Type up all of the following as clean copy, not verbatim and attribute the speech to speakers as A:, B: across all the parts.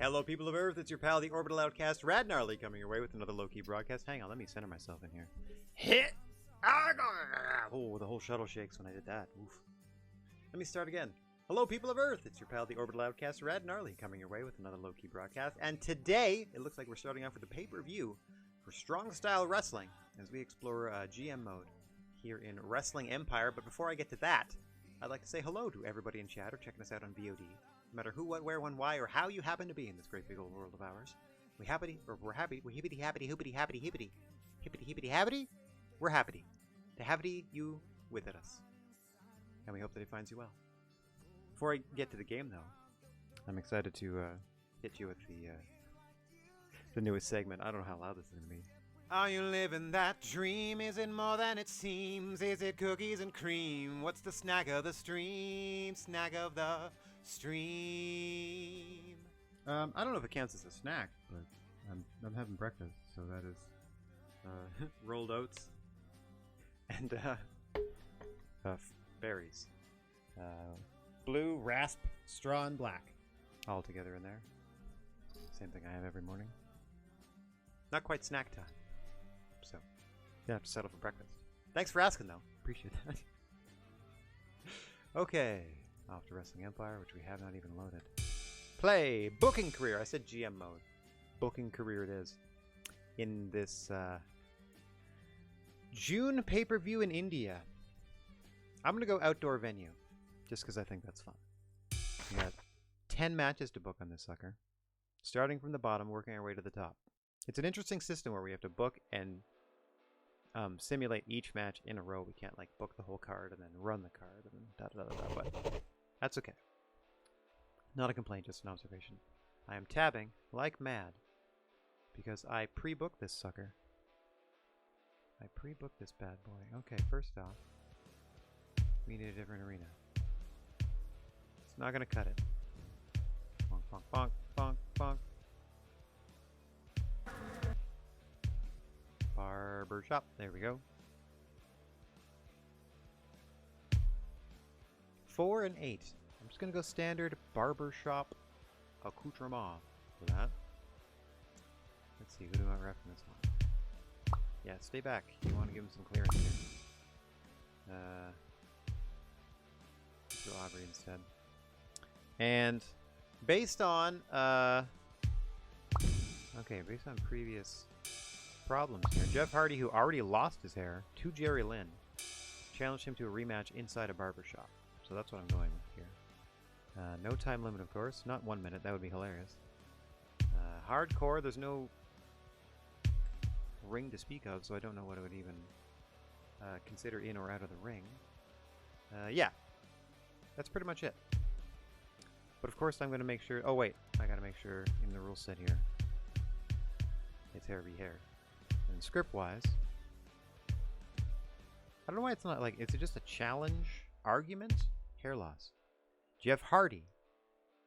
A: Hello, people of Earth. It's your pal, the Orbital Outcast, Rad Gnarly, coming your way with another low-key broadcast. Hang on, let me center myself in here. Hit! Oh, the whole shuttle shakes when I did that. Oof. Let me start again. Hello, people of Earth. It's your pal, the Orbital Outcast, Rad Gnarly, coming your way with another low-key broadcast. And today, it looks like we're starting off with a pay-per-view for Strong Style Wrestling as we explore GM mode here in Wrestling Empire. But before I get to that, I'd like to say hello to everybody in chat or checking us out on VOD. No matter who, what, where, when, why, or how you happen to be in this great big old world of ours. We're hippity happity hoopity happity hippity. Hippity hippity happity. We're happy to have you with us. And we hope that it finds you well. Before I get to the game though, I'm excited to hit you with the newest segment. I don't know how loud this is going to be. Are you living that dream? Is it more than it seems? Is it cookies and cream? What's the snack of the stream? Snack of the stream. I don't know if it counts as a snack, but I'm having breakfast, so that is rolled oats and berries. Blue, rasp, straw, and black. All together in there. Same thing I have every morning. Not quite snack time. So, you have to settle for breakfast. Thanks for asking, though. Appreciate that. Okay. Off to Wrestling Empire, which we have not even loaded. Play! Booking career! I said GM mode. Booking career it is. In this June pay-per-view in India. I'm going to go outdoor venue. Just because I think that's fun. We got 10 matches to book on this sucker. Starting from the bottom, working our way to the top. It's an interesting system where we have to book and simulate each match in a row. We can't like book the whole card and then run the card and then da-da-da-da-da, but that's okay. Not a complaint, just an observation. I am tabbing like mad because I pre-booked this sucker. I pre-booked this bad boy. Okay, first off, we need a different arena. It's not gonna cut it. Bonk, bonk, bonk, bonk, bonk. Barber shop. There we go. 4 and 8. I'm just gonna go standard barber shop accoutrement for that. Let's see, who do I ref in this one? Yeah, stay back. You want to give him some clearance here. Let's go Aubrey instead. And based on based on previous problems here, Jeff Hardy, who already lost his hair to Jerry Lynn, challenged him to a rematch inside a barbershop. So that's what I'm going with here. No time limit, of course. Not 1 minute. That would be hilarious. Hardcore. There's no ring to speak of, so I don't know what it would even consider in or out of the ring. Yeah. That's pretty much it. But of course I'm going to make sure... Oh, wait. I got to make sure in the rule set here. It's hair v hair. And script-wise... I don't know why it's not like... Is it just a challenge argument? Hair loss. Jeff Hardy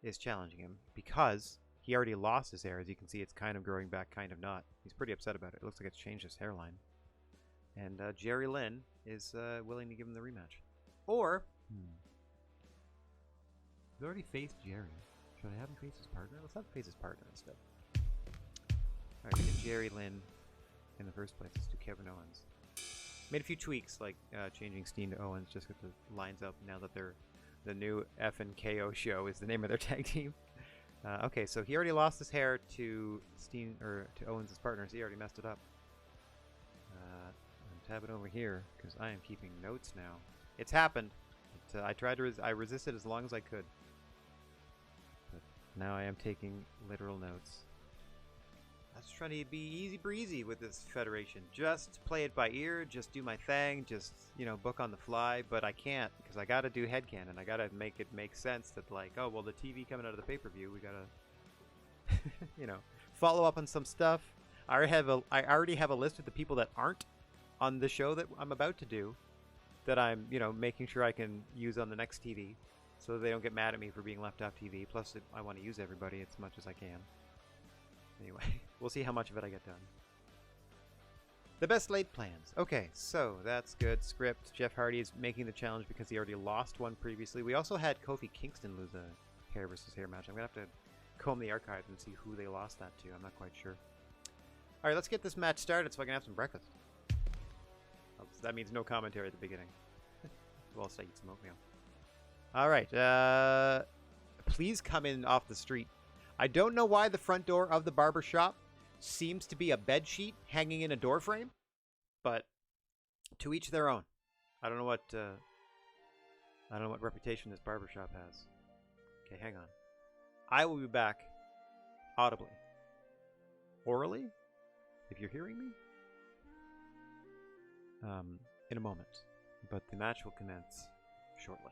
A: is challenging him because he already lost his hair. As you can see, it's kind of growing back, kind of not. He's pretty upset about it. It looks like it's changed his hairline. And Jerry Lynn is willing to give him the rematch. Or... He's already faced Jerry. Should I have him face his partner? Let's have him face his partner instead. Alright, we did Jerry Lynn in the first place. Let's do Kevin Owens. Made a few tweaks, like changing Steen to Owens, just get the lines up now that they're the new F and KO show is the name of their tag team. Okay, so he already lost his hair to Steen or to Owens' partner, so he already messed it up. I'm tabbing over here because I am keeping notes now. It's happened. I resisted as long as I could. But now I am taking literal notes. I was trying to be easy breezy with this federation. Just play it by ear, just do my thing, just, you know, book on the fly, but I can't because I gotta do headcanon. I gotta make it make sense that, like, oh, well, the TV coming out of the pay-per-view, we gotta, you know, follow up on some stuff. I already have a list of the people that aren't on the show that I'm about to do that I'm, you know, making sure I can use on the next TV so they don't get mad at me for being left off TV. Plus, I want to use everybody as much as I can. Anyway, we'll see how much of it I get done. The best laid plans. Okay, so that's good. Script. Jeff Hardy is making the challenge because he already lost one previously. We also had Kofi Kingston lose a hair versus hair match. I'm going to have to comb the archives and see who they lost that to. I'm not quite sure. All right, let's get this match started so I can have some breakfast. Oh, so that means no commentary at the beginning. Well, say eat some oatmeal. All right. Please come in off the street. I don't know why the front door of the barber shop seems to be a bed sheet hanging in a door frame, but to each their own. I don't know what reputation this barber shop has. Okay, hang on. I will be back audibly. Orally? If you're hearing me? In a moment. But the match will commence shortly.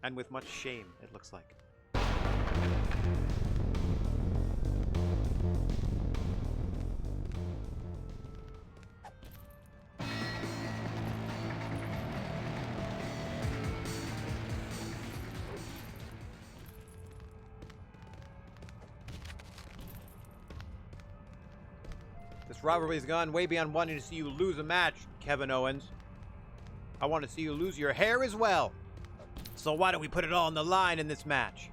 A: And with much shame, it looks like. This rivalry's gone way beyond wanting to see you lose a match, Kevin Owens. I want to see you lose your hair as well. So why don't we put it all on the line in this match?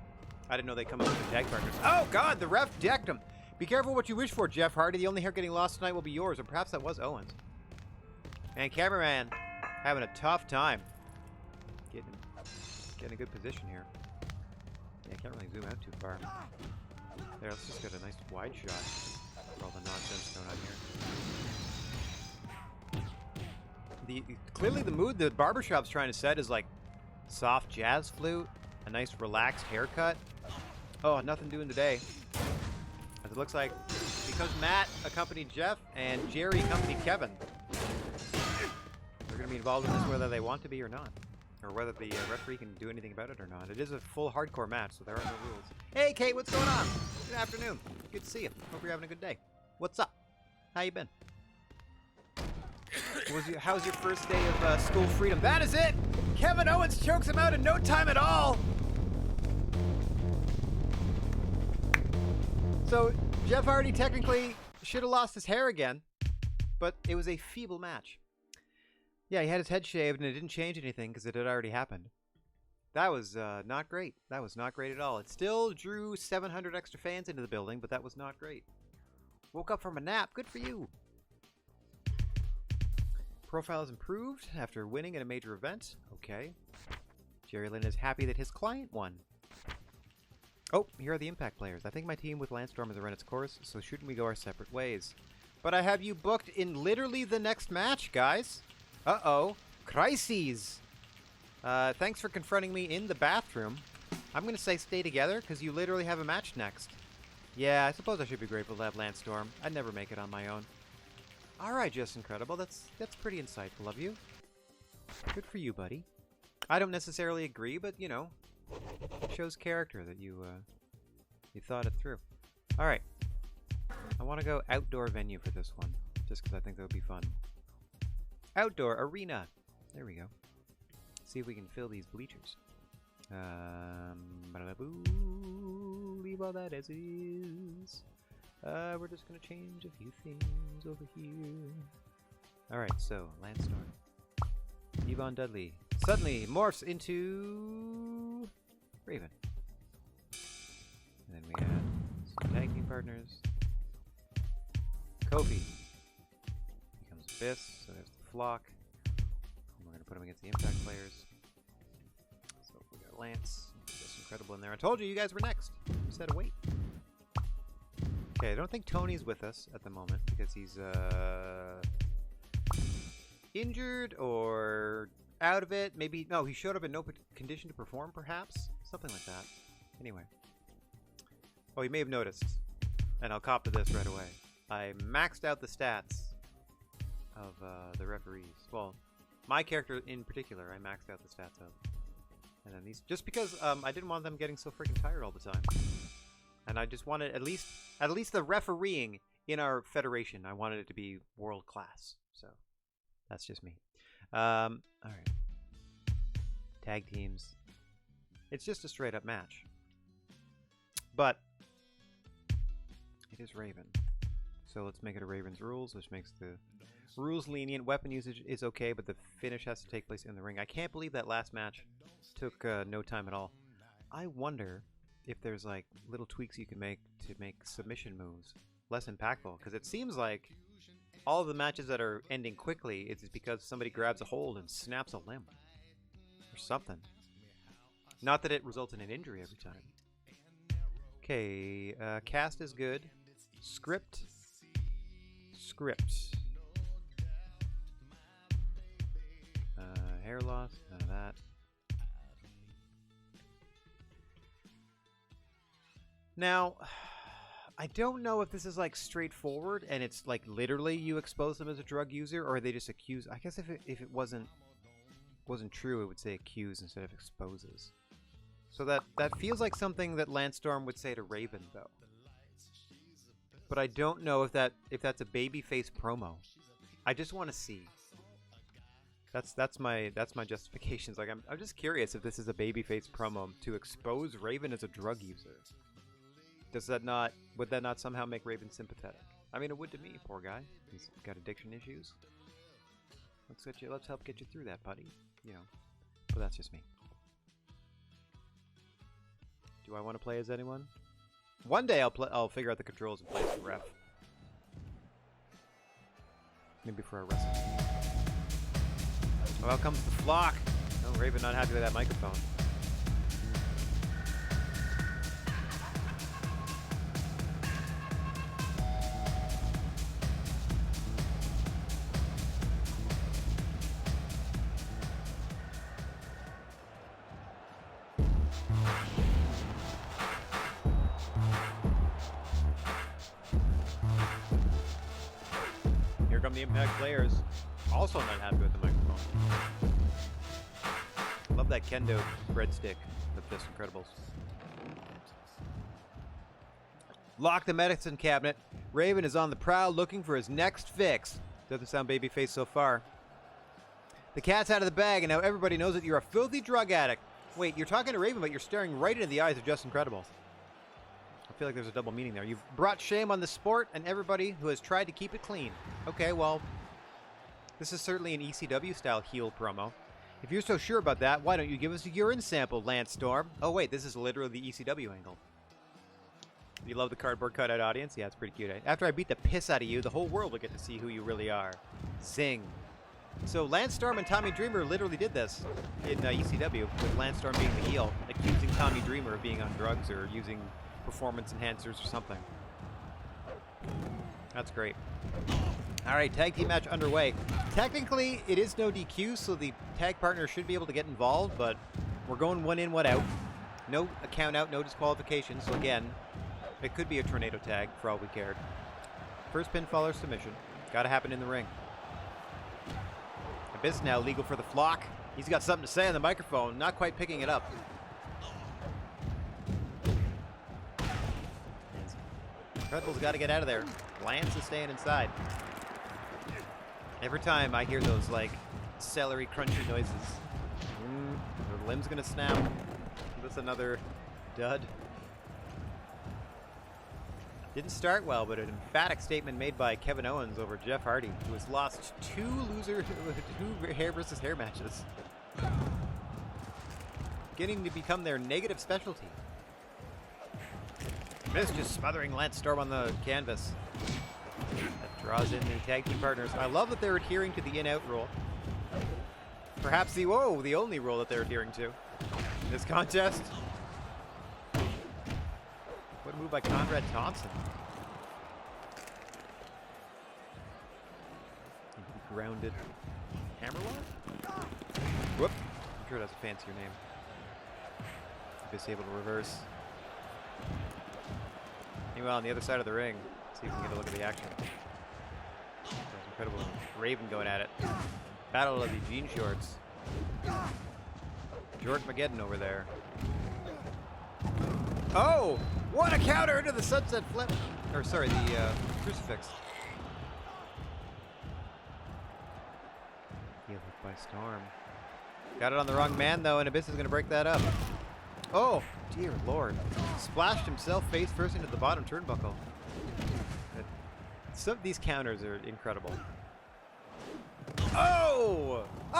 A: I didn't know they'd come up with the tag partners. Oh, God, the ref decked him. Be careful what you wish for, Jeff Hardy. The only hair getting lost tonight will be yours, or perhaps that was Owens. And cameraman having a tough time getting a good position here. Yeah, I can't really zoom out too far. There, let's just get a nice wide shot for all the nonsense going on here. Clearly the mood the barbershop's trying to set is like soft jazz flute, a nice relaxed haircut. Oh, nothing doing today. As it looks like, because Matt accompanied Jeff and Jerry accompanied Kevin, they're going to be involved in this whether they want to be or not. Or whether the referee can do anything about it or not. It is a full hardcore match, so there are no rules. Hey, Kate, what's going on? Good afternoon. Good to see you. Hope you're having a good day. What's up? How you been? How's your first day of school freedom? That is it! Kevin Owens chokes him out in no time at all! So, Jeff Hardy technically should have lost his hair again, but it was a feeble match. Yeah, he had his head shaved and it didn't change anything because it had already happened. That was not great. That was not great at all. It still drew 700 extra fans into the building, but that was not great. Woke up from a nap. Good for you. Profile is improved after winning at a major event. Okay. Jerry Lynn is happy that his client won. Oh, here are the Impact players. I think my team with Landstorm has run its course, so shouldn't we go our separate ways? But I have you booked in literally the next match, guys. Uh-oh. Crises. Thanks for confronting me in the bathroom. I'm going to say stay together, because you literally have a match next. Yeah, I suppose I should be grateful to have Landstorm. I'd never make it on my own. Alright, Just Incredible. That's pretty insightful of you. Good for you, buddy. I don't necessarily agree, but, you know, it shows character that you thought it through. Alright. I want to go outdoor venue for this one, just because I think that would be fun. Outdoor arena. There we go. See if we can fill these bleachers. Leave all that as it is. We're just gonna change a few things over here. Alright, so, Landstorm. Yvonne Dudley suddenly morphs into Raven. And then we add some tag team partners. Kofi becomes Abyss, so there's the Flock. And we're gonna put him against the Impact players. So we got Lance, Just Incredible in there. I told you, you guys were next. Just had to wait. Okay, I don't think Tony's with us at the moment because he's injured or out of it. Maybe, no, he showed up in no condition to perform, perhaps? Something like that. Anyway. Oh, you may have noticed, and I'll cop to this right away. I maxed out the stats of the referees. Well, my character in particular, I maxed out the stats of. And then these, just because I didn't want them getting so freaking tired all the time. And I just wanted at least the refereeing in our federation. I wanted it to be world class. So that's just me. All right. Tag teams. It's just a straight up match. But it is Raven. So let's make it a Raven's rules, which makes the Rules lenient. Weapon usage is okay, but the finish has to take place in the ring. I can't believe that last match took no time at all. I wonder if there's like little tweaks you can make to make submission moves less impactful, because it seems like all of the matches that are ending quickly is because somebody grabs a hold and snaps a limb or something. Not that it results in an injury every time. Okay, cast is good. Script. Hair loss, none of that. Now, I don't know if this is like straightforward and it's like literally you expose them as a drug user, or they just accuse. I guess if it wasn't true, it would say accuse instead of exposes. So that feels like something that Lance Storm would say to Raven, though. But I don't know if that's a babyface promo. I just want to see. That's my justifications. Like I'm just curious if this is a babyface promo to expose Raven as a drug user. Would that not somehow make Raven sympathetic? I mean, it would to me, poor guy. He's got addiction issues. Let's help get you through that, buddy. You know, but that's just me. Do I want to play as anyone? One day I'll figure out the controls and play as the ref. Maybe for a wrestling. Oh, out comes the flock. Oh, Raven not happy with that microphone. Here come the Impact players. Also not happy with the microphone. Love that kendo breadstick with this Incredibles. Lock the medicine cabinet. Raven is on the prowl looking for his next fix. Doesn't sound babyface so far. The cat's out of the bag, and now everybody knows that you're a filthy drug addict. Wait, you're talking to Raven, but you're staring right into the eyes of Just Incredible. I feel like there's a double meaning there. You've brought shame on the sport and everybody who has tried to keep it clean. Okay, well, this is certainly an ECW-style heel promo. If you're so sure about that, why don't you give us a urine sample, Lance Storm? Oh, wait, this is literally the ECW angle. You love the cardboard cutout audience? Yeah, it's pretty cute. After I beat the piss out of you, the whole world will get to see who you really are. Zing. So Lance Storm and Tommy Dreamer literally did this in ECW, with Lance Storm being the heel, accusing Tommy Dreamer of being on drugs or using performance enhancers or something. That's great. All right, tag team match underway. Technically, it is no DQ, so the tag partner should be able to get involved, but we're going one in, one out. No count out, no disqualification, so again, it could be a tornado tag for all we cared. First pinfall or submission. Gotta happen in the ring. Abyss now legal for the flock. He's got something to say on the microphone, not quite picking it up. Incredible's got to get out of there. Lance is staying inside. Every time I hear those, like, celery crunchy noises, the limb's gonna snap. That's another dud. Didn't start well, but an emphatic statement made by Kevin Owens over Jeff Hardy, who has lost two hair versus hair matches. Getting to become their negative specialty. Miz just smothering Lance Storm on the canvas. That draws in the tag team partners. I love that they're adhering to the in-out rule. Perhaps the only rule that they're adhering to in this contest. What a move by Conrad Thompson. Grounded Hammerlock? Whoop. I'm sure that's a fancier name. Just able to reverse. Meanwhile, on the other side of the ring, see if we can get a look at the action. There's Incredible Raven going at it. Battle of the jean shorts. George Mageddon over there. Oh! What a counter into the sunset flip! Or sorry, the crucifix. Heel hook by Storm. Got it on the wrong man though, and Abyss is going to break that up. Oh, dear lord. Splashed himself face first into the bottom turnbuckle. Some of these counters are incredible.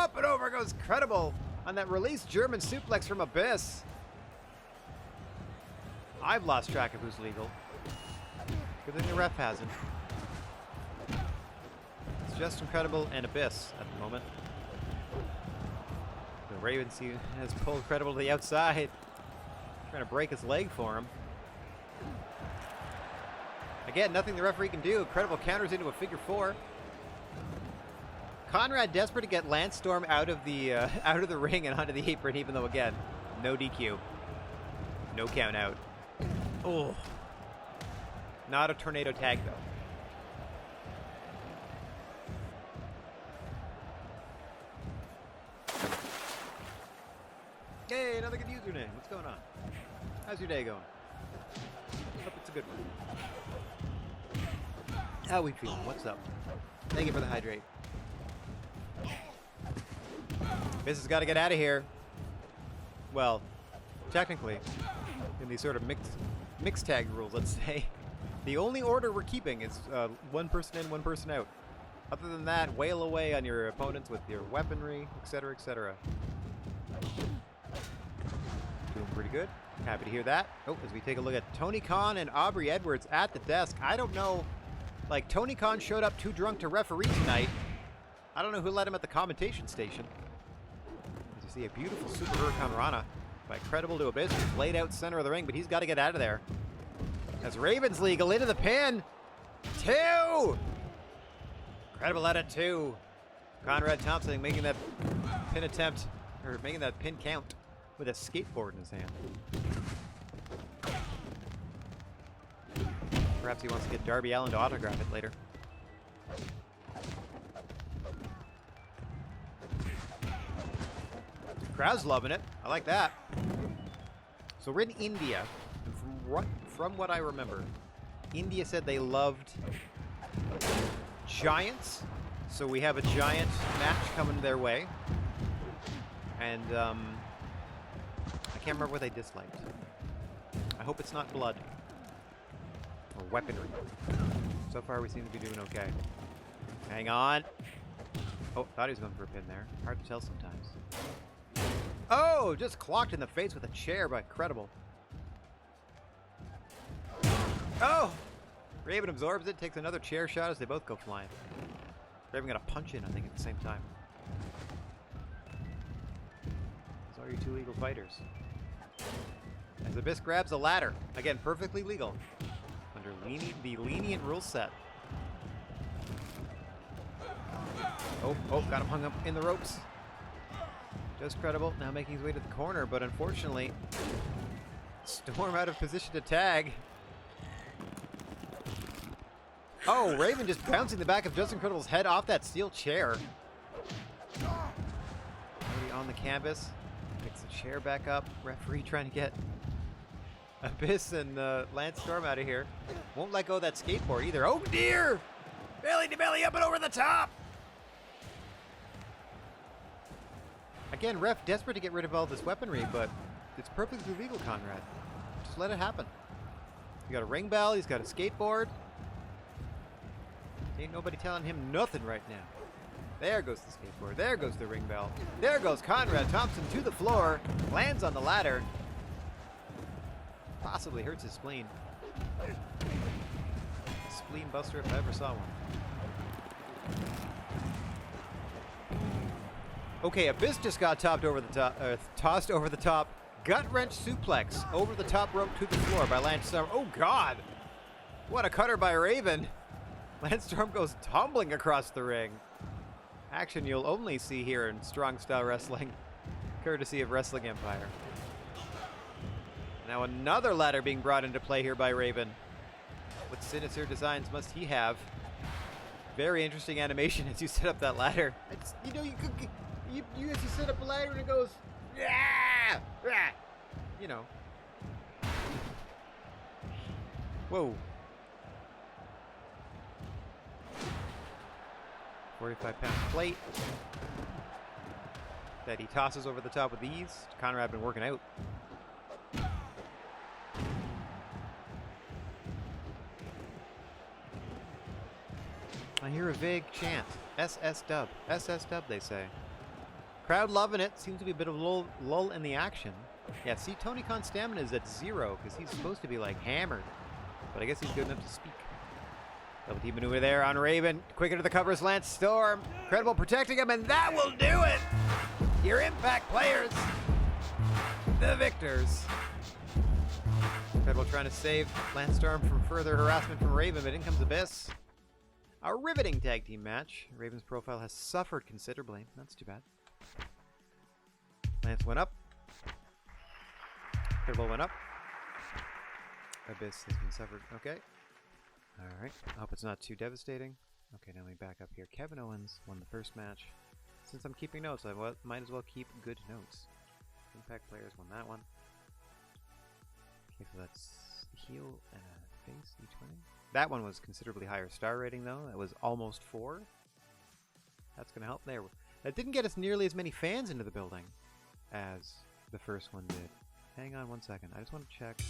A: Up and over goes Credible on that released German suplex from Abyss. I've lost track of who's legal. Good thing the ref hasn't. It's just Incredible and Abyss at the moment. The Raven has pulled Credible to the outside. Trying to break his leg for him. Again, nothing the referee can do. Credible counters into a figure 4. Conrad desperate to get Lance Storm out of the ring and onto the apron, even though again, no DQ. No count out. Oh. Not a tornado tag though. Hey, another good username. What's going on? How's your day going? Hope it's a good one. How we feeling? What's up? Thank you for the hydrate. This has got to get out of here. Well, technically, in these sort of mixed tag rules, let's say, the only order we're keeping is one person in, one person out. Other than that, wail away on your opponents with your weaponry, etc., etc. Doing pretty good. Happy to hear that. Oh, as we take a look at Tony Khan and Aubrey Edwards at the desk. I don't know, like, Tony Khan showed up too drunk to referee tonight. I don't know who let him at the commentation station. As you see a beautiful Super Hurricane Rana by Credible to Abyss, who's laid out center of the ring, but he's got to get out of there. As Ravens legal into the pin. 2! Credible at it 2. Conrad Thompson making that pin attempt, or making that pin count with a skateboard in his hand. Perhaps he wants to get Darby Allin to autograph it later. Crowd's loving it. I like that. So we're in India, and from what I remember, India said they loved giants. So we have a giant match coming their way. And I can't remember what they disliked. I hope it's not blood. Or weaponry. So far we seem to be doing okay. Hang on. Oh, thought he was going for a pin there. Hard to tell sometimes. Oh, just clocked in the face with a chair by Credible. Oh! Raven absorbs it, takes another chair shot as they both go flying. Raven got a punch in, I think, at the same time. Those are your two legal fighters. As Abyss grabs a ladder. Again, perfectly legal. Under the lenient rule set. Oh, got him hung up in the ropes. Just Credible, now making his way to the corner, but unfortunately, Storm out of position to tag. Oh, Raven just bouncing the back of Just Incredible's head off that steel chair. Already on the canvas. Picks the chair back up. Referee trying to get Abyss and Lance Storm out of here. Won't let go of that skateboard either. Oh dear! Belly to belly up and over the top! Again, ref desperate to get rid of all this weaponry, but it's perfectly legal, Conrad. Just let it happen. You got a ring bell, he's got a skateboard. Ain't nobody telling him nothing right now. There goes the skateboard, there goes the ring bell. There goes Conrad Thompson to the floor, lands on the ladder. Possibly hurts his spleen. Spleen buster if I ever saw one. Okay, Abyss just got tossed over the top. Gut wrench suplex over the top rope to the floor by Lance Storm. Oh God! What a cutter by Raven. Lance Storm goes tumbling across the ring. Action you'll only see here in Strong Style Wrestling, courtesy of Wrestling Empire. Now another ladder being brought into play here by Raven. What sinister designs must he have? Very interesting animation as you set up that ladder. It's, you know, you set up a ladder and it goes, yeah, you know. Whoa. 45-pound plate that he tosses over the top with ease. Conrad been working out. I hear a vague chant. SS dub. SS dub, they say. Crowd loving it. Seems to be a bit of a lull in the action. Yeah, see, Tony Khan's stamina is at 0 because he's supposed to be like hammered. But I guess he's good enough to speak. Double team maneuver there on Raven. Quick into the covers, Lance Storm. Credible protecting him, and that will do it! Your Impact players, the victors. Credible trying to save Lance Storm from further harassment from Raven, but in comes Abyss. A riveting tag team match. Raven's profile has suffered considerably. That's too bad. Lance went up. Credible went up. Abyss has been suffered. Okay. Alright. I hope it's not too devastating. Okay, now let me back up here. Kevin Owens won the first match. Since I'm keeping notes, I might as well keep good notes. Impact players won that one. Okay, so that's heel and a face each winning. That one was considerably higher star rating, though. That was almost 4. That's going to help there. That didn't get us nearly as many fans into the building as the first one did. Hang on one second. I just want to check.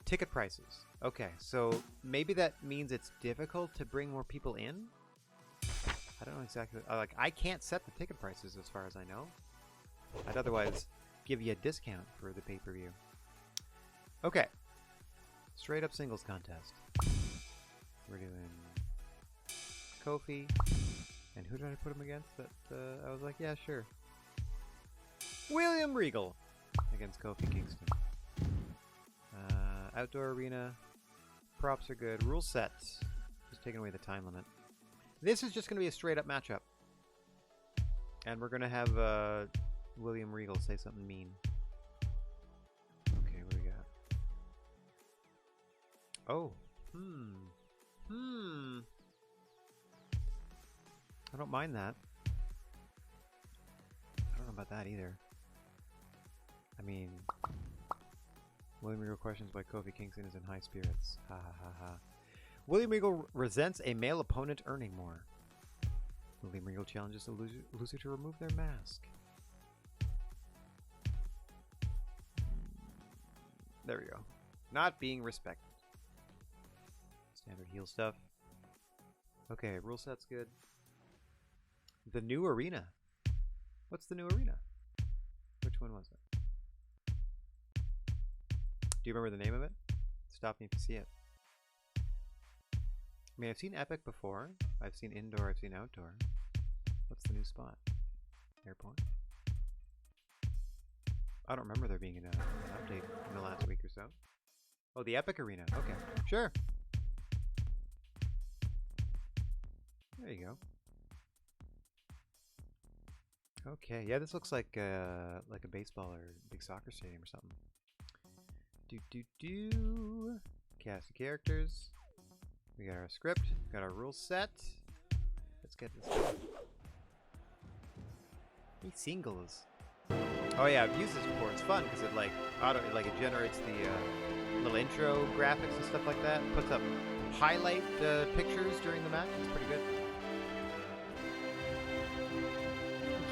A: Ticket prices. Okay, so maybe that means it's difficult to bring more people in? I don't know exactly. Like, I can't set the ticket prices as far as I know. I'd otherwise give you a discount for the pay-per-view. Okay. Straight up singles contest. We're doing Kofi. And who did I put him against? That I was like, yeah, sure. William Regal against Kofi Kingston. Outdoor arena. Props are good. Rule sets. Just taking away the time limit. This is just going to be a straight up matchup. And we're going to have William Regal say something mean. Okay, what do we got? Oh. I don't mind that. I don't know about that either. I mean, William Regal questions why Kofi Kingston is in high spirits. Ha ha ha ha. William Regal resents a male opponent earning more. William Regal challenges the loser to remove their mask. There we go. Not being respected. Standard heel stuff. Okay, rule set's good. The new arena. What's the new arena? Which one was it? Do you remember the name of it? Stop me if you see it. I mean, I've seen Epic before. I've seen indoor, I've seen outdoor. What's the new spot? Airport? I don't remember there being an update in the last week or so. Oh, the Epic Arena. Okay, sure. There you go. Okay, yeah, this looks like a baseball or big soccer stadium or something. Cast of characters. We got our script. Got our rule set. Let's get this going. Hey, singles. Oh yeah, I've used this before. It's fun because it it generates the little intro graphics and stuff like that. Puts up highlight pictures during the match. It's pretty good.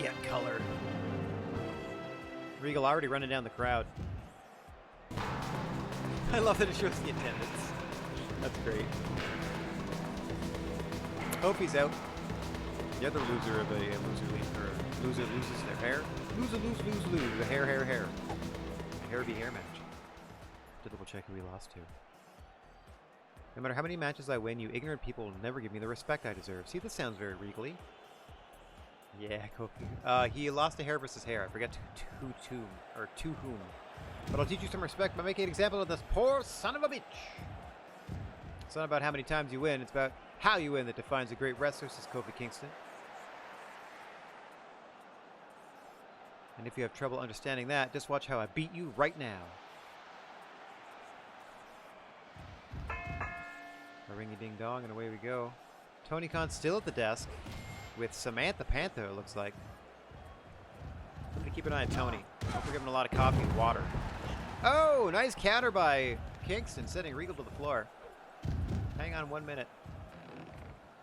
A: Get color. Regal already running down the crowd. I love that it shows the attendance. That's great. Kofi's out. The other loser of a loser loses their hair. Lose. The hair. A hair v hair match. To double check who we lost to. No matter how many matches I win, you ignorant people will never give me the respect I deserve. See, this sounds very regally. Yeah, Kofi. He lost to hair versus hair. I forget to whom. But I'll teach you some respect by making an example of this poor son of a bitch. It's not about how many times you win, it's about how you win that defines a great wrestler, says Kofi Kingston. And if you have trouble understanding that, just watch how I beat you right now. A ringy ding dong, and away we go. Tony Khan's still at the desk with Samantha Panther, it looks like. I'm gonna keep an eye on Tony. Hope we're giving him a lot of coffee and water. Oh, nice counter by Kingston, sending Regal to the floor. Hang on 1 minute.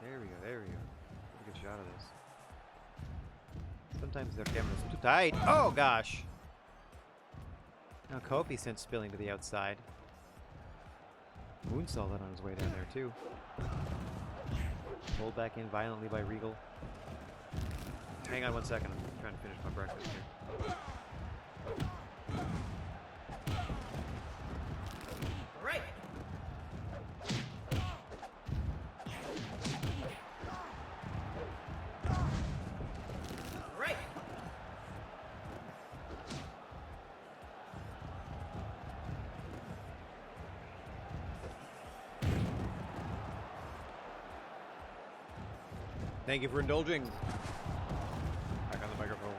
A: There we go. Get a good shot of this. Sometimes their camera's too tight. Oh, gosh. Now Kofi sent spilling to the outside. Moonsaulted on his way down there, too. Pulled back in violently by Regal. Hang on 1 second. trying to finish my breakfast here.
B: All right. All right.
A: Thank you for indulging. Back on the microphone.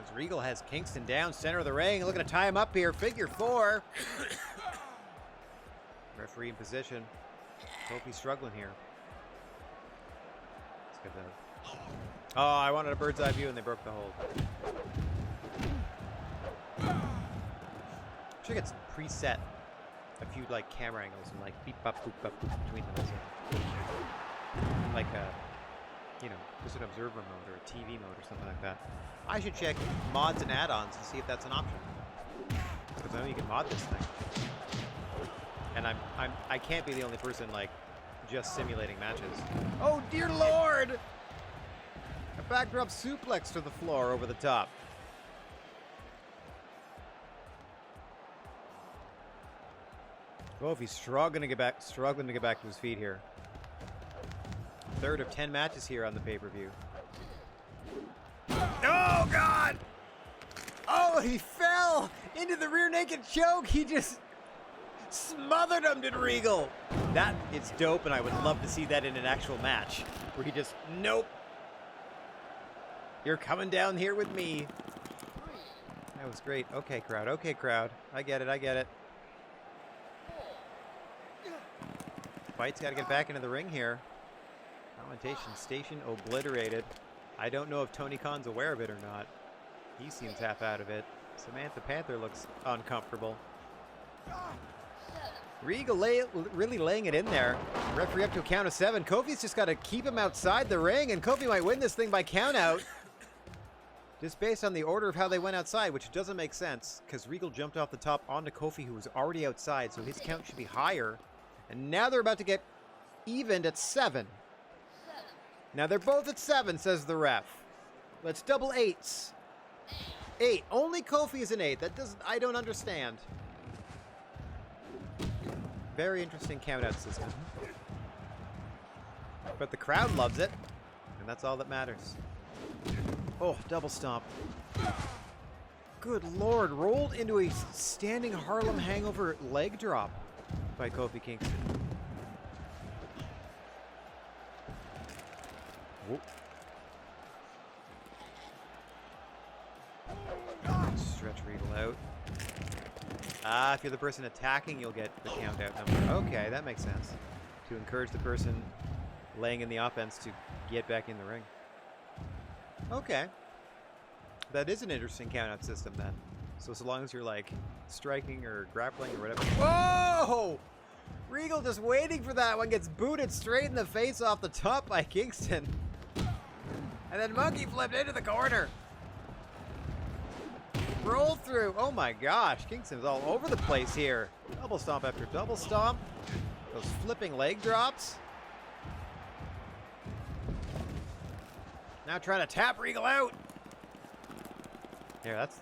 A: As Regal has Kingston down, center of the ring. Looking to tie him up here. Figure 4. Referee in position. Kofi's struggling here. Let's get that. Oh, I wanted a bird's eye view and they broke the hold. Should get some preset. A few like camera angles and like beep bop boop bop boop between them. Like a, you know, just an observer mode or a TV mode or something like that. I should check mods and add-ons to see if that's an option. Because I know you can mod this thing. And I can't be the only person like just simulating matches. Oh dear lord! A backdrop suplex to the floor over the top. Kofi's struggling to get back to his feet here. Third of 10 matches here on the pay-per-view. Oh god! Oh, he fell into the rear naked choke. He just smothered him, did Regal. That is dope, and I would love to see that in an actual match where he just nope. You're coming down here with me. That was great. Okay, crowd. Okay, crowd. I get it. I get it. Fight's got to get back into the ring here. Commentation station obliterated. I don't know if Tony Khan's aware of it or not. He seems half out of it. Samantha Panther looks uncomfortable. Regal really laying it in there. Referee up to a count of 7. Kofi's just got to keep him outside the ring, and Kofi might win this thing by count out. Just based on the order of how they went outside, which doesn't make sense, because Regal jumped off the top onto Kofi, who was already outside, so his count should be higher. And now they're about to get evened at 7. Now they're both at 7, says the ref. Let's double 8s. 8. Only Kofi is an 8. That doesn't. I don't understand. Very interesting count-out system. But the crowd loves it, and that's all that matters. Oh, double stomp. Good lord, rolled into a standing Harlem Hangover leg drop by Kofi Kingston. Whoop. Stretch Regal out. Ah, if you're the person attacking, you'll get the count out number. Okay, that makes sense. To encourage the person laying in the offense to get back in the ring. Okay. That is an interesting count-out system then. So long as you're like striking or grappling or whatever. Whoa! Regal just waiting for that one, gets booted straight in the face off the top by Kingston. And then monkey flipped into the corner. Roll through. Oh my gosh, Kingston's all over the place here. Double stomp after double stomp. Those flipping leg drops. Now trying to tap Regal out. Here, that's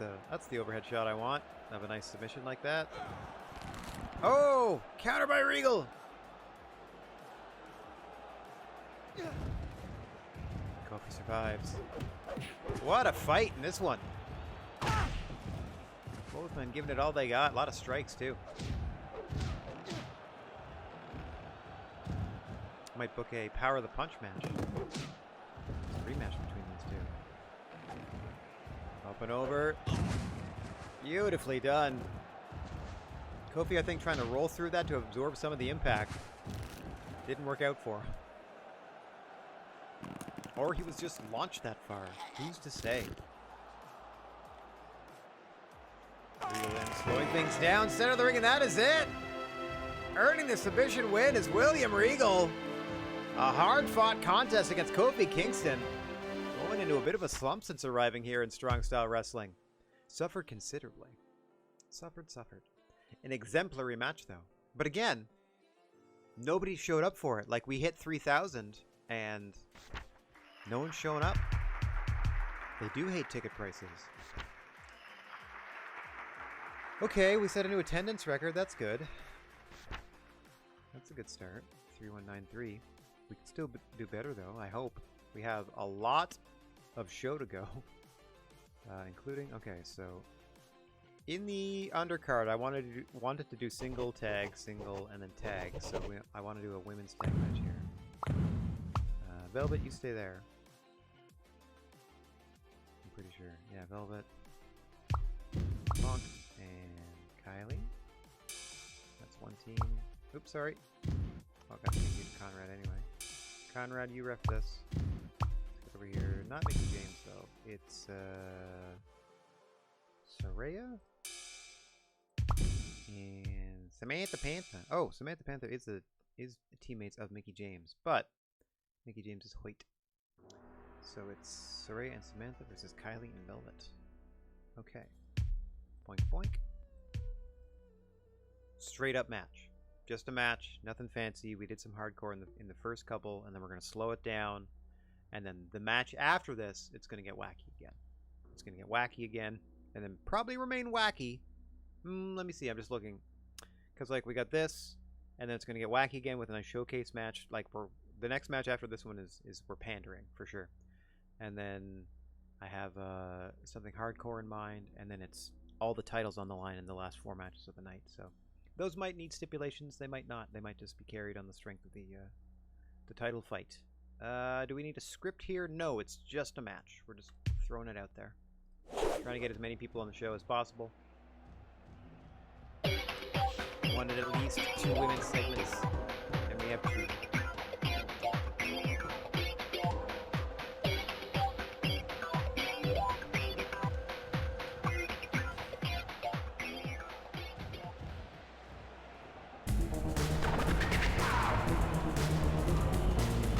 A: the overhead shot I want. Have a nice submission like that. Oh, counter by Regal. Kofi survives. What a fight in this one. Both men giving it all they got. A lot of strikes too. Might book a Power of the Punch match. A rematch between these two. Up and over. Beautifully done. Kofi, I think, trying to roll through that to absorb some of the impact. Didn't work out for him. Or he was just launched that far. Who's to say? Regal in, slowing things down. Center of the ring, and that is it. Earning the submission win is William Regal. A hard-fought contest against Kofi Kingston. Going into a bit of a slump since arriving here in Strong Style Wrestling. Suffered considerably. Suffered. An exemplary match, though. But again, nobody showed up for it. Like, we hit 3,000, and no one's showing up. They do hate ticket prices. Okay, we set a new attendance record. That's good. That's a good start. 3193. We can still do better, though, I hope. We have a lot of show to go. Including... Okay, so... In the undercard, I wanted to do single, tag, single, and then tag. So I want to do a women's tag match here. Velvet, you stay there. I'm pretty sure. Yeah, Velvet. Monk. And Kylie. That's one team. Oops, sorry. Oh, got to make you Conrad anyway. Conrad, you ref this. Let's get over here. Not Mickey James, though. It's, Saraya? And Samantha Panther. Oh, Samantha Panther is teammates of Mickey James, but Mickey James is Hoyt. So it's Saraya and Samantha versus Kylie and Velvet. Okay. Boink boink. Straight up match. Just a match, nothing fancy. We did some hardcore in the first couple, and then we're gonna slow it down. And then the match after this, it's gonna get wacky again. It's gonna get wacky again, and then probably remain wacky. Let me see. I'm just looking, because like we got this, and then it's gonna get wacky again with a nice showcase match. Like the next match after this one is we're pandering for sure, and then I have something hardcore in mind, and then it's all the titles on the line in the last 4 matches of the night. So those might need stipulations. They might not. They might just be carried on the strength of the title fight. Do we need a script here? No, it's just a match. We're just throwing it out there, trying to get as many people on the show as possible. Wanted at least 2 women's segments, and we have 2.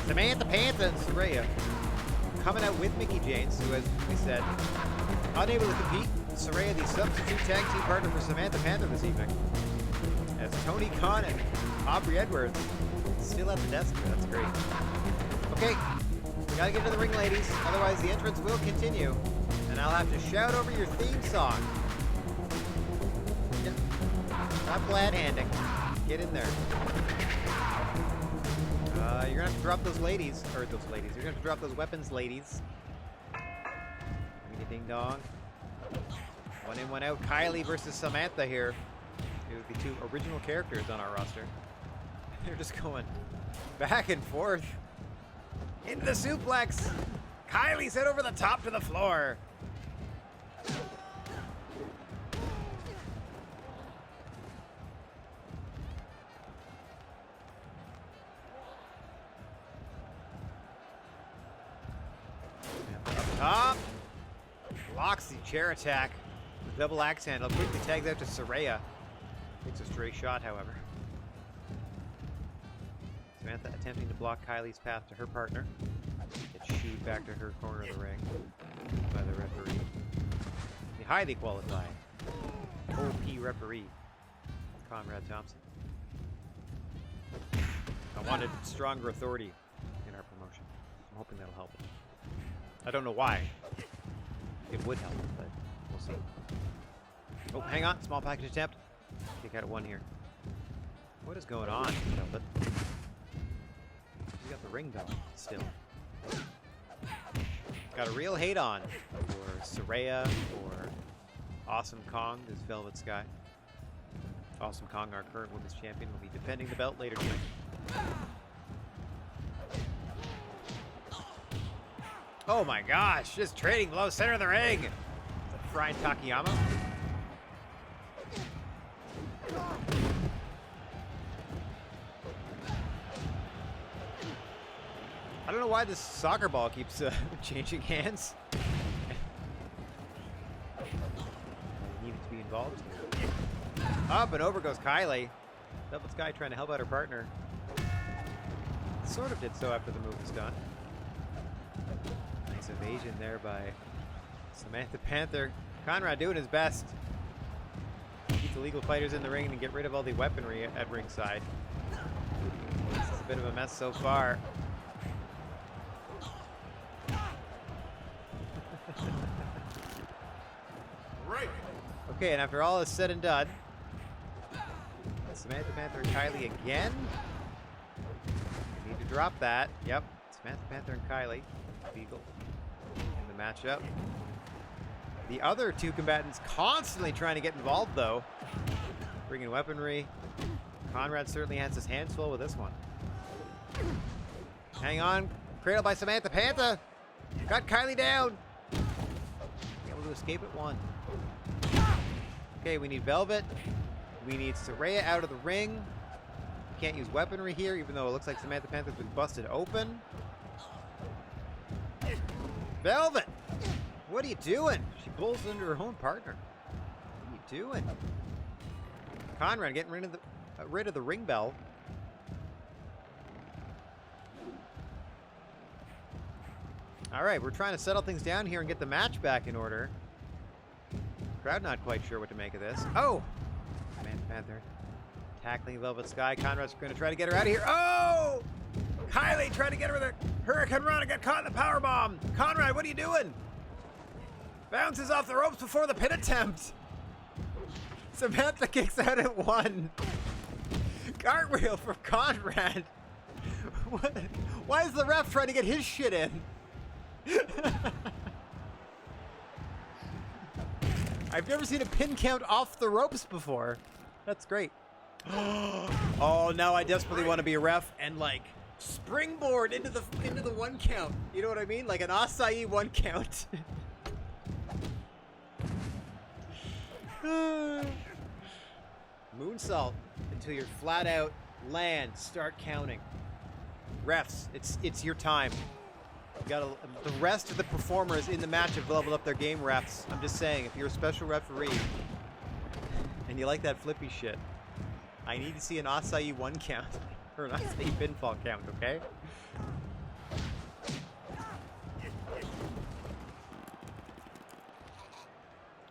A: Samantha Panther and Saraya coming out with Mickey James, who, as we said, unable to compete. Saraya, the substitute tag team partner for Samantha Panther this evening. As Tony Khan and Aubrey Edwards still at the desk here. That's great. Okay, we gotta get to the ring, ladies. Otherwise, the entrance will continue, and I'll have to shout over your theme song. Yeah. Not glad-handing. Get in there. You're gonna have to drop those ladies, or those ladies. You're gonna have to drop those weapons, ladies. Ding dong. One in, one out. Kylie versus Samantha here. The 2 original characters on our roster. They're just going back and forth into the suplex. Kylie's head over the top to the floor. Up top. Blocks the chair attack. The double axe handle quickly tags out to Saraya. Takes a stray shot, however. Samantha attempting to block Kylie's path to her partner. Gets shooed back to her corner of the ring by the referee. The highly qualified OP referee, Conrad Thompson. I wanted stronger authority in our promotion. I'm hoping that'll help. I don't know why it would help, but we'll see. Oh, hang on. Small package attempt. Kick out at 1 here. What is going on, Velvet? You got the ring bell still. Got a real hate on for Saraya, for Awesome Kong, this Velvet Sky. Awesome Kong, our current women's champion, will be defending the belt later tonight. Oh my gosh, just trading below center of the ring. Is that Brian Takayama? I don't know why this soccer ball keeps changing hands. Needed to be involved. Up and over goes Kylie. Double Sky trying to help out her partner. Sort of did so after the move was done. Nice evasion there by Samantha Panther. Conrad doing his best. Keep the legal fighters in the ring and get rid of all the weaponry at ringside. This is a bit of a mess so far. Okay, and after all is said and done, Samantha Panther and Kylie again. Need to drop that. Yep, Samantha Panther and Kylie. Beagle in the matchup. The other two combatants constantly trying to get involved, though. Bringing weaponry. Conrad certainly has his hands full with this one. Hang on. Cradle by Samantha Panther. Got Kylie down. Able to escape at one. Okay, we need Velvet. We need Saraya out of the ring. Can't use weaponry here, even though it looks like Samantha Panther's been busted open. Velvet! What are you doing? She pulls into her own partner. What are you doing? Conrad getting rid of the ring bell. All right, we're trying to settle things down here and get the match back in order. Crowd not quite sure what to make of this. Oh! Samantha Panther tackling Velvet Sky. Conrad's going to try to get her out of here. Oh! Kylie trying to get her with a Hurricane Run and got caught in the powerbomb. Conrad, what are you doing? Bounces off the ropes before the pin attempt. Samantha kicks out at one. Cartwheel for Conrad. What? Why is the ref trying to get his shit in? I've never seen a pin count off the ropes before. That's great. Oh, now I desperately want to be a ref and like springboard into the one count. You know what I mean? Like an acai one count. Moonsault until you're flat out. Land. Start counting. Refs, it's your time. You gotta. The rest of the performers in the match have leveled up their game. Refs, I'm just saying, if you're a special referee and you like that flippy shit, I need to see an acai one count or an acai pinfall count. Okay.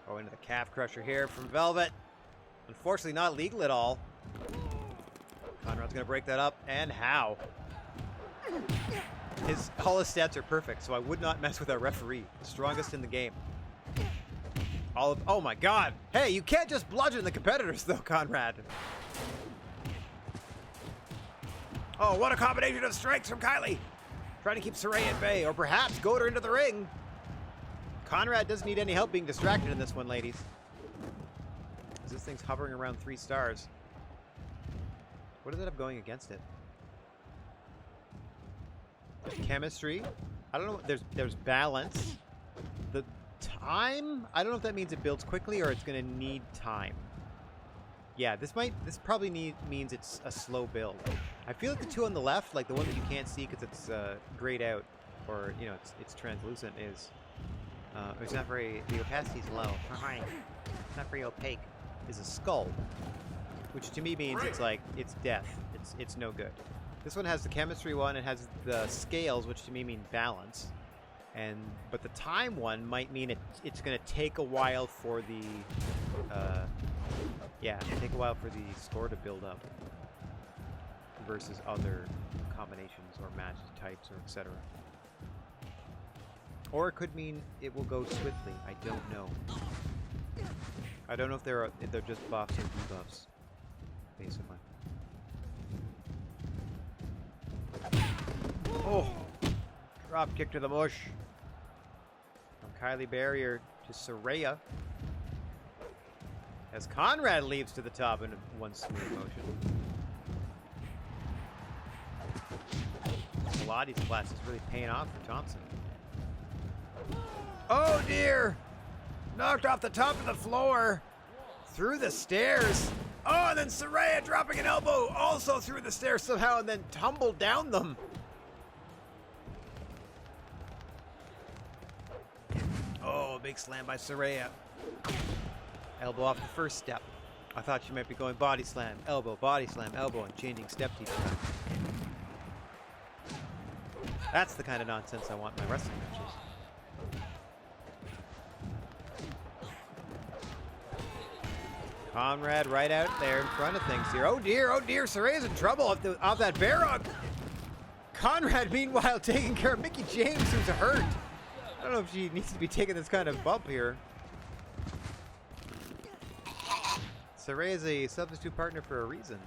A: Oh, into the calf crusher here from Velvet. Unfortunately, not legal at all. Conrad's gonna break that up, and how? All his stats are perfect, so I would not mess with our referee. The strongest in the game. Oh my god! Hey, you can't just bludgeon the competitors though, Conrad. Oh, what a combination of strikes from Kylie! Trying to keep Saraya at bay, or perhaps goad her into the ring. Conrad doesn't need any help being distracted in this one, ladies. This thing's hovering around 3 stars. What does it have going against it? There's chemistry. I don't know. There's balance. The time. I don't know if that means it builds quickly or it's going to need time. Yeah, this probably means it's a slow build. I feel like the two on the left, like the one that you can't see because it's grayed out, or you know, it's translucent, is it's not very. The opacity's low. It's not very opaque. Is a skull, which to me means it's like it's death. It's no good. This one has the chemistry one. It has the scales, which to me mean balance. But the time one might mean it's going to take a while for the take a while for the score to build up versus other combinations or match types or etc. Or it could mean it will go swiftly. I don't know. I don't know if they're just buffs or debuffs, basically. Oh! Drop kick to the mush. From Kylie Barrier to Saraya. As Conrad leaps to the top in one smooth motion. Pilates class is really paying off for Thompson. Oh dear! Knocked off the top of the floor. Through the stairs. Oh, and then Saraya dropping an elbow also through the stairs somehow and then tumbled down them. Oh, big slam by Saraya. Elbow off the first step. I thought she might be going body slam, elbow, and changing step each time. That's the kind of nonsense I want in my wrestling matches. Conrad right out there in front of things here. Oh dear, Saraya's in trouble off that bear hug. Conrad, meanwhile, taking care of Mickie James, who's hurt. I don't know if she needs to be taking this kind of bump here. Saray is a substitute partner for a reason.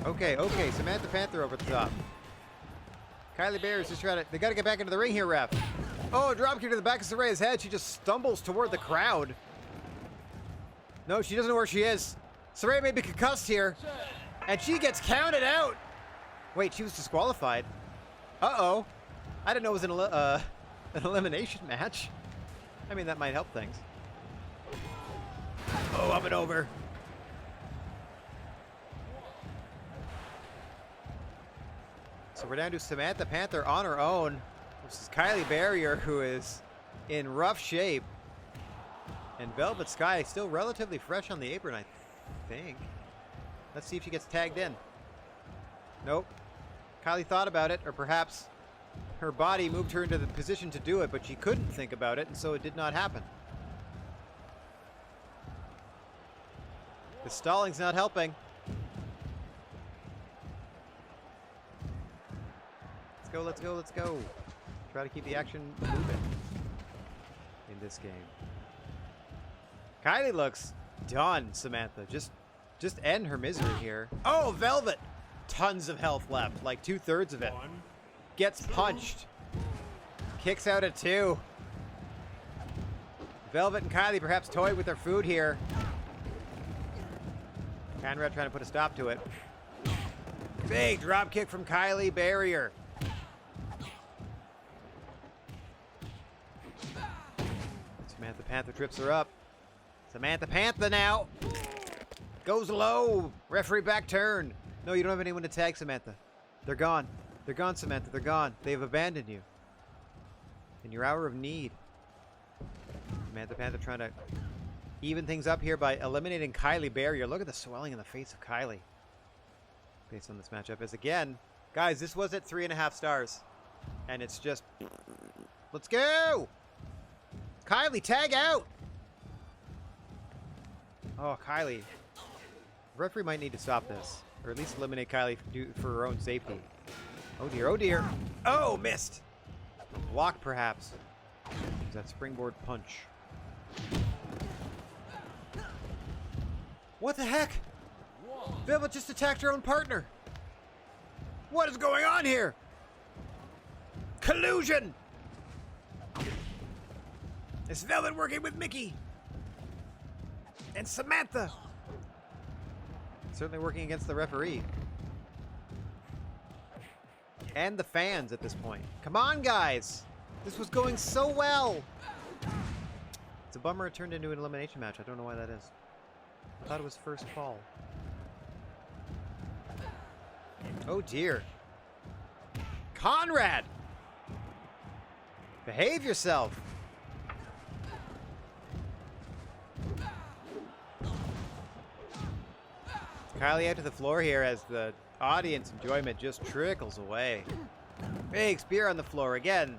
A: Okay, okay. Samantha Panther over the top. Kylie Bear's just trying to... They got to get back into the ring here, ref. Oh, dropkick to the back of Saray's head. She just stumbles toward the crowd. No, she doesn't know where she is. Saray may be concussed here. And she gets counted out. Wait, she was disqualified. Uh-oh. I didn't know it was an elimination match. I mean, that might help things. Oh, up and over. So we're down to Samantha Panther on her own versus Kylie Barrier, who is in rough shape. And Velvet Sky still relatively fresh on the apron, I think. Let's see if she gets tagged in. Nope. Kylie thought about it, or perhaps her body moved her into the position to do it, but she couldn't think about it, and so it did not happen. The stalling's not helping. Let's go, let's go, let's go. Try to keep the action moving in this game. Kylie looks done, Samantha. Just end her misery here. Oh, Velvet! Tons of health left, like 2/3 of it. Gets punched. Kicks out at 2. Velvet and Kylie perhaps toyed with their food here. Conrad trying to put a stop to it. Big drop kick from Kylie Barrier. Samantha Panther trips her up. Samantha Panther now. Goes low. Referee back turn. No, you don't have anyone to tag Samantha. They're gone. They're gone, Samantha. They're gone. They've abandoned you. In your hour of need. Samantha Panther trying to even things up here by eliminating Kylie Barrier. Look at the swelling in the face of Kylie. Based on this matchup. As again, guys, this was at 3.5 stars. And it's just... Let's go! Kylie, tag out! Oh, Kylie. Referee might need to stop this. Or at least eliminate Kylie for her own safety. Oh dear, oh dear. Oh, missed! Block, perhaps. Use that springboard punch. What the heck? Velvet just attacked her own partner. What is going on here? Collusion! Is Velvet working with Mickey? And Samantha? Certainly working against the referee. And the fans at this point. Come on, guys! This was going so well! It's a bummer it turned into an elimination match. I don't know why that is. I thought it was first fall. Oh dear. Conrad! Behave yourself! Kylie out to the floor here as the audience enjoyment just trickles away. Big spear on the floor again.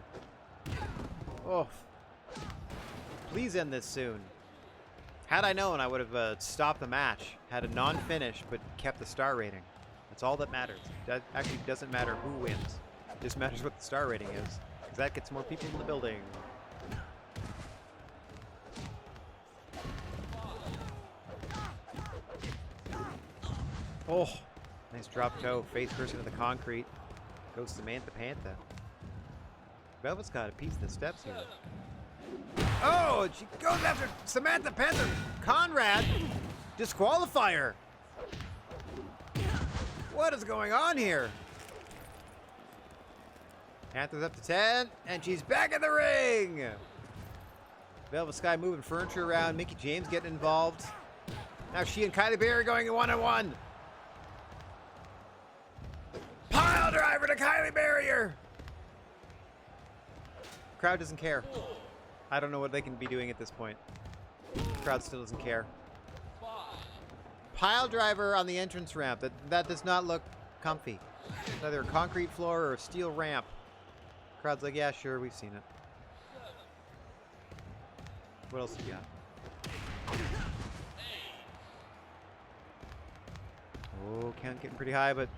A: Oh. Please end this soon. Had I known, I would have stopped the match. Had a non-finish, but kept the star rating. That's all that matters. That actually doesn't matter who wins. It just matters what the star rating is. Because that gets more people in the building. Oh, nice drop toe. Face first into the concrete. Goes Samantha Panther. Velvet's got a piece of the steps here. Oh, she goes after Samantha Panther. Conrad, disqualify her. What is going on here? Panther's up to 10, and she's back in the ring. Velvet Sky moving furniture around. Mickie James getting involved. Now she and Kylie Barrier going 1-on-1. Pile driver to Kylie Barrier. Crowd doesn't care. I don't know what they can be doing at this point. Crowd still doesn't care. Pile driver on the entrance ramp. That does not look comfy. It's either a concrete floor or a steel ramp. Crowd's like, yeah, sure, we've seen it. What else do you got? Oh, count getting pretty high, but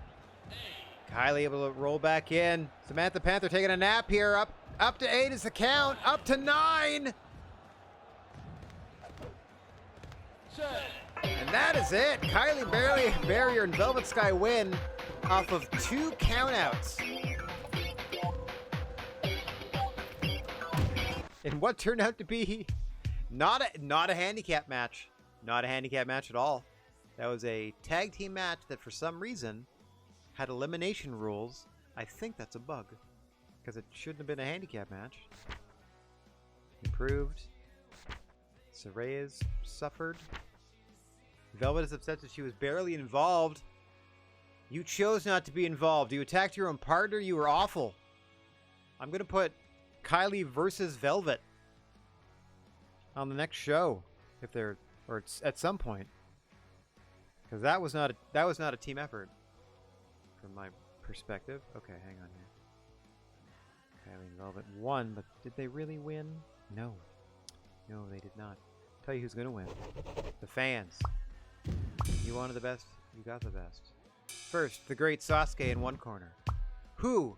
A: Kylie able to roll back in. Samantha Panther taking a nap here. Up to 8 is the count. Up to 9. And that is it. Kylie Barrier and Velvet Sky win off of 2 countouts. And what turned out to be not a handicap match. Not a handicap match at all. That was a tag team match that for some reason had elimination rules. I think that's a bug, because it shouldn't have been a handicap match. Improved. Saray's suffered. Velvet is upset that she was barely involved. You chose not to be involved. You attacked your own partner. You were awful. I'm going to put Kylie versus Velvet on the next show, if they're, or it's at some point, because that was not a team effort from my perspective. Okay, hang on here. Kylie and Velvet won, but did they really win? No, they did not. Tell you who's gonna win: the fans. You wanted the best, you got the best. First, the great Sasuke in one corner. Who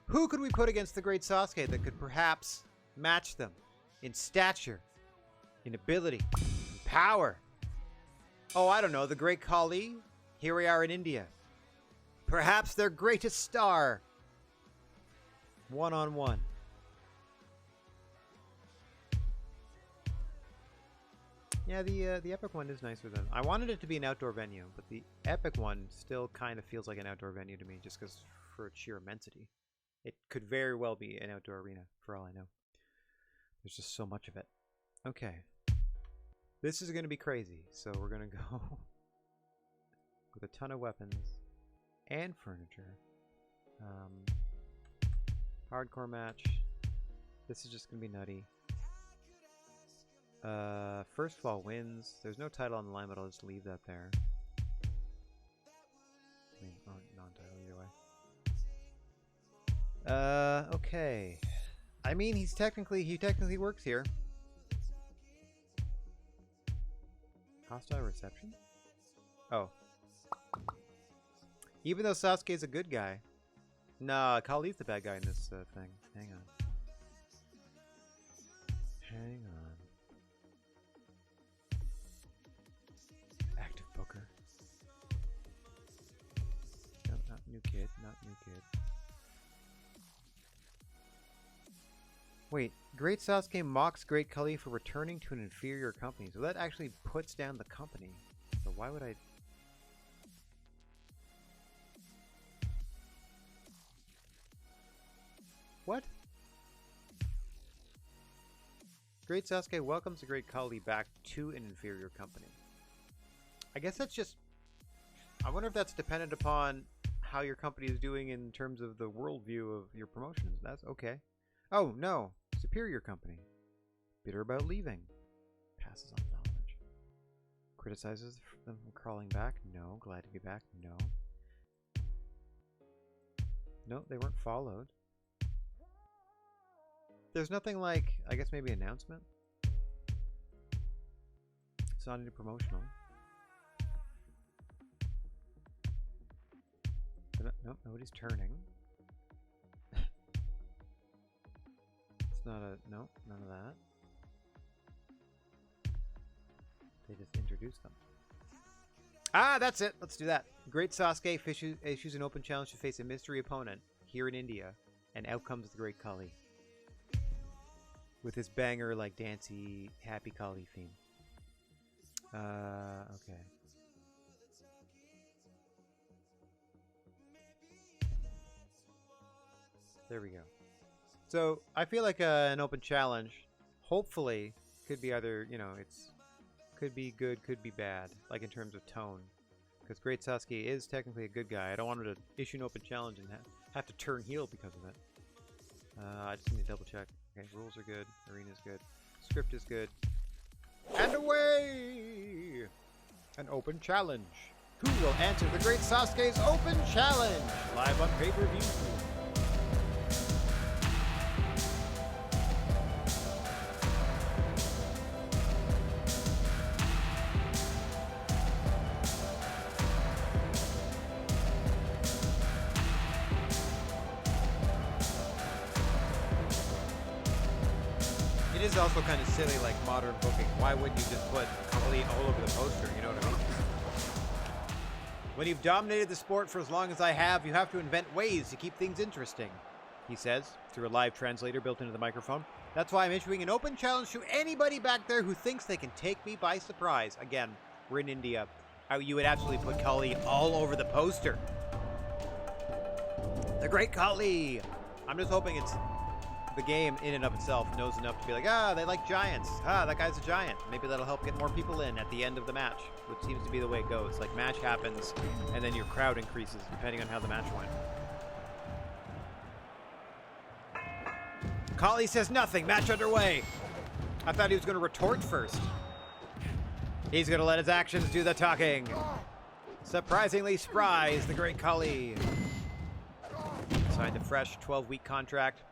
A: could we put against the great Sasuke that could perhaps match them in stature, in ability, in power? Oh, I don't know, the great Kali? Here we are in India. Perhaps their greatest star. One-on-one. Yeah, the Epic one is nicer than... I wanted it to be an outdoor venue, but the Epic one still kind of feels like an outdoor venue to me, just because for its sheer immensity. It could very well be an outdoor arena, for all I know. There's just so much of it. Okay. This is going to be crazy, so we're going to go with a ton of weapons and furniture. Hardcore match. This is just going to be nutty. First fall wins. There's no title on the line, but I'll just leave that there. I mean, non-title either way. Okay. I mean, he technically works here. Hostile reception? Oh. Even though Sasuke's a good guy. Nah, Kali's the bad guy in this thing. Hang on. Hang on. Active Booker. No, not new kid. Not new kid. Wait, Great Sasuke mocks Great Kali for returning to an inferior company. So that actually puts down the company. So why would I... What? Great Sasuke welcomes the Great Kali back to an inferior company. I guess that's just... I wonder if that's dependent upon how your company is doing in terms of the worldview of your promotions. That's okay. Oh, no. Superior company. Bitter about leaving. Passes on knowledge. Criticizes them from crawling back. No. Glad to be back. No. No, they weren't followed. There's nothing like, I guess maybe announcement. It's not any promotional. Nope, nobody's turning. It's not a, nope, none of that. They just introduced them. Ah, that's it. Let's do that. Great Sasuke issues an open challenge to face a mystery opponent here in India, and out comes the Great Kali. With his banger, like, dancey, happy Kali theme. Okay. There we go. So, I feel like an open challenge, hopefully, could be either, you know, could be good, could be bad, like in terms of tone. Because Great Sasuke is technically a good guy. I don't want him to issue an open challenge and have to turn heel because of it. I just need to double check. Okay, rules are good, arena's good, script is good. And away! An open challenge. Who will answer the Great Sasuke's open challenge? Live on pay-per-view. It is also kind of silly, like modern booking. Why wouldn't you just put Kali all over the poster? You know what I mean? When you've dominated the sport for as long as I have, you have to invent ways to keep things interesting, he says, through a live translator built into the microphone. That's why I'm issuing an open challenge to anybody back there who thinks they can take me by surprise. Again, we're in India. You would absolutely put Kali all over the poster. The Great Kali! I'm just hoping it's the game in and of itself knows enough to be like, they like giants. That guy's a giant. Maybe that'll help get more people in at the end of the match, which seems to be the way it goes. Like, match happens, and then your crowd increases, depending on how the match went. Kali says nothing. Match underway. I thought he was going to retort first. He's going to let his actions do the talking. Surprisingly spry is the Great Kali. Signed a fresh 12-week contract.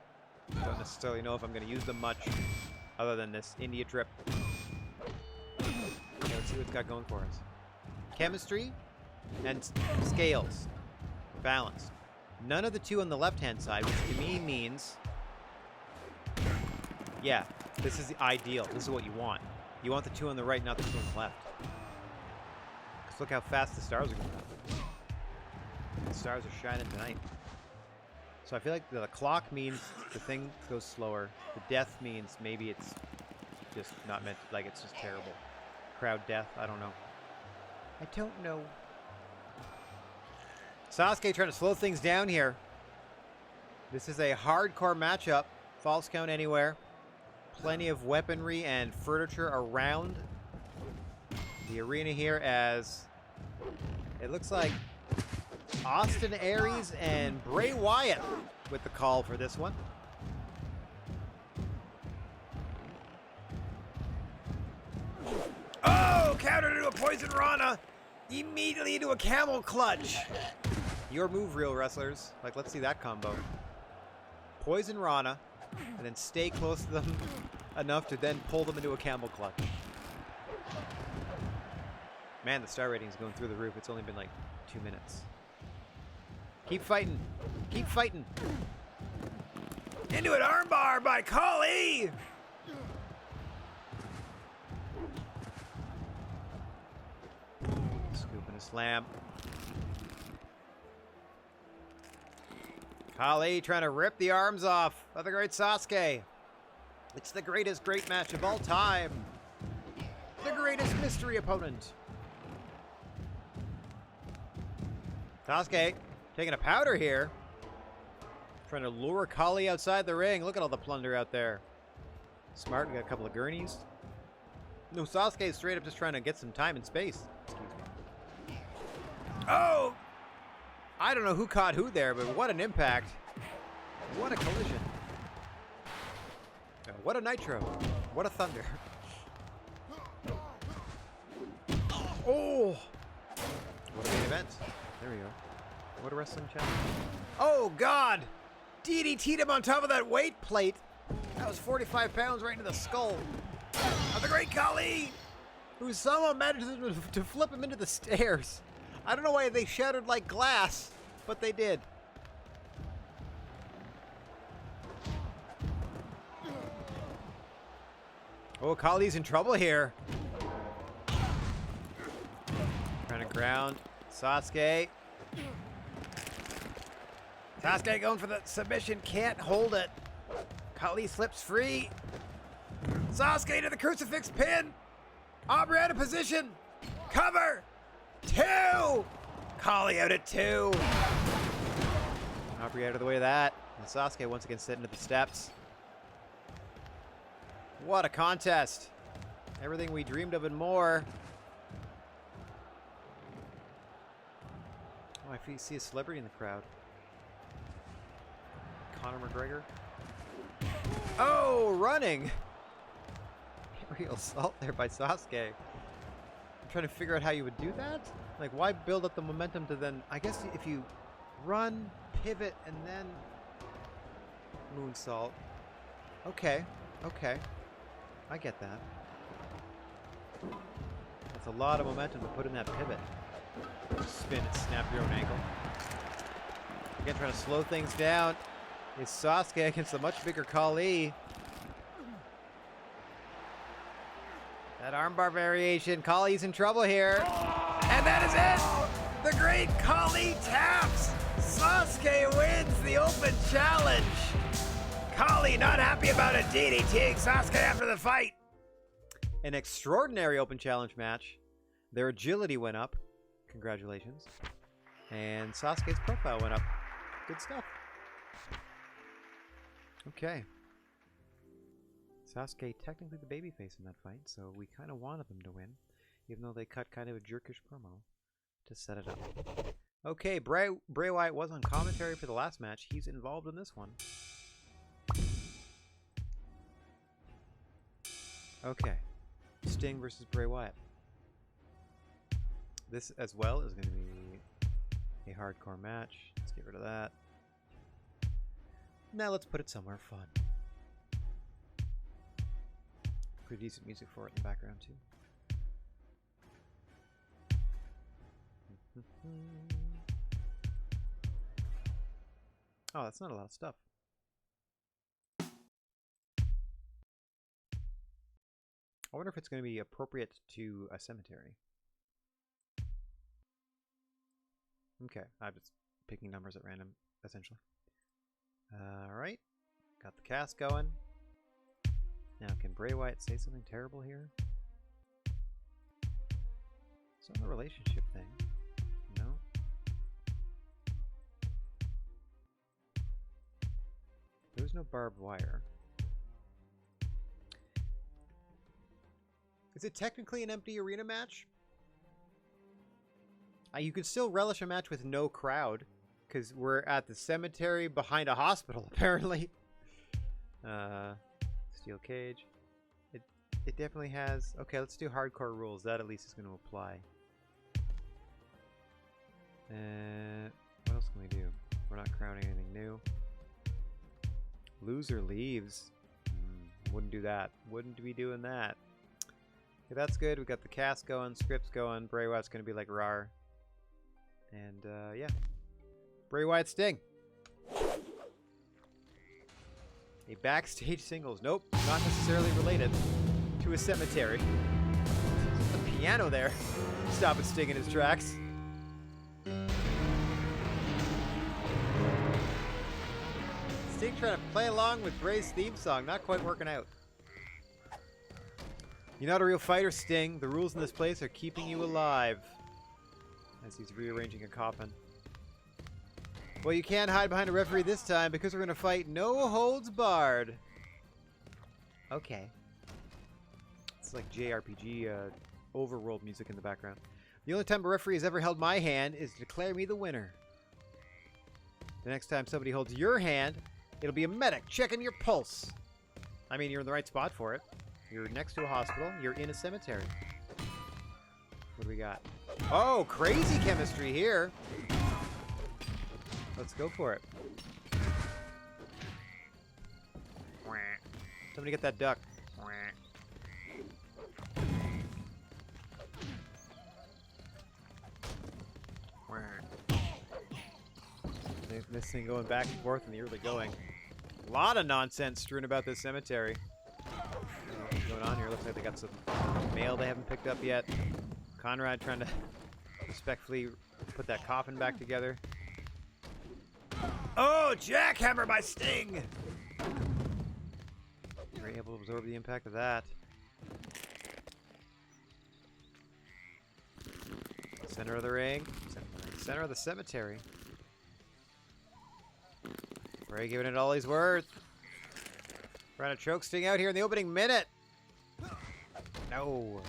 A: Don't necessarily know if I'm going to use them much other than this India trip. Okay, let's see what it's got going for us. Chemistry and scales. Balanced. None of the two on the left-hand side, which to me means... yeah, this is the ideal. This is what you want. You want the two on the right, not the two on the left. Because look how fast the stars are going up. The stars are shining tonight. So I feel like the clock means the thing goes slower. The death means maybe it's just not meant, like it's just terrible. Crowd death, I don't know. I don't know. Sasuke trying to slow things down here. This is a hardcore matchup. False count anywhere. Plenty of weaponry and furniture around the arena here as it looks like Austin Aries and Bray Wyatt with the call for this one. Oh, counter to a poison Rana. Immediately into a camel clutch. Your move, real wrestlers. Like, let's see that combo. Poison Rana, and then stay close to them enough to then pull them into a camel clutch. Man, the star rating is going through the roof. It's only been like 2 minutes. Keep fighting. Keep fighting. Into an armbar by Kali. Scoop and a slam. Kali trying to rip the arms off of the great Sasuke. It's the greatest great match of all time. The greatest mystery opponent. Sasuke taking a powder here. Trying to lure Kali outside the ring. Look at all the plunder out there. Smart, we got a couple of gurneys. No, Sasuke is straight up just trying to get some time and space. Excuse me. Oh! I don't know who caught who there, but what an impact. What a collision. What a nitro. What a thunder. Oh! What a main event. There we go. What a wrestling challenge. Oh, God! DDT'd him on top of that weight plate. That was 45 pounds right into the skull of the great Kali, who somehow managed to flip him into the stairs. I don't know why they shattered like glass, but they did. Oh, Kali's in trouble here. Trying to ground Sasuke. Sasuke going for the submission, can't hold it. Kali slips free. Sasuke to the crucifix pin. Aubrey out of position. Cover. 2. Kali out at 2. Aubrey out of the way of that. And Sasuke once again sitting at the steps. What a contest. Everything we dreamed of and more. Oh, I see a celebrity in the crowd. Conor McGregor. Oh, running. Aerial assault there by Sasuke. I'm trying to figure out how you would do that. Like, why build up the momentum to then... I guess if you run, pivot, and then moonsault. Okay. Okay. I get that. That's a lot of momentum to put in that pivot. Spin and snap your own ankle. Again, trying to slow things down. It's Sasuke against the much bigger Kali. That armbar variation. Kali's in trouble here. And that is it! The great Kali taps! Sasuke wins the open challenge! Kali not happy about it, DDTing Sasuke after the fight! An extraordinary open challenge match. Their agility went up. Congratulations. And Sasuke's profile went up. Good stuff. Okay. Sasuke technically the babyface in that fight, so we kind of wanted them to win, even though they cut kind of a jerkish promo to set it up. Okay, Bray Wyatt was on commentary for the last match. He's involved in this one. Okay. Sting versus Bray Wyatt. This as well is going to be a hardcore match. Let's get rid of that. Now let's put it somewhere fun. Pretty decent music for it in the background too. Oh, that's not a lot of stuff. I wonder if it's going to be appropriate to a cemetery. Okay, I'm just picking numbers at random, essentially. Alright, got the cast going. Now, can Bray Wyatt say something terrible here? It's not a relationship thing. No. There's no barbed wire. Is it technically an empty arena match? You can still relish a match with no crowd, because we're at the cemetery behind a hospital, apparently. Steel cage. It definitely has... Okay, let's do hardcore rules. That at least is going to apply. What else can we do? We're not crowning anything new. Loser leaves. Wouldn't do that. Wouldn't be doing that. Okay, that's good. We got the cast going, scripts going. Bray Wyatt's going to be like rawr. And, yeah. Bray Wyatt Sting. A backstage singles. Nope, not necessarily related to a cemetery. The piano there. Stopping Sting in his tracks. Sting trying to play along with Bray's theme song. Not quite working out. You're not a real fighter, Sting. The rules in this place are keeping you alive. As he's rearranging a coffin. Well, you can't hide behind a referee this time because we're going to fight no holds barred. Okay. It's like JRPG overworld music in the background. The only time a referee has ever held my hand is to declare me the winner. The next time somebody holds your hand, it'll be a medic checking your pulse. I mean, you're in the right spot for it. You're next to a hospital. You're in a cemetery. What do we got? Oh, crazy chemistry here. Let's go for it. Somebody get that duck. This thing going back and forth in the early going. A lot of nonsense strewn about this cemetery. What's going on here? Looks like they got some mail they haven't picked up yet. Conrad trying to respectfully put that coffin back together. Oh, jackhammer by Sting! You're able to absorb the impact of that. Center of the ring. Center of the cemetery. Bray giving it all he's worth. Trying to choke Sting out here in the opening minute. No.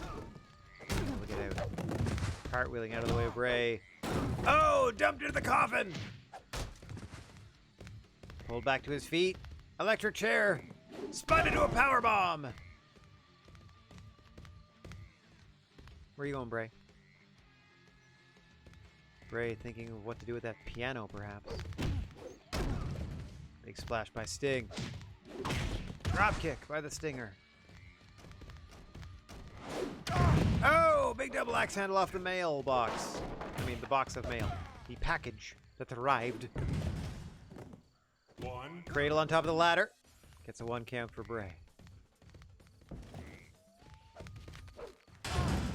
A: Look it out. Cartwheeling out of the way of Bray. Oh, dumped into the coffin. Pulled back to his feet. Electric chair. Spun into a powerbomb. Where are you going, Bray? Bray thinking of what to do with that piano, perhaps. Big splash by Sting. Drop kick by the Stinger. Oh, big double axe handle off the mail box. I mean, the box of mail. The package that arrived.
C: One.
A: Cradle on top of the ladder. Gets a 1 count for Bray.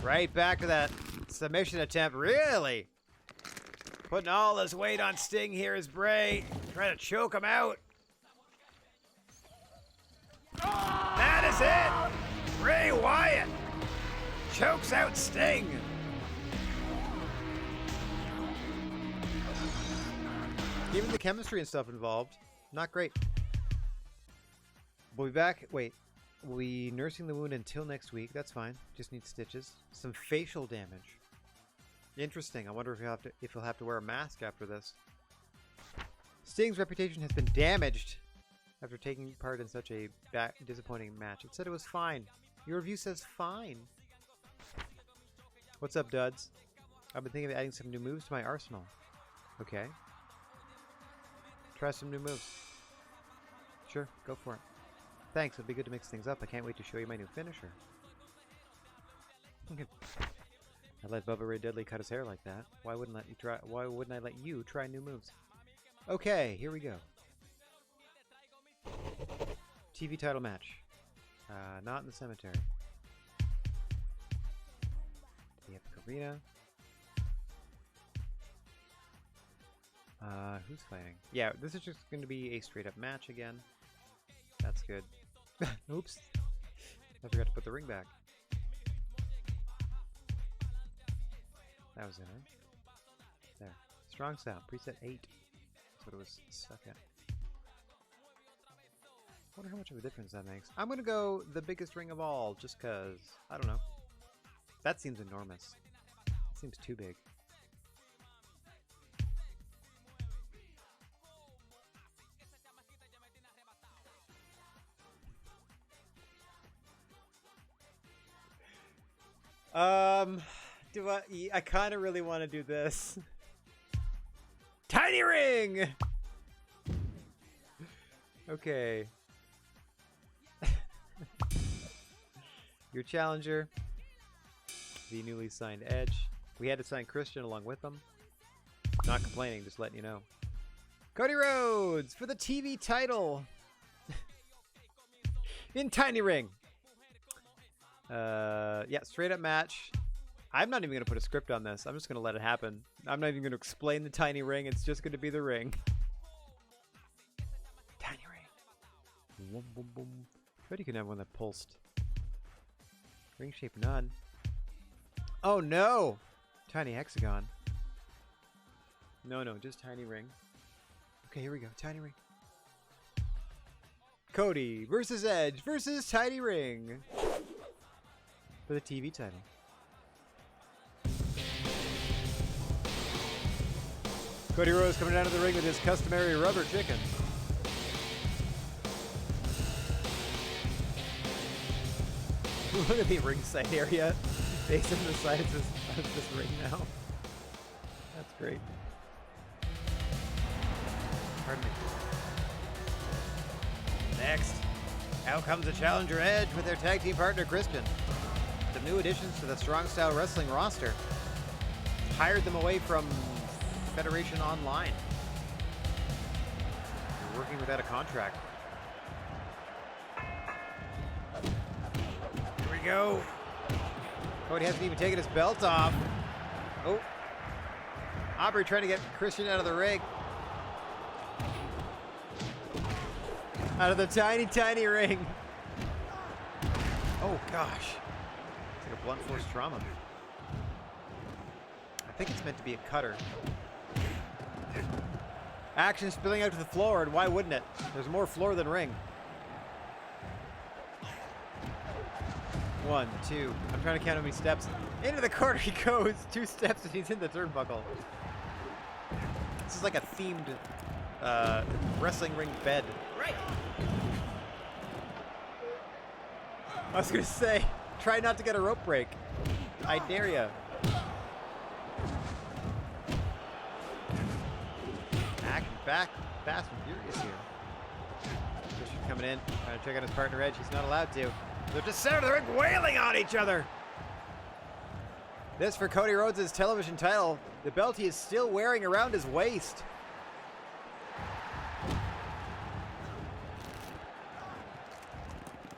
A: Right back to that submission attempt. Really? Putting all this weight on Sting here is Bray. Trying to choke him out. That is it! Bray Wyatt chokes out Sting. Even the chemistry and stuff involved, not great. We'll be back. Wait, we'll be nursing the wound until next week. That's fine. Just need stitches. Some facial damage. Interesting. I wonder if he'll have to wear a mask after this. Sting's reputation has been damaged after taking part in such a disappointing match. It said it was fine. Your review says fine. What's up, duds? I've been thinking of adding some new moves to my arsenal. Okay. Try some new moves. Sure, go for it. Thanks, it'll be good to mix things up. I can't wait to show you my new finisher. I let Bubba Ray Dudley cut his hair like that. Why wouldn't I let you try new moves? Okay, here we go. TV title match. Not in the cemetery. The Epic Arena. Who's fighting? Yeah, this is just going to be a straight up match again. That's good. Oops. I forgot to put the ring back. That was in it. There. Strong style. Preset 8. That's what it was stuck at. Wonder how much of a difference that makes. I'm going to go the biggest ring of all, just because, I don't know. That seems enormous. It seems too big. I kind of really want to do this. Tiny ring! Okay. Your challenger, the newly signed Edge. We had to sign Christian along with them. Not complaining, just letting you know. Cody Rhodes for the TV title. In Tiny Ring. Yeah, straight up match. I'm not even going to put a script on this. I'm just going to let it happen. I'm not even going to explain the tiny ring. It's just going to be the ring. Tiny ring. Boom, boom, boom. Bet you can have one that pulsed. Ring shape none. Oh no! Tiny hexagon. No, just tiny ring. Okay, here we go. Tiny ring. Cody versus Edge versus Tiny Ring. For the TV title. Cody Rhodes coming down to the ring with his customary rubber chicken. Look at the ringside area based on the size of this ring now. That's great. Pardon me. Next, out comes the challenger Edge with their tag team partner Christian. Some new additions to the Strong Style Wrestling roster. Hired them away from Federation Online. They're working without a contract. Here we go. Cody hasn't even taken his belt off. Oh. Aubrey trying to get Christian out of the ring. Out of the tiny, tiny ring. Oh, gosh. It's like a blunt force trauma. I think it's meant to be a cutter. Action spilling out to the floor, and why wouldn't it? There's more floor than ring. 1, 2. I'm trying to count how many steps. Into the corner he goes. 2 steps and he's in the turnbuckle. This is like a themed wrestling ring bed.
B: Right.
A: I was gonna say, try not to get a rope break. I dare ya. Action back, fast and furious here. Christian coming in, trying to check out his partner Edge. He's not allowed to. They're just center of the ring, wailing on each other. This for Cody Rhodes' television title. The belt he is still wearing around his waist.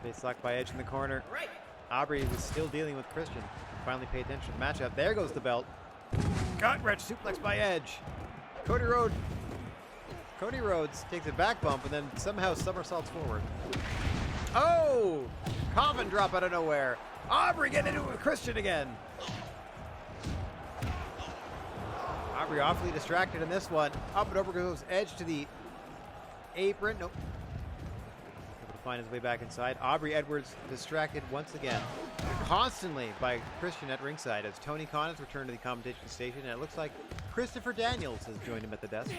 A: Face lock by Edge in the corner.
B: Right.
A: Aubrey was still dealing with Christian. Finally paid attention to the matchup. There goes the belt. Gut wrench suplex by Edge. Cody Rhodes takes a back bump and then somehow somersaults forward. Oh! Coffin drop out of nowhere. Aubrey getting into it with Christian again. Aubrey awfully distracted in this one. Up and over goes Edge to the apron. Nope. Able to find his way back inside. Aubrey Edwards distracted once again. Constantly by Christian at ringside as Tony Khan has returned to the commentation station, and it looks like Christopher Daniels has joined him at the desk.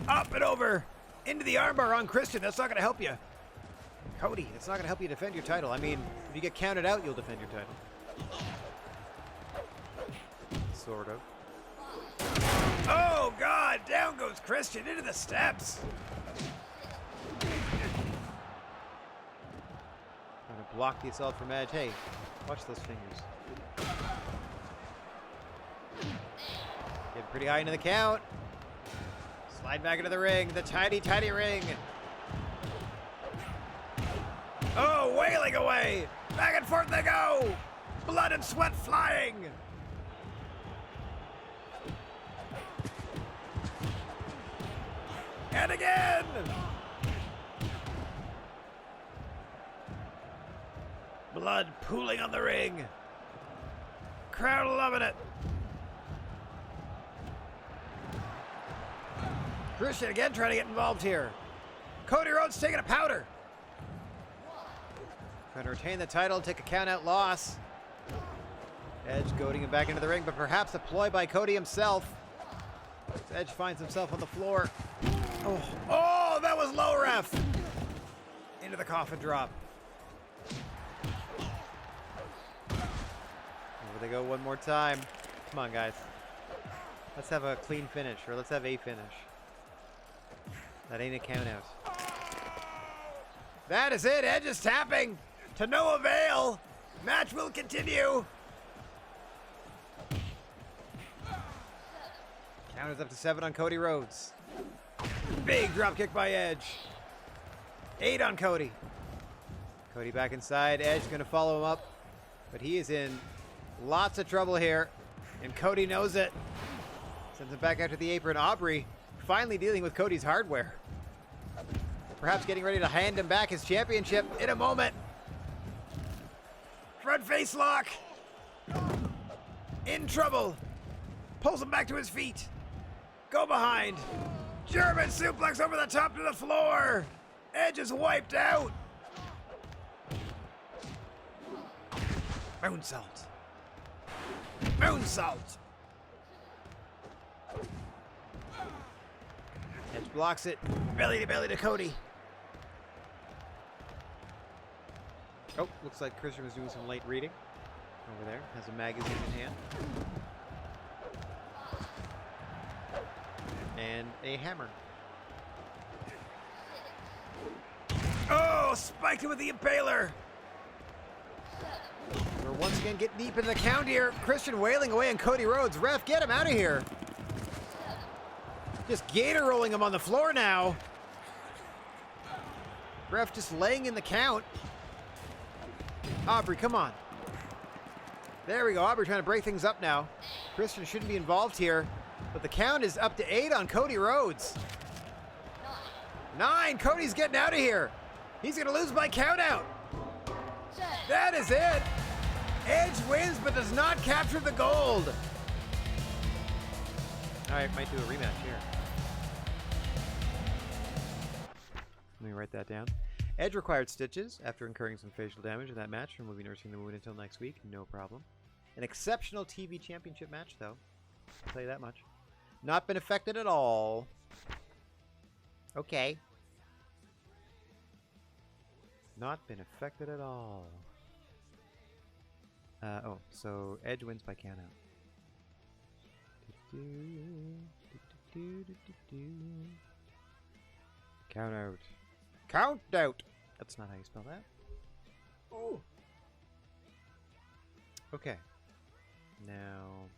A: Up and over into the armbar on Christian. That's not going to help you. Cody, it's not going to help you defend your title. I mean, if you get counted out, you'll defend your title. Sort of. Oh, God! Down goes Christian into the steps. Trying to block the assault from Edge. Hey, watch those fingers. Getting pretty high into the count. Slide back into the ring. The tiny, tiny ring. Oh, wailing away. Back and forth they go. Blood and sweat flying. And again. Blood pooling on the ring. Crowd loving it. Christian again trying to get involved here. Cody Rhodes taking a powder. Trying to retain the title and take a count-out loss. Edge goading him back into the ring, but perhaps a ploy by Cody himself. Edge finds himself on the floor. Oh, that was low, ref. Into the coffin drop. Over they go one more time. Come on, guys. Let's have a clean finish, or let's have a finish. That ain't a count out. That is it. Edge is tapping to no avail. Match will continue. Count is up to 7 on Cody Rhodes. Big drop kick by Edge. 8 on Cody. Cody back inside. Edge going to follow him up. But he is in lots of trouble here. And Cody knows it. Sends him back out to the apron. Aubrey finally dealing with Cody's hardware. Perhaps getting ready to hand him back his championship in a moment. Front face lock. In trouble. Pulls him back to his feet. Go behind. German suplex over the top to the floor. Edge is wiped out. Moonsault. Moonsault. Edge blocks it. Belly to Cody. Oh, looks like Christian was doing some late reading. Over there. Has a magazine in hand. And a hammer. Oh, spiked it with the impaler. We're once again getting deep in the count here. Christian wailing away on Cody Rhodes. Ref, get him out of here. Just gator rolling him on the floor now. Ref just laying in the count. Aubrey, come on. There we go. Aubrey trying to break things up now. Christian shouldn't be involved here. But the count is up to 8 on Cody Rhodes. 9. Cody's getting out of here. He's going to lose by count out. That is it. Edge wins but does not capture the gold. All right, might do a rematch here. Let me write that down. Edge required stitches after incurring some facial damage in that match and will be nursing the wound until next week. No problem. An exceptional TV championship match, though. I'll tell you that much. Not been affected at all. Okay. Not been affected at all. Oh, so Edge wins by count out. Count out. Count out! That's not how you spell that. Ooh. Okay. Now...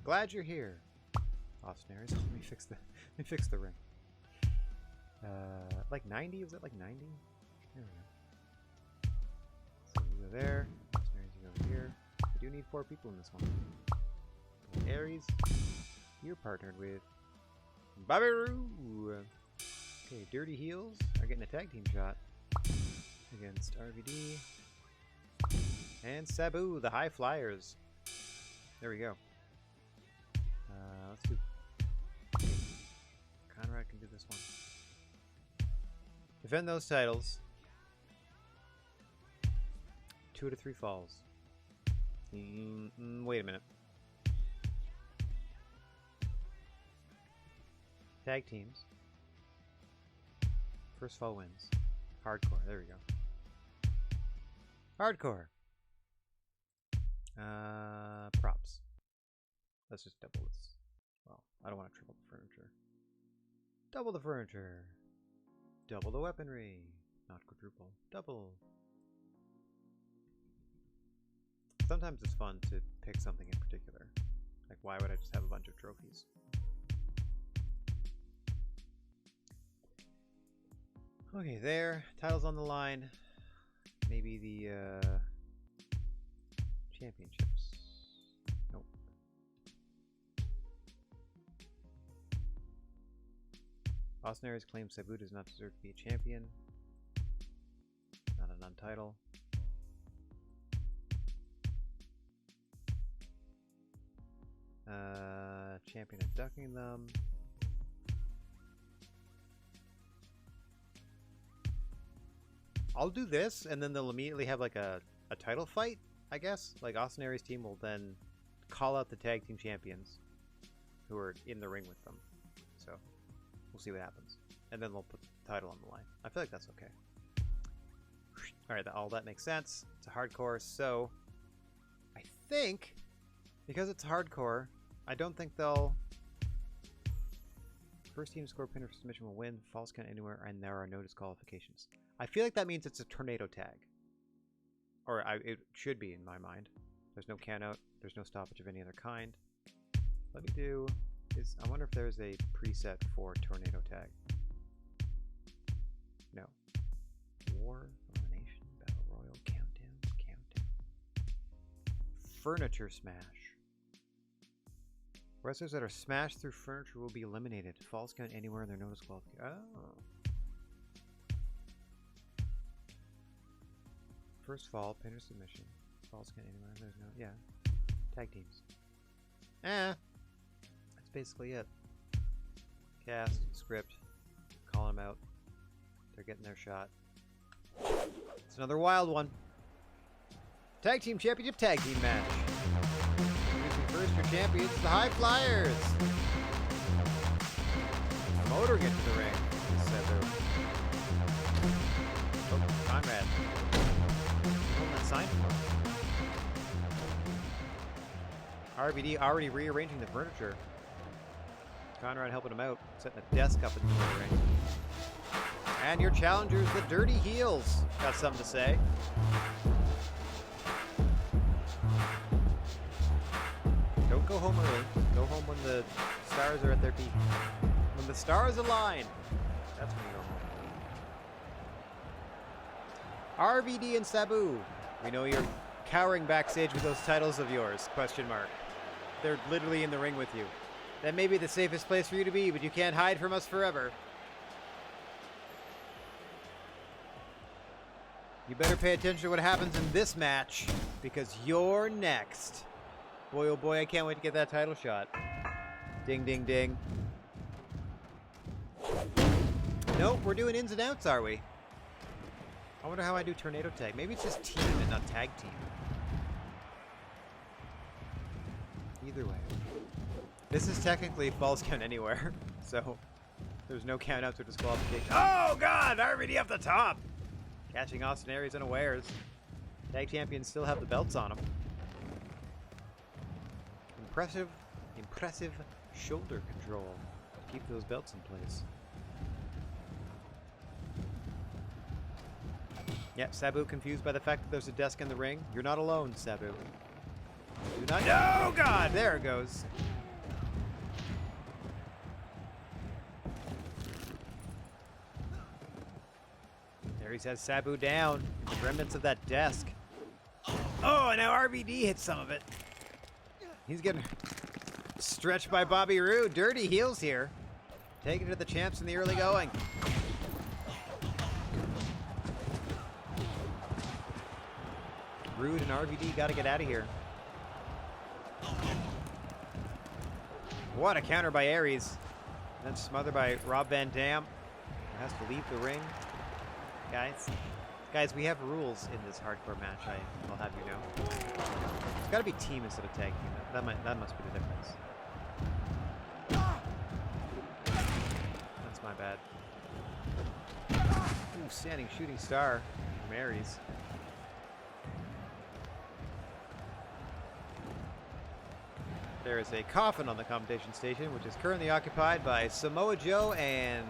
A: Glad you're here. Off snares. Let me fix the ring. Like 90? Was it like 90? There we go. So you go there. Mercenaries, you go over here. We do need 4 people in this one. Ares, you're partnered with Babiru. Okay, Dirty Heels are getting a tag team shot against RVD and Sabu, the High Flyers. There we go. Let's do. Conrad can do this one. Defend those titles. 2 to 3 falls. Wait a minute. Tag teams. First fall wins. Hardcore. There we go. Hardcore. Props. Let's just double this. Well, I don't want to triple the furniture. Double the furniture. Double the weaponry. Not quadruple. Double. Sometimes it's fun to pick something in particular. Like, why would I just have a bunch of trophies? Okay, there. Titles on the line. Maybe the championships. Nope. Austin Aries claims Sabu does not deserve to be a champion. Not a non-title. Champion abducting them. I'll do this, and then they'll immediately have like a title fight, I guess. Like Austin Aries' team will then call out the tag team champions who are in the ring with them. So we'll see what happens. And then they'll put the title on the line. I feel like that's okay. Alright, all that makes sense. It's a hardcore, so I think because it's hardcore, I don't think they'll... First team to score pin or submission will win. Falls count anywhere, and there are no disqualifications. I feel like that means it's a tornado tag. Or it should be in my mind. There's no count out. There's no stoppage of any other kind. Let me do... I wonder if there's a preset for tornado tag. No. War, elimination, battle royal, countdown. Furniture smash. Wrestlers that are smashed through furniture will be eliminated. Falls count anywhere and there are no disqualifications. Oh. First fall, pin or submission. Falls count anywhere. There's no... Yeah. Tag teams. That's basically it. Cast, script, calling them out. They're getting their shot. It's another wild one. Tag Team Championship Tag Team match. First your champions, the High Flyers. Motor gets to the ring. Oh, Conrad. Holding that sign for him. RVD already rearranging the furniture. Conrad helping him out, setting a desk up in the ring. And your challengers, the Dirty Heels, got something to say. Don't go home early. Go home when the stars are at their peak. When the stars align, that's when you go home. RVD and Sabu, we know you're cowering backstage with those titles of yours, question mark. They're literally in the ring with you. That may be the safest place for you to be, but you can't hide from us forever. You better pay attention to what happens in this match, because you're next. Boy, oh boy, I can't wait to get that title shot. Ding, ding, ding. Nope, we're doing ins and outs, are we? I wonder how I do tornado tag. Maybe it's just team and not tag team. Either way. This is technically falls count anywhere, so there's no count outs or disqualification. Oh god, already up the top! Catching Austin Aries unawares. Tag champions still have the belts on them. Impressive shoulder control to keep those belts in place. Yep, Sabu confused by the fact that there's a desk in the ring. You're not alone, Sabu. Do not. Oh god, there it goes. Aries has Sabu down. The remnants of that desk. Oh, and now RVD hits some of it. He's getting stretched by Bobby Roode. Dirty heels here. Taking it to the champs in the early going. Roode and RVD got to get out of here. What a counter by Aries. Then smothered by Rob Van Dam. He has to leave the ring. Guys, we have rules in this hardcore match, I'll have you know. It's got to be team instead of tag team. That must be the difference. That's my bad. Ooh, standing shooting star from Aries. There is a coffin on the commentation station, which is currently occupied by Samoa Joe and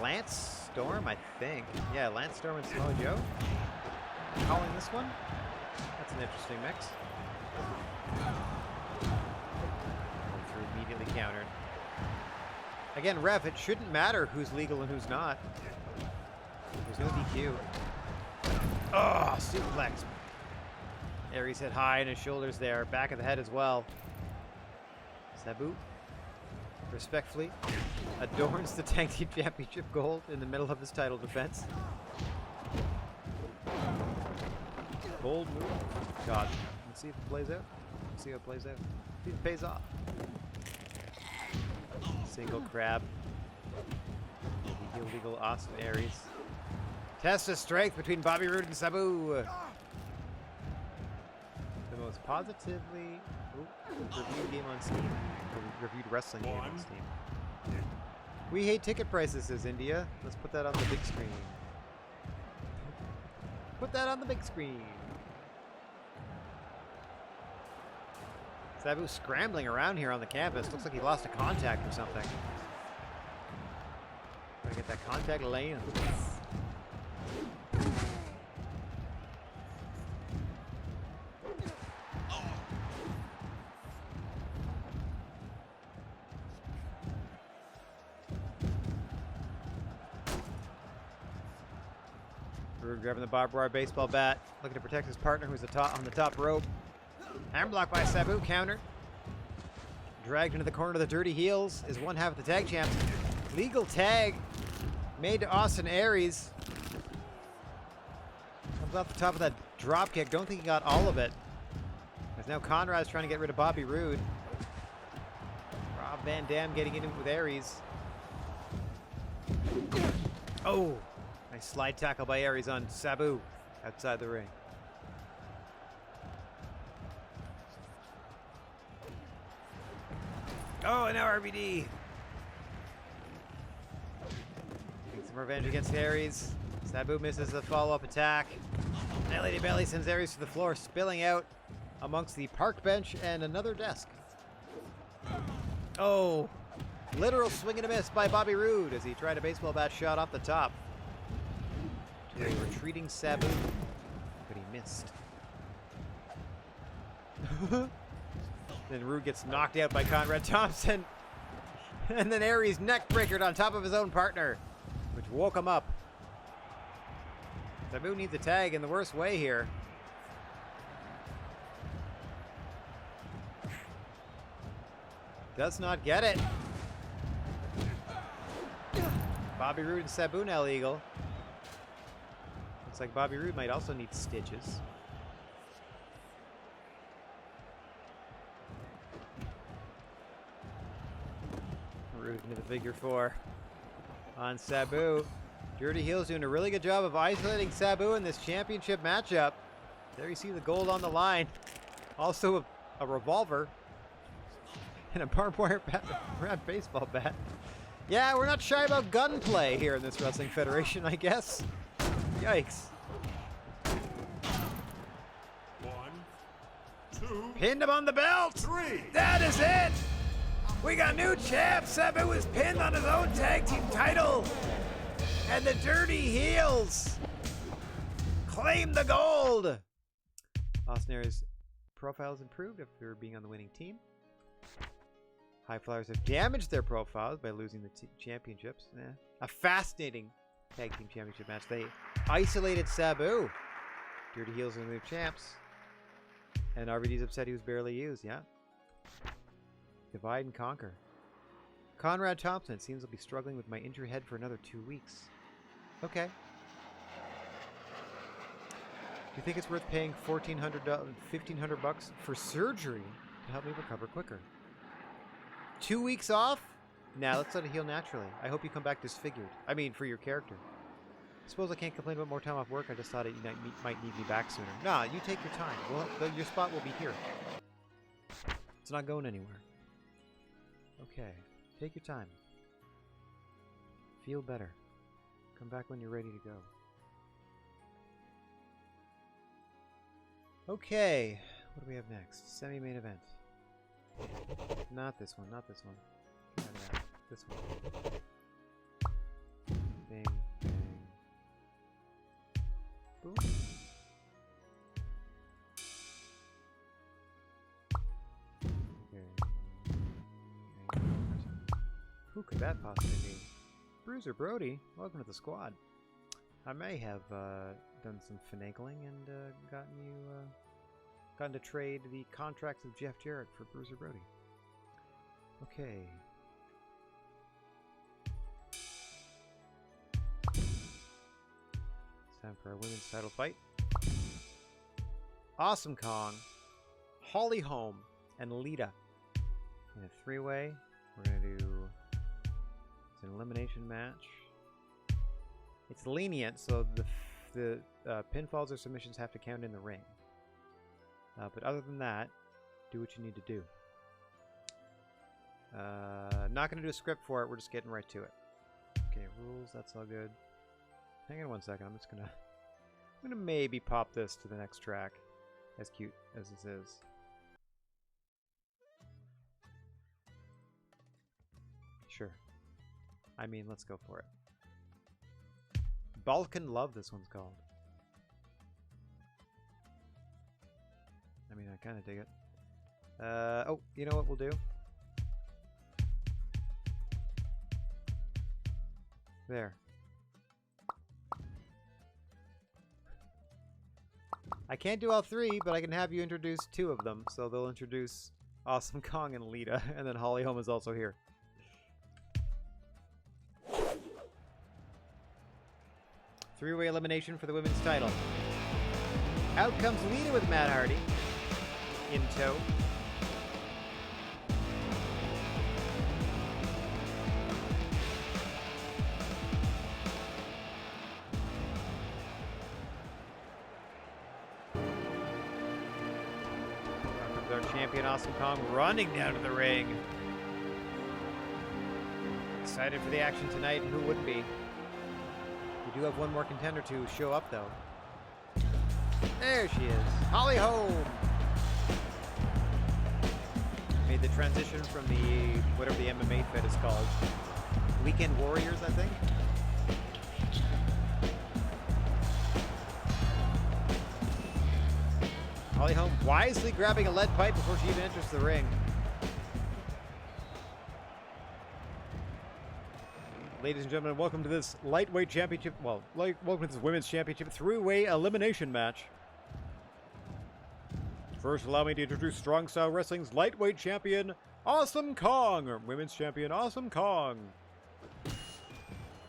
A: Lance Storm, I think. Yeah, Lance Storm and Samoa Joe. Calling this one. That's an interesting mix. Through immediately countered. Again, ref, it shouldn't matter who's legal and who's not. There's no DQ. Oh, suplex. Aries hit high in his shoulders there. Back of the head as well. Sabu, respectfully, adorns the Tag Team Championship gold in the middle of his title defense. Bold move. God. Let's see if it plays out. Let's see how it plays out. See if it pays off. Single crab. Illegal Austin Aries. Test of strength between Bobby Roode and Sabu. The most positively reviewed game on Steam. Or reviewed wrestling game on Steam. We hate ticket prices, says India. Let's put that on the big screen. Put that on the big screen. Sabu scrambling around here on the campus. Looks like he lost a contact or something. Gotta get that contact lane. Roode grabbing the barbed wire baseball bat, looking to protect his partner who's on the top rope. Hammer block by Sabu, counter. Dragged into the corner of the Dirty Heels is one half of the tag champs. Legal tag made to Austin Aries. Comes off the top of that drop kick. Don't think he got all of it. As now Conrad's trying to get rid of Bobby Roode. Rob Van Dam getting into it with Aries. Oh, nice slide tackle by Aries on Sabu outside the ring. Oh, and now RVD. Taking some revenge against Aries. Sabu misses the follow-up attack. And Lady Belly sends Aries to the floor, spilling out amongst the park bench and another desk. Oh, literal swing and a miss by Bobby Roode as he tried a baseball bat shot off the top. To a retreating Sabu, but he missed. Then Roode gets knocked out by Conrad Thompson. And then Aries neck breakered on top of his own partner, which woke him up. Sabu needs a tag in the worst way here. Does not get it. Bobby Roode and Sabu now legal. Looks like Bobby Roode might also need stitches. Roode into the figure four on Sabu. Dirty Heels doing a really good job of isolating Sabu in this championship matchup. There you see the gold on the line. Also a revolver and a barbed wire wrapped baseball bat. Yeah, we're not shy about gunplay here in this Wrestling Federation, I guess. Yikes.
C: 1, 2,
A: Pinned him on the belt.
C: 3.
A: That is it. We got new champ. Sabu was pinned on his own tag team title. And the Dirty Heels claim the gold. Austin Aries' profiles improved after being on the winning team. High Flyers have damaged their profiles by losing the championships. A fascinating Tag Team Championship match. They isolated Sabu. Dirty Heels and the new champs. And RVD's upset he was barely used, yeah. Divide and conquer. Conrad Thompson seems to be struggling with my injured head for another 2 weeks. Okay. Do you think it's worth paying $1,500 for surgery to help me recover quicker? 2 weeks off? Nah, let's let it heal naturally. I hope you come back disfigured. I mean, for your character. Suppose I can't complain about more time off work. I just thought you might need me back sooner. Nah, you take your time. Your spot will be here. It's not going anywhere. Okay. Take your time. Feel better. Come back when you're ready to go. Okay. What do we have next? Semi-main event. Not this one. Not this one. Get out of that. This one. Bing. Bang. Boom. Who could that possibly be? Bruiser Brody, welcome to the squad. I may have done some finagling and gotten to trade the contracts of Jeff Jarrett for Bruiser Brody. Okay. It's time for our women's title fight. Awesome Kong, Holly Holm, and Lita in a three-way. We're gonna do. It's an elimination match. It's lenient, so the pinfalls or submissions have to count in the ring. But other than that, do what you need to do. Not going to do a script for it. We're just getting right to it. Okay, rules. That's all good. Hang on one second. I'm gonna maybe pop this to the next track. As cute as this is. Sure. I mean, let's go for it. Balkan Love, this one's called. I mean, I kind of dig it. Oh, you know what we'll do? There. I can't do all three, but I can have you introduce two of them. So they'll introduce Awesome Kong and Lita, and then Holly Holm is also here. Three-way elimination for the women's title. Out comes Lita with Matt Hardy in tow. Here comes our champion Awesome Kong running down to the ring. Excited for the action tonight, and who wouldn't be? We do have one more contender to show up, though. There she is, Holly Holm. Made the transition from the whatever the MMA fit is called, Weekend Warriors, I think. Holly Holm wisely grabbing a lead pipe before she even enters the ring. Ladies and gentlemen, welcome to this lightweight championship. Well, welcome to this women's championship three-way elimination match. First, allow me to introduce Strong Style Wrestling's lightweight champion, Awesome Kong, or women's champion, Awesome Kong.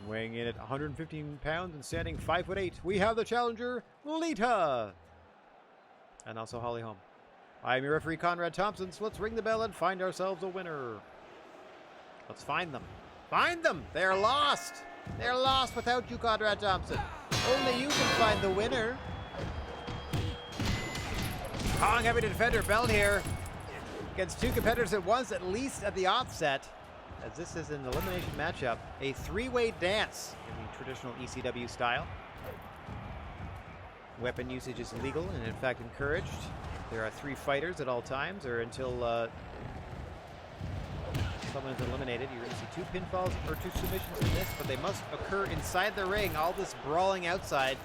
A: Weighing in at 115 pounds and standing 5'8", we have the challenger, Lita. And also Holly Holm. I am your referee, Conrad Thompson, so let's ring the bell and find ourselves a winner. Let's find them. Find them! They're lost! They're lost without you, Conrad Thompson. Only you can find the winner. Kong having to defend her belt here against two competitors at once, at least at the offset, as this is an elimination matchup, a three-way dance in the traditional ECW style. Weapon usage is legal and in fact encouraged. There are 3 fighters at all times, or until someone is eliminated. You're going to see 2 pinfalls or 2 submissions in this, but they must occur inside the ring. All this brawling outside.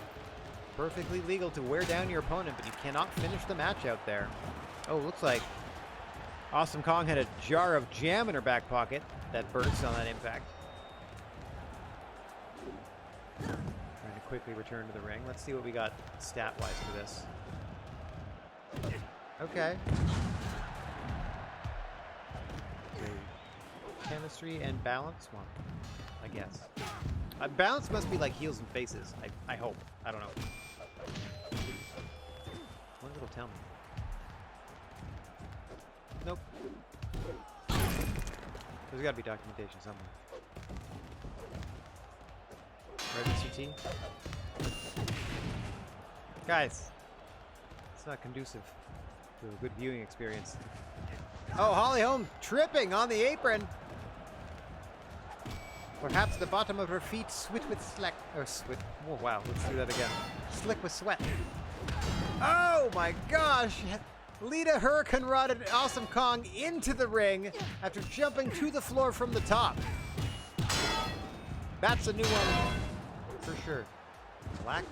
A: Perfectly legal to wear down your opponent, but you cannot finish the match out there. Oh, looks like Awesome Kong had a jar of jam in her back pocket that burst on that impact. quickly return to the ring. Let's see what we got stat-wise for this. Okay. Chemistry and balance? Well, I guess. Balance must be like heels and faces. I hope. I don't know. One little tell me. Nope. There's got to be documentation somewhere. Right, Mr. T? Guys, it's not conducive to a good viewing experience. Oh, Holly Holm tripping on the apron. Perhaps the bottom of her feet sweat with slack. Or sweat. Oh, wow. Let's do that again. Slick with sweat. Oh, my gosh. Lita Hurricane Rodded Awesome Kong into the ring after jumping to the floor from the top. That's a new one for sure. Back?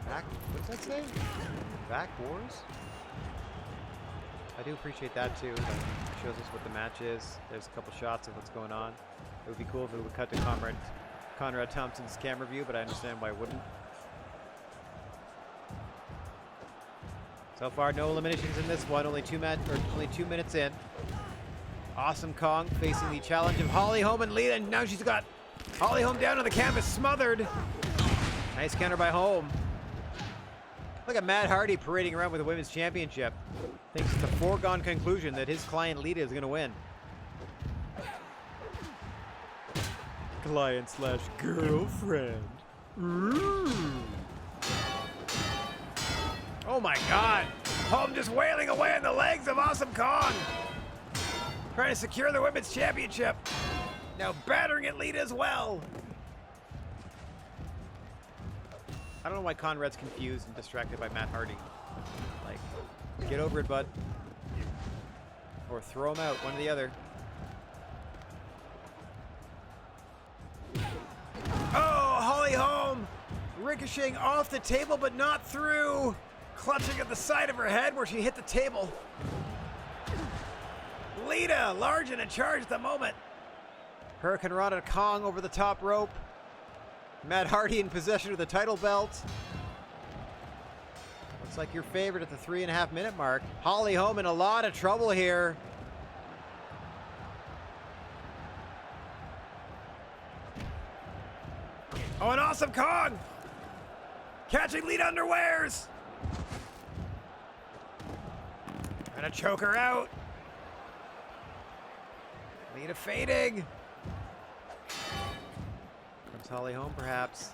A: What does that say? Back Wars? I do appreciate that too. It shows us what the match is. There's a couple shots of what's going on. It would be cool if it would cut to Conrad Thompson's camera view, but I understand why it wouldn't. So far, no eliminations in this one. Only 2 minutes in. Awesome Kong facing the challenge of Holly Holm and Lita, and now she's got Holly Holm down on the canvas, smothered. Nice counter by Holm. Look at Matt Hardy parading around with the Women's Championship. Thinks it's a foregone conclusion that his client Lita is going to win. Client/girlfriend. Oh my God! Holm just wailing away on the legs of Awesome Kong, trying to secure the Women's Championship. Now battering at Lita as well. I don't know why Conrad's confused and distracted by Matt Hardy. Like, get over it, bud. Or throw him out, one or the other. Oh, Holly Holm! Ricocheting off the table, but not through. Clutching at the side of her head where she hit the table. Lita, large and in charge at the moment. Hurricane Rana Kong over the top rope. Matt Hardy in possession of the title belt. Looks like your favorite at the 3.5 minute mark. Holly Holm in a lot of trouble here. Oh, and Awesome Kong catching Lita underwears. Trying to choke her out. Lita fading. Comes Holly Holm, perhaps.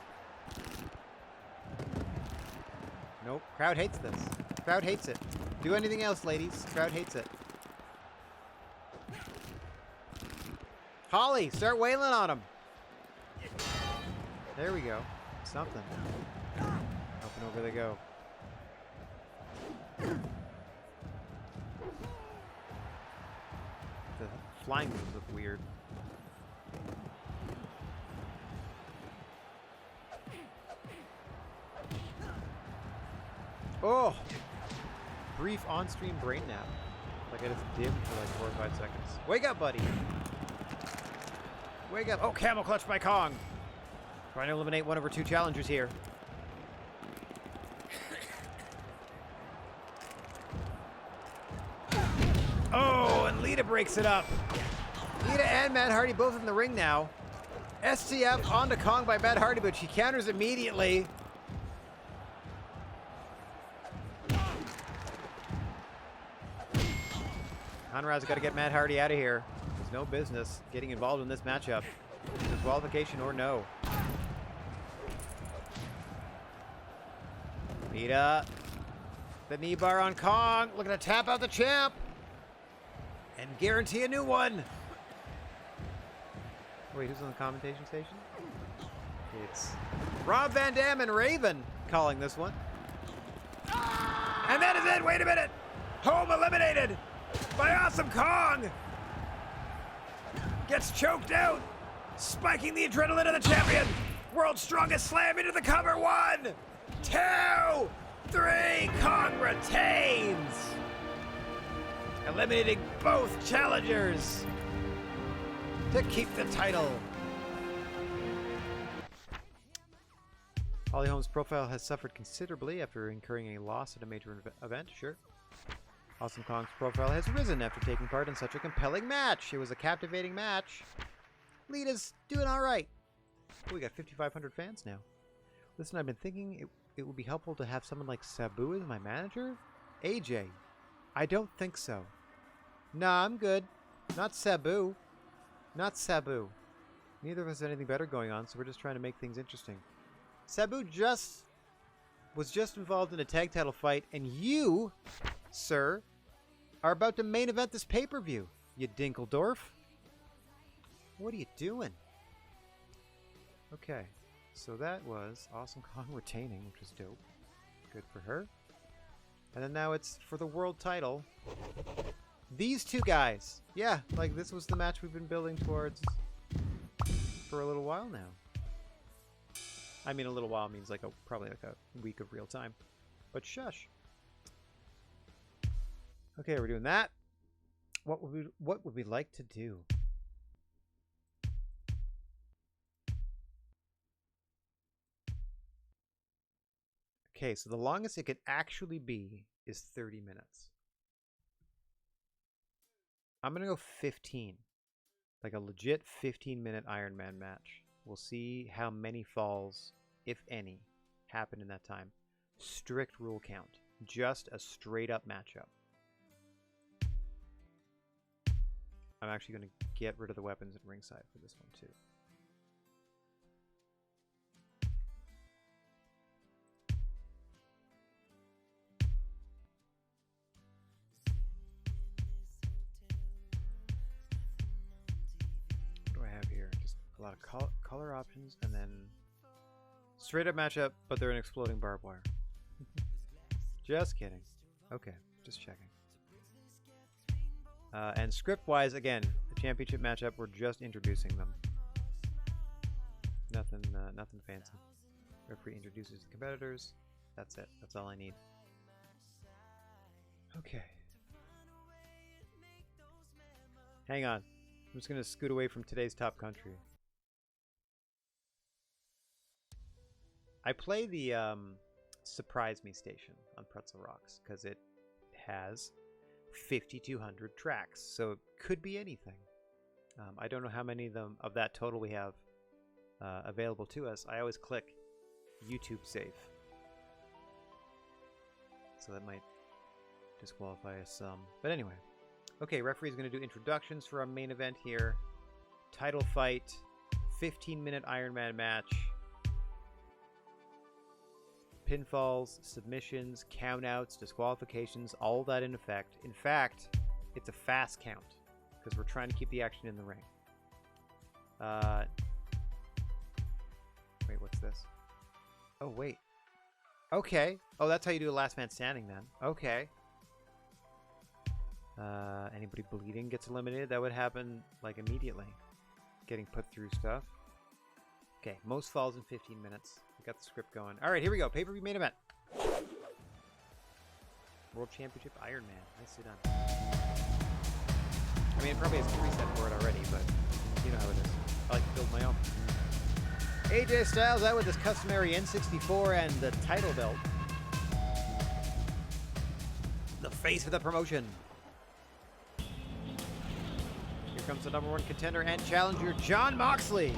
A: Nope. Crowd hates this. Crowd hates it. Do anything else, ladies. Crowd hates it. Holly, start wailing on him. There we go. Something. Up and over they go. The flying moves look weird. Oh! Brief on-stream brain nap. Like I just dimmed for like 4 or 5 seconds. Wake up, buddy! Wake up! Oh, camel clutch by Kong! Trying to eliminate one of her 2 challengers here. Oh, and Lita breaks it up. Lita and Matt Hardy both in the ring now. STF onto Kong by Matt Hardy, but she counters immediately. Conrad's got to get Matt Hardy out of here. There's no business getting involved in this matchup. Disqualification or no. Lita. The knee bar on Kong. Looking to tap out the champ. And guarantee a new one. Wait, who's on the commentation station? It's Rob Van Dam and Raven calling this one. And that is it. Wait a minute. Holm eliminated by Awesome Kong. Gets choked out. Spiking the adrenaline of the champion. World's strongest slam into the cover. 1, 2, 3. Kong retains. Eliminating both challengers to keep the title. Holly Holm's profile has suffered considerably after incurring a loss at a major event. Sure. Awesome Kong's profile has risen after taking part in such a compelling match. It was a captivating match. Lita's doing all right. Oh, we got 5,500 fans now. Listen, I've been thinking it would be helpful to have someone like Sabu as my manager? AJ. I don't think so. Nah, I'm good. Not Sabu. Not Sabu. Neither of us has anything better going on, so we're just trying to make things interesting. Sabu was just involved in a tag title fight, and you, sir, are about to main event this pay-per-view, you Dinkeldorf. What are you doing? Okay, so that was Awesome Kong retaining, which was dope. Good for her. And then now it's for the world title. These two guys. Yeah, like this was the match we've been building towards for a little while now. I mean, a little while means like probably like a week of real time. But shush. Okay, we're doing that. What would we like to do? Okay, so the longest it could actually be is 30 minutes. I'm going to go 15. Like a legit 15-minute Iron Man match. We'll see how many falls, if any, happen in that time. Strict rule count. Just a straight-up matchup. I'm actually going to get rid of the weapons at ringside for this one, too. What do I have here? Just a lot of color options, and then straight-up matchup, but they're an exploding barbed wire. Just kidding. Okay, just checking. And script-wise, again, the championship matchup, we're just introducing them. Nothing fancy. Referee introduces the competitors. That's it. That's all I need. Okay. Hang on. I'm just going to scoot away from today's top country. I play the Surprise Me station on Pretzel Rocks because it has 5,200 tracks, so it could be anything. I don't know how many of that total we have available to us. I always click YouTube save, so that might disqualify us some. But anyway, okay, referee's going to do introductions for our main event here. Title fight, 15-minute Iron Man match. Pinfalls, submissions, countouts, disqualifications, all that in effect. In fact, it's a fast count because we're trying to keep the action in the ring. Wait, what's this? Oh, wait. Okay. Oh, that's how you do a last man standing then. Okay. Anybody bleeding gets eliminated. That would happen like immediately. Getting put through stuff. Okay, most falls in 15 minutes. We got the script going. All right, here we go. Pay-per-view main event. World Championship Iron Man. Nicely done. I mean, it probably has a preset for it already, but you know how it is. I like to build my own. AJ Styles out with his customary N64 and the title belt. The face of the promotion. Here comes the #1 contender and challenger, Jon Moxley.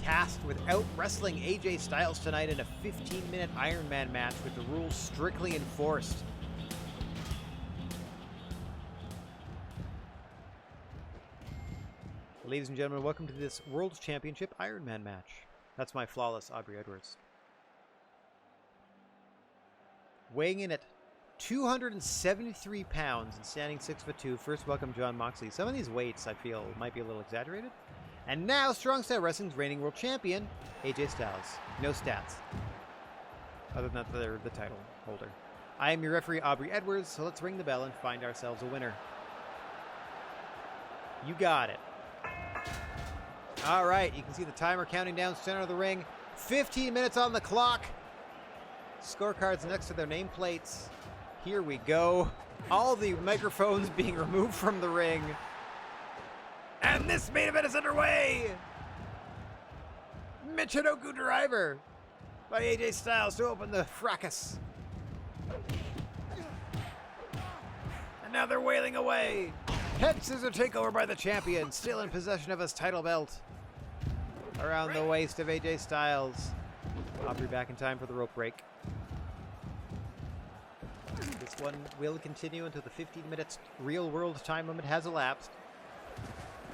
A: Tasked with out-wrestling AJ Styles tonight in a 15-minute Iron Man match with the rules strictly enforced. Ladies and gentlemen, welcome to this World Championship Iron Man match. That's my flawless Aubrey Edwards. Weighing in at 273 pounds and standing 6'2", first welcome Jon Moxley. Some of these weights I feel might be a little exaggerated. And now, Strong Style Wrestling's reigning world champion, AJ Styles. No stats. Other than that, they're the title holder. I am your referee, Aubrey Edwards, so let's ring the bell and find ourselves a winner. You got it. All right, you can see the timer counting down center of the ring. 15 minutes on the clock. Scorecards next to their nameplates. Here we go. All the microphones being removed from the ring. And this main event is underway! Michinoku driver by AJ Styles to open the fracas. And now they're wailing away. Head scissor takeover by the champion, still in possession of his title belt. Around the waist of AJ Styles. Aubrey back in time for the rope break. This one will continue until the 15 minutes real world time limit has elapsed.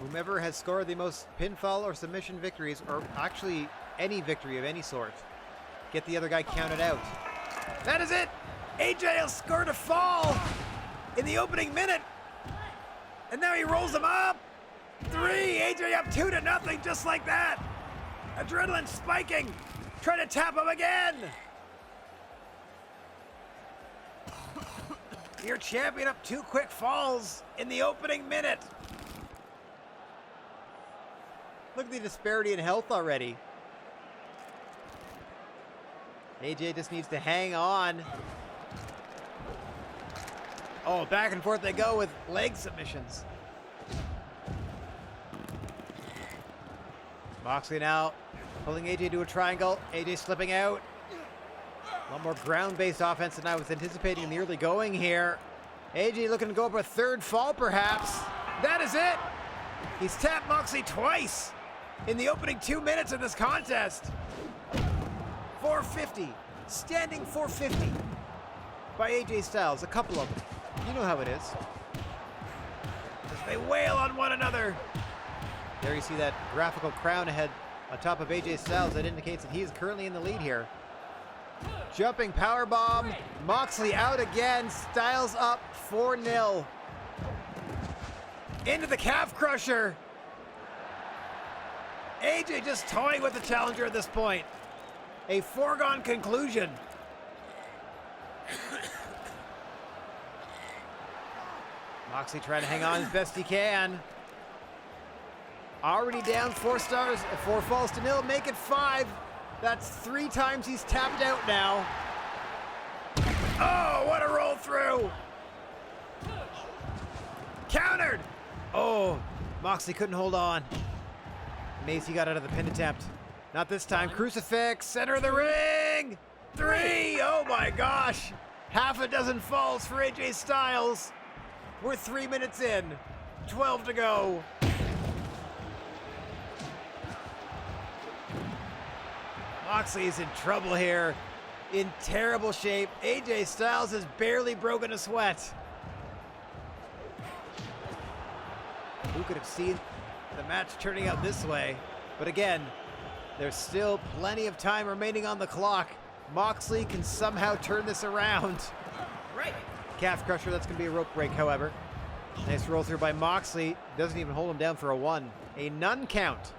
A: Whomever has scored the most pinfall or submission victories, or actually any victory of any sort, get the other guy counted out. That is it! AJ has scored a fall in the opening minute. And now he rolls them up. 3, AJ up 2-0, just like that. Adrenaline spiking. Trying to tap him again. Your champion up 2 quick falls in the opening minute. Look at the disparity in health already. AJ just needs to hang on. Oh, back and forth they go with leg submissions. Moxley now pulling AJ to a triangle. AJ slipping out. A lot more ground-based offense than I was anticipating in the early going here. AJ looking to go up a 3rd fall, perhaps. That is it. He's tapped Moxley twice in the opening 2 minutes of this contest. 450. Standing 450 by AJ Styles. A couple of them. You know how it is. As they wail on one another. There you see that graphical crown ahead on top of AJ Styles. That indicates that he is currently in the lead here. Jumping powerbomb. Moxley out again. Styles up 4-0. Into the calf crusher. AJ just toying with the challenger at this point. A foregone conclusion. Moxley trying to hang on as best he can. Already down 4 stars, 4 falls to 0, make it 5. That's 3 times he's tapped out now. Oh, what a roll through. Countered. Oh, Moxley couldn't hold on. Macy got out of the pin attempt. Not this time. Crucifix, center of the ring. 3, oh my gosh. Half a dozen falls for AJ Styles. We're 3 minutes in, 12 to go. Moxley is in trouble here, in terrible shape. AJ Styles has barely broken a sweat. Who could have seen the match turning out this way? But again, there's still plenty of time remaining on the clock. Moxley can somehow turn this around.
B: Right.
A: Calf crusher, that's going to be a rope break, however. Nice roll through by Moxley. Doesn't even hold him down for a 1. A none count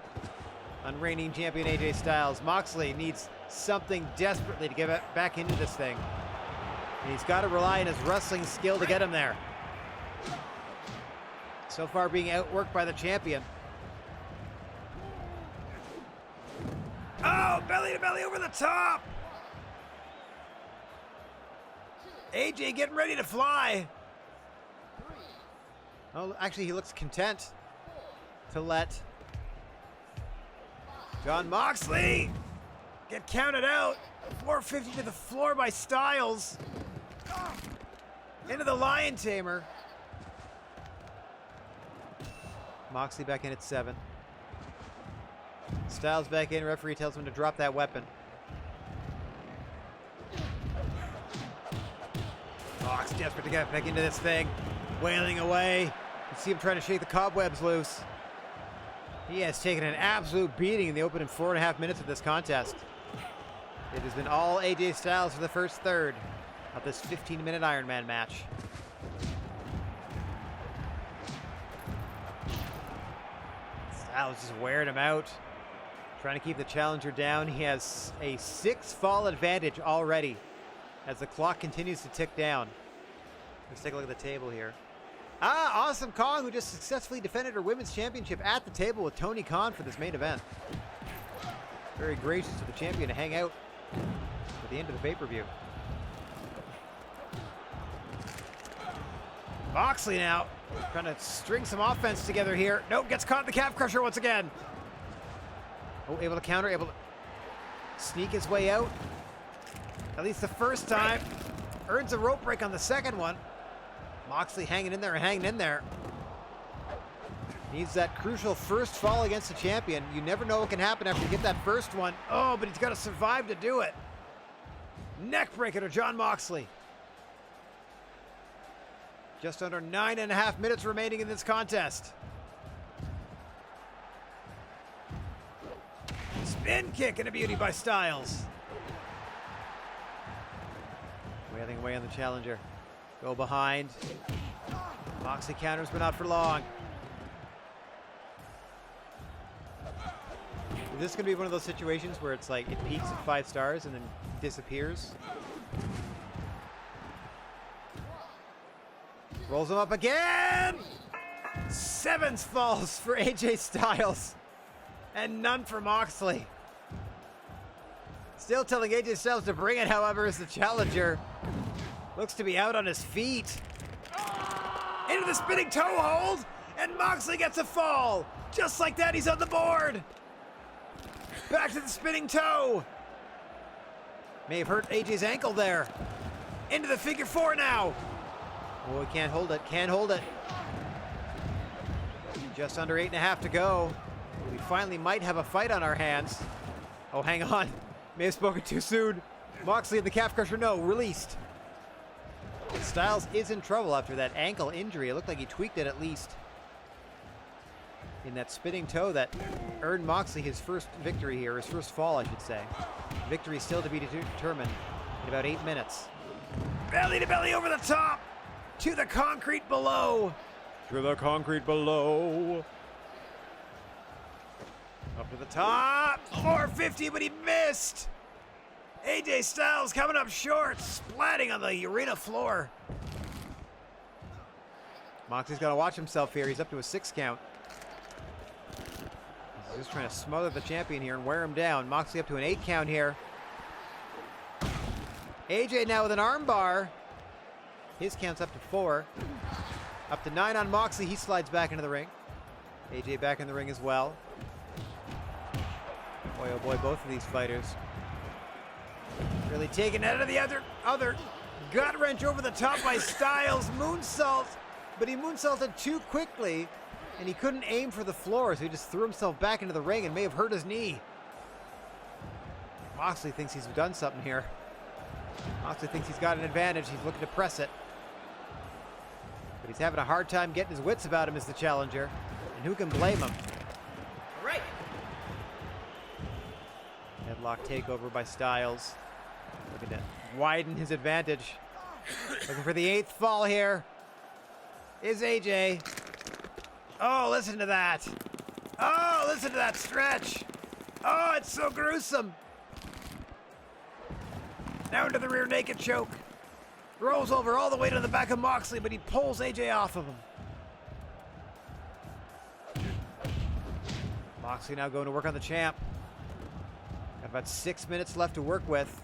A: on reigning champion AJ Styles. Moxley needs something desperately to get back into this thing. And he's got to rely on his wrestling skill to get him there. So far being outworked by the champion. Oh, belly to belly over the top. AJ getting ready to fly. Oh, actually, he looks content to let John Moxley get counted out. 450 to the floor by Styles. Into the Lion Tamer. Moxley back in at 7. Styles back in. Referee tells him to drop that weapon. Mox desperate to get back into this thing. Wailing away. You see him trying to shake the cobwebs loose. He has taken an absolute beating in the opening 4.5 minutes of this contest. It has been all AJ Styles for the first third of this 15-minute Iron Man match. Styles just wearing him out. Trying to keep the challenger down. He has a 6-fall advantage already as the clock continues to tick down. Let's take a look at the table here. Awesome Kong, who just successfully defended her women's championship at the table with Tony Khan for this main event. Very gracious to the champion to hang out at the end of the pay-per-view. Moxley now trying to string some offense together here. Nope, gets caught in the calf crusher once again. Oh, able to counter, able to sneak his way out. At least the first time. Earns a rope break on the second one. Moxley hanging in there and hanging in there. Needs that crucial first fall against the champion. You never know what can happen after you get that first one. Oh, but he's got to survive to do it. Neck breaker to Jon Moxley. Just under 9.5 minutes remaining in this contest. Spin kick and a beauty by Styles. Wailing away on the challenger. Go behind. Moxley counters, but not for long. Is this going to be one of those situations where it's like it peaks at 5 stars and then disappears? Rolls him up again! 7 falls for AJ Styles. And none for Moxley. Still telling AJ Styles to bring it, however, as the challenger looks to be out on his feet. Into the spinning toe hold, and Moxley gets a fall. Just like that, he's on the board. Back to the spinning toe. May have hurt AJ's ankle there. Into the figure 4 now. Oh, he can't hold it, can't hold it. Just under 8.5 to go. We finally might have a fight on our hands. Oh, hang on. May have spoken too soon. Moxley and the calf crusher, no, released. Styles is in trouble after that ankle injury. It looked like he tweaked it at least. In that spinning toe that earned Moxley his first victory here, his first fall, I should say. Victory still to be determined in about 8 minutes. Belly to belly over the top, to the concrete below. To the concrete below. Up to the top, 450, but he missed. AJ Styles coming up short, splatting on the arena floor. Moxley's got to watch himself here. He's up to a 6 count. He's just trying to smother the champion here and wear him down. Moxley up to an 8 count here. AJ now with an arm bar. His count's up to 4. Up to 9 on Moxley. He slides back into the ring. AJ back in the ring as well. Boy, oh boy, both of these fighters really taking out of the other gut wrench over the top by Styles. Moonsault, but he moonsaulted too quickly and he couldn't aim for the floor, so he just threw himself back into the ring and may have hurt his knee. Moxley thinks he's done something here. Moxley thinks he's got an advantage. He's looking to press it. But he's having a hard time getting his wits about him as the challenger. And who can blame him?
B: All right.
A: Headlock takeover by Styles. Looking to widen his advantage. Looking for the 8th fall here. Is AJ. Oh, listen to that. Oh, listen to that stretch. Oh, it's so gruesome. Now into the rear naked choke. Rolls over all the way to the back of Moxley, but he pulls AJ off of him. Moxley now going to work on the champ. Got about 6 minutes left to work with.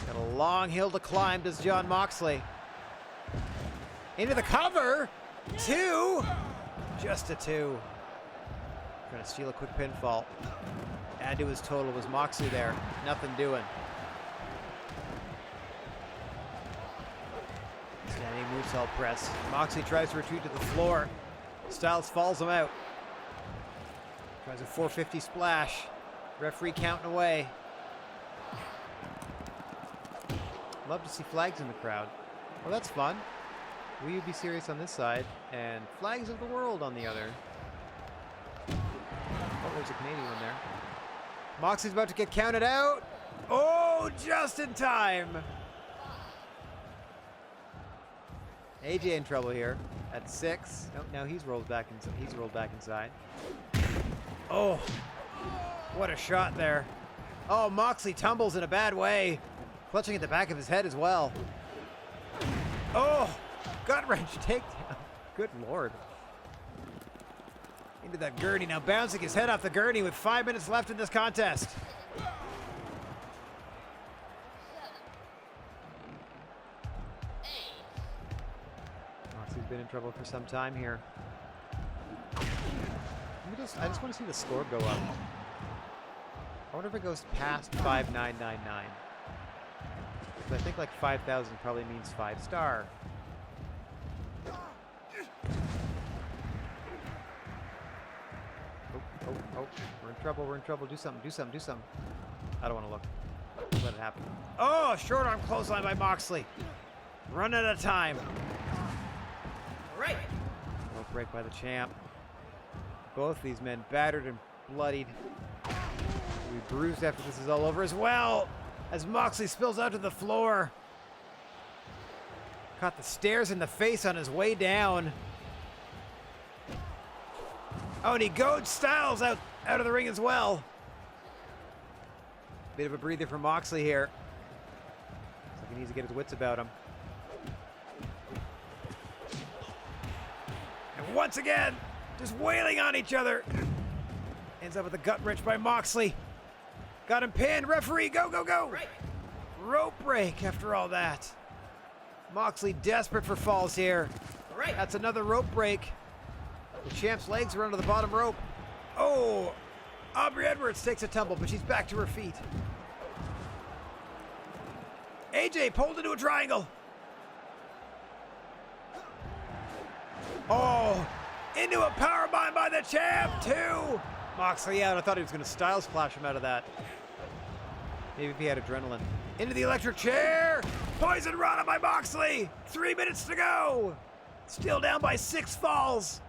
A: Got a long hill to climb, does Jon Moxley. Into the cover. 2. Just a 2. Trying to steal a quick pinfall. Add to his total was Moxley there. Nothing doing. Standing moonsault press. Moxley tries to retreat to the floor. Styles falls him out. Tries a 450 splash. Referee counting away. Love to see flags in the crowd. Well, that's fun. Will you be serious on this side? And flags of the world on the other. Oh, there's a Canadian one there. Moxley's about to get counted out. Oh, just in time. AJ in trouble here at 6. Oh, now he's rolled back inside. Oh, what a shot there. Oh, Moxley tumbles in a bad way. Clutching at the back of his head as well. Oh, gut wrench takedown. Good Lord. Into that gurney, now bouncing his head off the gurney with 5 minutes left in this contest. Moxley's been in trouble for some time here. Let me this? I just want to see the score go up. I wonder if it goes past 5999. Because I think like 5,000 probably means 5-star. Oh, we're in trouble, we're in trouble. Do something, do something, do something. I don't want to look. Let it happen. Oh, short arm clothesline by Moxley. Run out of time.
B: Right.
A: Rope break by the champ. Both these men battered and bloodied. Will be bruised after this is all over as well. As Moxley spills out to the floor. Caught the stairs in the face on his way down. Oh, and he goads Styles out of the ring as well. Bit of a breather for Moxley here. Looks like he needs to get his wits about him. And once again, just wailing on each other. Ends up with a gut wrench by Moxley. Got him pinned. Referee, go, go, go.
B: Right.
A: Rope break after all that. Moxley desperate for falls here.
B: Right.
A: That's another rope break. The champ's legs are under the bottom rope. Oh, Aubrey Edwards takes a tumble, but she's back to her feet. AJ pulled into a triangle. Oh, into a powerbomb by the champ, too. Moxley out. I thought he was going to Styles Clash him out of that. Maybe if he had adrenaline. Into the electric chair. Poison Rana by Moxley. 3 minutes to go. Still down by 6 falls.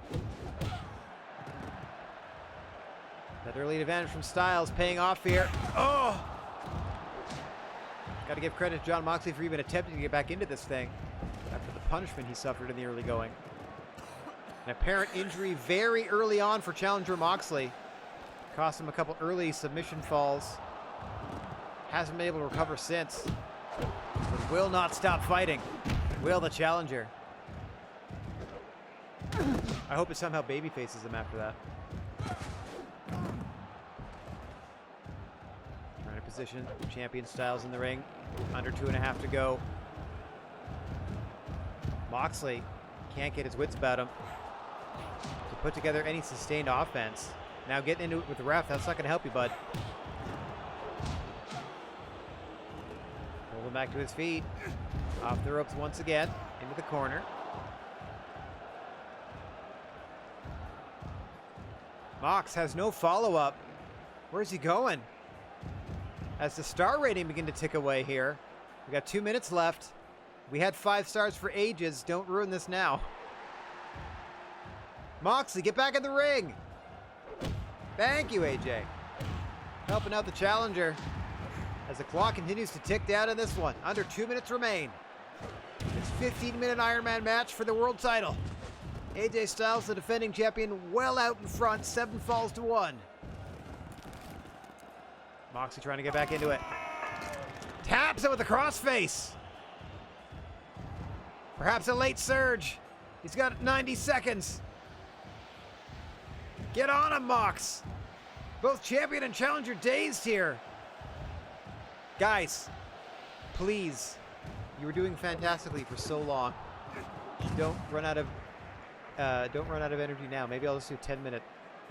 A: That early advantage from Styles paying off here. Oh! Got to give credit to Jon Moxley for even attempting to get back into this thing after the punishment he suffered in the early going. An apparent injury very early on for challenger Moxley. Cost him a couple early submission falls. Hasn't been able to recover since. But will not stop fighting. Will the challenger. I hope it somehow babyfaces him after that. Trying to position champion Styles in the ring. Under 2.5 to go. Moxley can't get his wits about him to put together any sustained offense. Now getting into it with the ref, that's not going to help you, bud. Pull him back to his feet. Off the ropes once again. Into the corner. Mox has no follow-up. Where's he going? As the star rating begin to tick away here. We got 2 minutes left. We had 5 stars for ages. Don't ruin this now. Moxley, get back in the ring. Thank you, AJ. Helping out the challenger as the clock continues to tick down in this one. Under 2 minutes remain. It's a 15-minute Iron Man match for the world title. AJ Styles, the defending champion, well out in front, 7 falls to 1. Moxley trying to get back into it. Taps it with a crossface. Perhaps a late surge. He's got 90 seconds. Get on him, Mox. Both champion and challenger dazed here. Guys, please. You were doing fantastically for so long. Don't run out of energy now. Maybe I'll just do 10-minute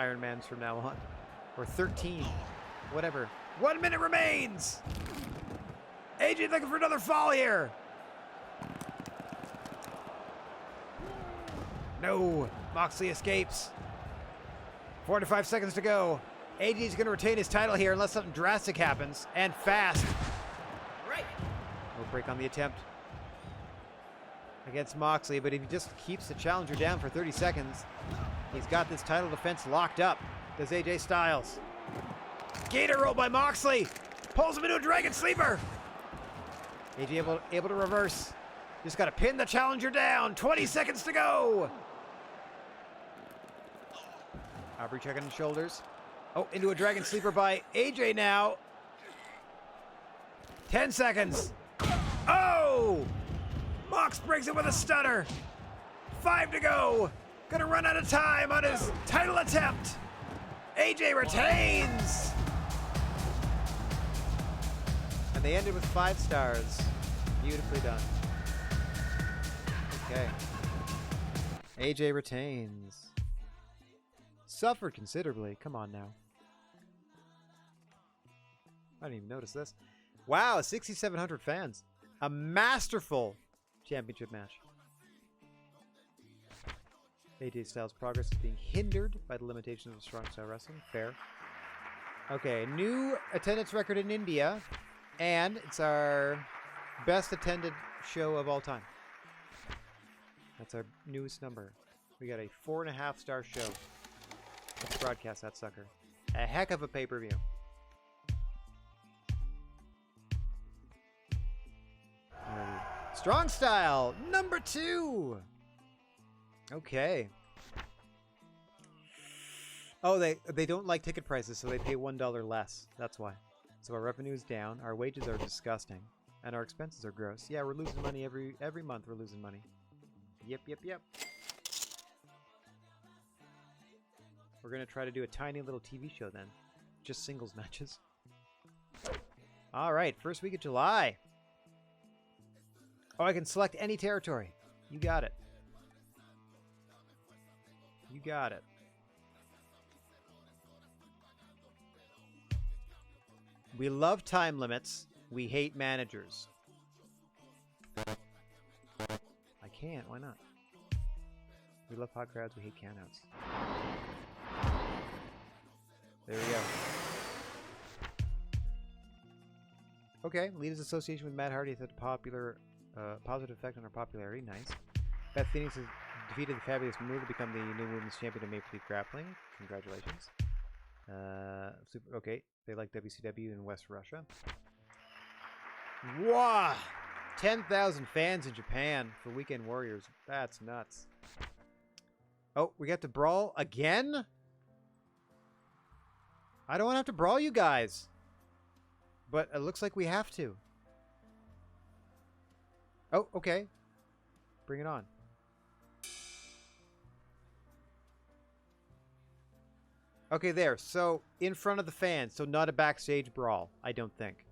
A: Ironmans from now on. Or 13. Whatever. 1 minute remains. AJ looking for another fall here. No. Moxley escapes. 4 to 5 seconds to go. AJ's going to retain his title here unless something drastic happens. And fast.
B: Right.
A: No break on the attempt against Moxley, but if he just keeps the challenger down for 30 seconds, he's got this title defense locked up. Does AJ Styles. Gator roll by Moxley. Pulls him into a Dragon Sleeper. AJ able to reverse. Just got to pin the challenger down. 20 seconds to go. Aubrey checking his shoulders. Oh, into a Dragon Sleeper by AJ now. 10 seconds. Oh! Mox breaks it with a stunner. 5 to go. Gonna run out of time on his title attempt. AJ retains. And they ended with 5 stars. Beautifully done. Okay. AJ retains. Suffered considerably. Come on now. I didn't even notice this. Wow, 6,700 fans. A masterful championship match. AJ Styles' progress is being hindered by the limitations of strong style wrestling. Fair. Okay, new attendance record in India, and it's our best attended show of all time. That's our newest number. We got a 4.5-star show. Let's broadcast that sucker. A heck of a pay-per-view. Strong style number 2. Okay. Oh, they don't like ticket prices, so they pay $1 less. That's why. So our revenue is down, our wages are disgusting, and our expenses are gross. Yeah, we're losing money every month. We're losing money. Yep. We're gonna try to do a tiny little TV show then, just singles matches. All right, first week of July. Oh, I can select any territory. You got it. You got it. We love time limits. We hate managers. I can't. Why not? We love hot crowds. We hate countouts. There we go. Okay. Leaders association with Matt Hardy has had a positive effect on our popularity. Nice. Beth Phoenix has defeated the Fabulous Moolah to become the new women's champion of Maple Leaf Grappling. Congratulations. Okay, they like WCW in West Russia. Wow! 10,000 fans in Japan for Weekend Warriors. That's nuts. Oh, we got to brawl again? I don't want to have to brawl you guys. But it looks like we have to. Oh, okay. Bring it on. Okay, there. So, in front of the fans. So, not a backstage brawl, I don't think.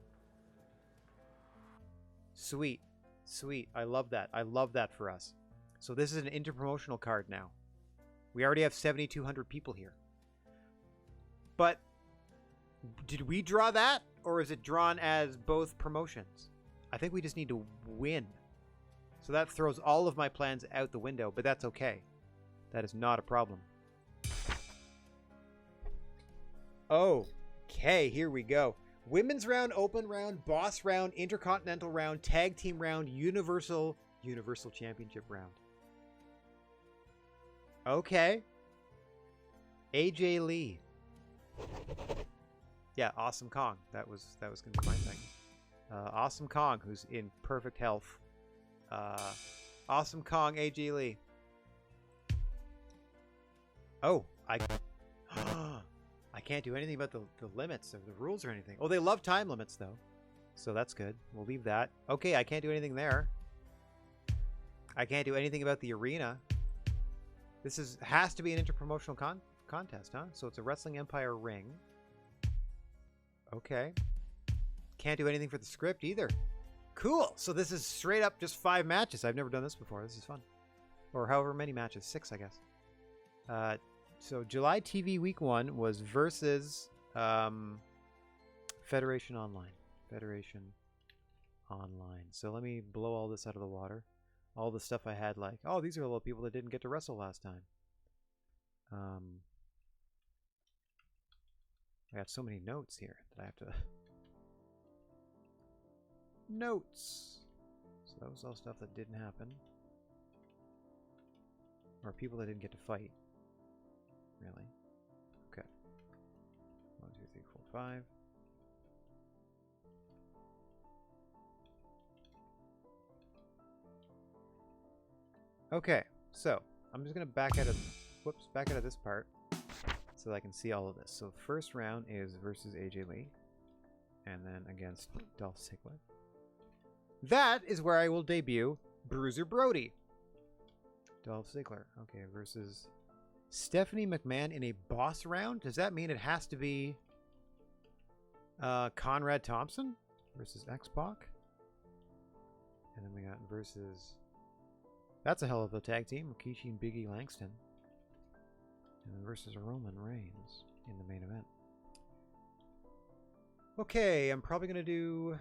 A: Sweet. Sweet. I love that. I love that for us. So, this is an interpromotional card now. We already have 7,200 people here. But, did we draw that? Or is it drawn as both promotions? I think we just need to win. So, that throws all of my plans out the window. But that's okay. That is not a problem. Okay, here we go. Women's round, open round, boss round, intercontinental round, tag team round, universal championship round. Okay. AJ Lee. Yeah, Awesome Kong. That was gonna be my thing. Awesome Kong, who's in perfect health. Awesome Kong, AJ Lee. Oh, I can't do anything about the limits or the rules or anything. Oh, they love time limits, though. So that's good. We'll leave that. Okay, I can't do anything there. I can't do anything about the arena. This has to be an interpromotional contest, huh? So it's a Wrestling Empire ring. Okay. Can't do anything for the script either. Cool! So this is straight up just 5 matches. I've never done this before. This is fun. Or however many matches. 6, I guess. So July TV Week 1 was versus Federation Online. Federation Online. So let me blow all this out of the water. All the stuff I had like, oh, these are all the people that didn't get to wrestle last time. I got so many notes here that I have to... Notes! So that was all stuff that didn't happen. Or people that didn't get to fight. Really? Okay. 1, 2, 3, 4, 5. Okay, so I'm just gonna back out of this part so that I can see all of this. So first round is versus AJ Lee, and then against Dolph Ziggler. That is where I will debut Bruiser Brody. Dolph Ziggler, okay, versus Stephanie McMahon in a boss round? Does that mean it has to be Conrad Thompson versus X-Pac? And then we got versus... That's a hell of a tag team. Rikishi and Big E Langston. versus Roman Reigns in the main event. Okay, I'm probably going to do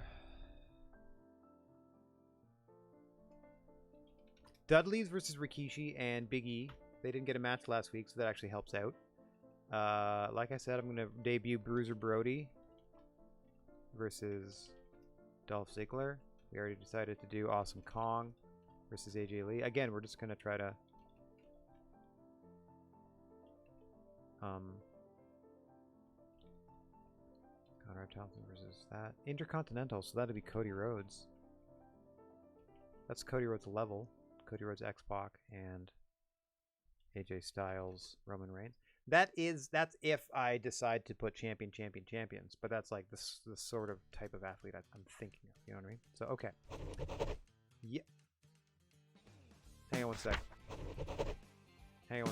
A: Dudley's versus Rikishi and Big E. They didn't get a match last week, so that actually helps out. Like I said, I'm going to debut Bruiser Brody versus Dolph Ziggler. We already decided to do Awesome Kong versus AJ Lee. Again, we're just going to try to Conrad Thompson versus that. Intercontinental, so that'd be Cody Rhodes. That's Cody Rhodes level. Cody Rhodes, X-Pac, and AJ Styles, Roman Reigns. That's if I decide to put champions. But that's like the sort of type of athlete I'm thinking of. You know what I mean? So, okay. Yeah. Hang on one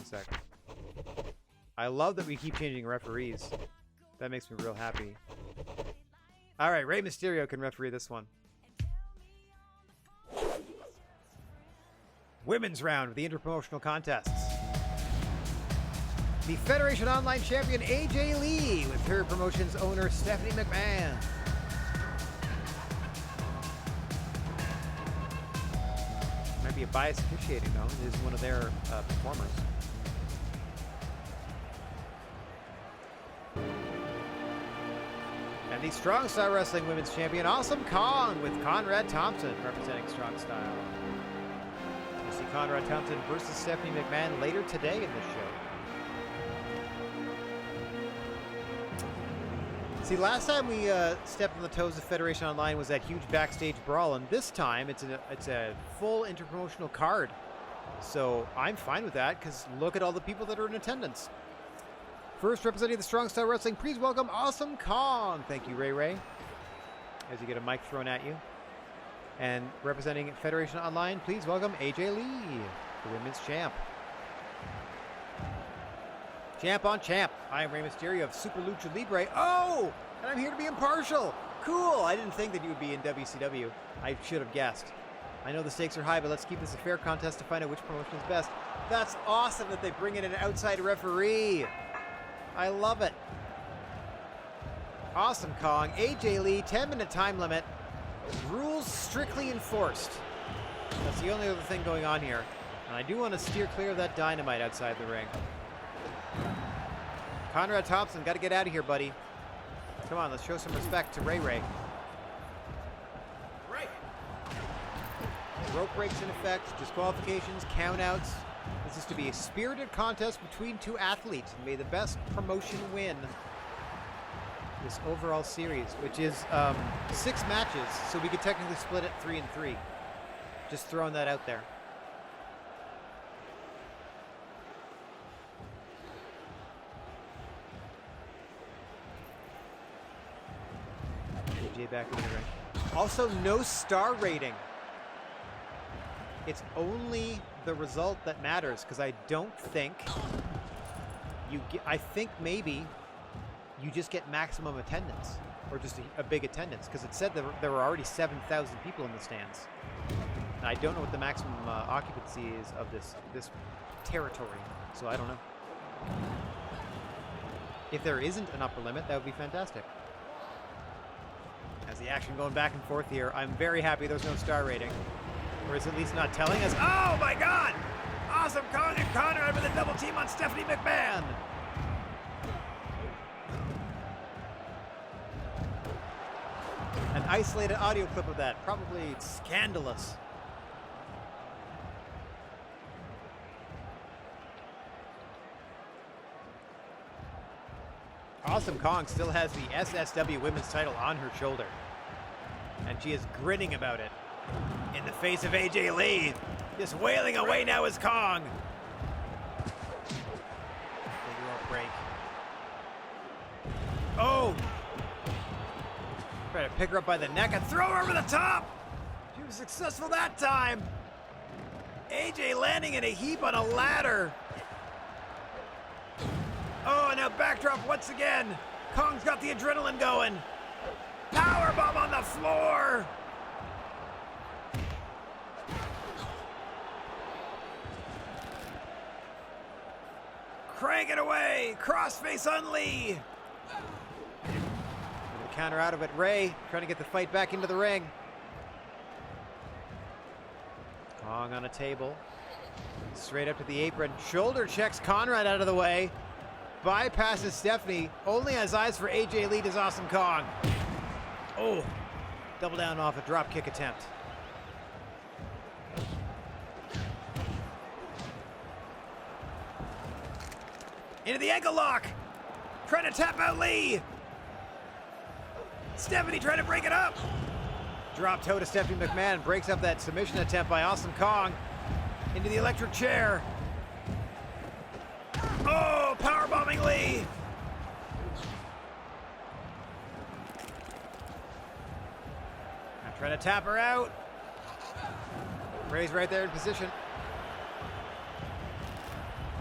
A: sec. I love that we keep changing referees. That makes me real happy. All right, Rey Mysterio can referee this one. Women's round of the interpromotional contests. The Federation Online champion AJ Lee with her promotion's owner Stephanie McMahon. Might be a biased officiating though. It is one of their performers. And the Strong Style Wrestling Women's Champion Awesome Kong with Conrad Thompson representing Strong Style. We'll see Conrad Thompson versus Stephanie McMahon later today in this show. See, last time we stepped on the toes of Federation Online was that huge backstage brawl, and this time it's a full interpromotional card. So I'm fine with that, because look at all the people that are in attendance. First, representing the Strong Style Wrestling, please welcome Awesome Kong. Thank you, Ray. As you get a mic thrown at you. And representing Federation Online, please welcome AJ Lee, the women's champ. Champ on champ. I am Rey Mysterio of Super Lucha Libre. Oh! And I'm here to be impartial. Cool. I didn't think that you would be in WCW. I should have guessed. I know the stakes are high, but let's keep this a fair contest to find out which promotion is best. That's awesome that they bring in an outside referee. I love it. Awesome Kong. AJ Lee, 10-minute time limit. Rules strictly enforced. That's the only other thing going on here. And I do want to steer clear of that dynamite outside the ring. Conrad Thompson, got to get out of here, buddy. Come on, let's show some respect to Ray.
B: Right.
A: Rope breaks in effect, disqualifications, countouts. This is to be a spirited contest between two athletes, and may the best promotion win this overall series, which is 6 matches, so we could technically split it 3 and 3. Just throwing that out there. AJ back in the ring. Also, no star rating. It's only the result that matters, because I don't think you get, I think maybe you just get maximum attendance, or just a big attendance, because it said there were already 7,000 people in the stands. And I don't know what the maximum occupancy is of this territory, so I don't know. If there isn't an upper limit, that would be fantastic. As the action going back and forth here, I'm very happy there's no star rating. Or is at least not telling us. Oh my God! Awesome Kong and Conrad with a double team on Stephanie McMahon! An isolated audio clip of that. Probably scandalous. Awesome Kong still has the SSW women's title on her shoulder. And she is grinning about it. In the face of AJ Lee. Just wailing away now is Kong. Big rope break. Oh! Try to pick her up by the neck and throw her over the top! She was successful that time! AJ landing in a heap on a ladder. Oh, and now backdrop once again. Kong's got the adrenaline going. Powerbomb on the floor. Crank it away! Crossface on Lee! The counter out of it. Ray trying to get the fight back into the ring. Kong on a table. Straight up to the apron. Shoulder checks Conrad out of the way. Bypasses Stephanie. Only has eyes for AJ Lee does Awesome Kong. Oh. Double down off a drop kick attempt. Into the ankle lock. Trying to tap out Lee. Stephanie trying to break it up. Drop toe to Stephanie McMahon. Breaks up that submission attempt by Awesome Kong. Into the electric chair. Oh, powerbombing Lee. Now trying to tap her out. Ray's right there in position.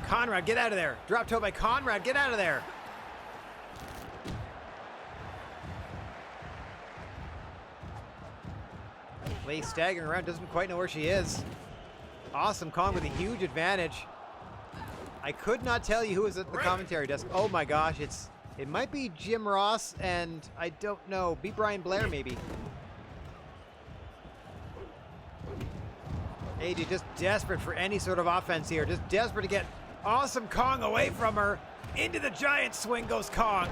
A: Conrad, get out of there. Drop toe by Conrad, get out of there. Lee staggering around, doesn't quite know where she is. Awesome Kong with a huge advantage. I could not tell you who was at the commentary desk. Oh my gosh, it might be Jim Ross and I don't know, be Brian Blair maybe. AJ just desperate for any sort of offense here. Just desperate to get Awesome Kong away from her. Into the giant swing goes Kong.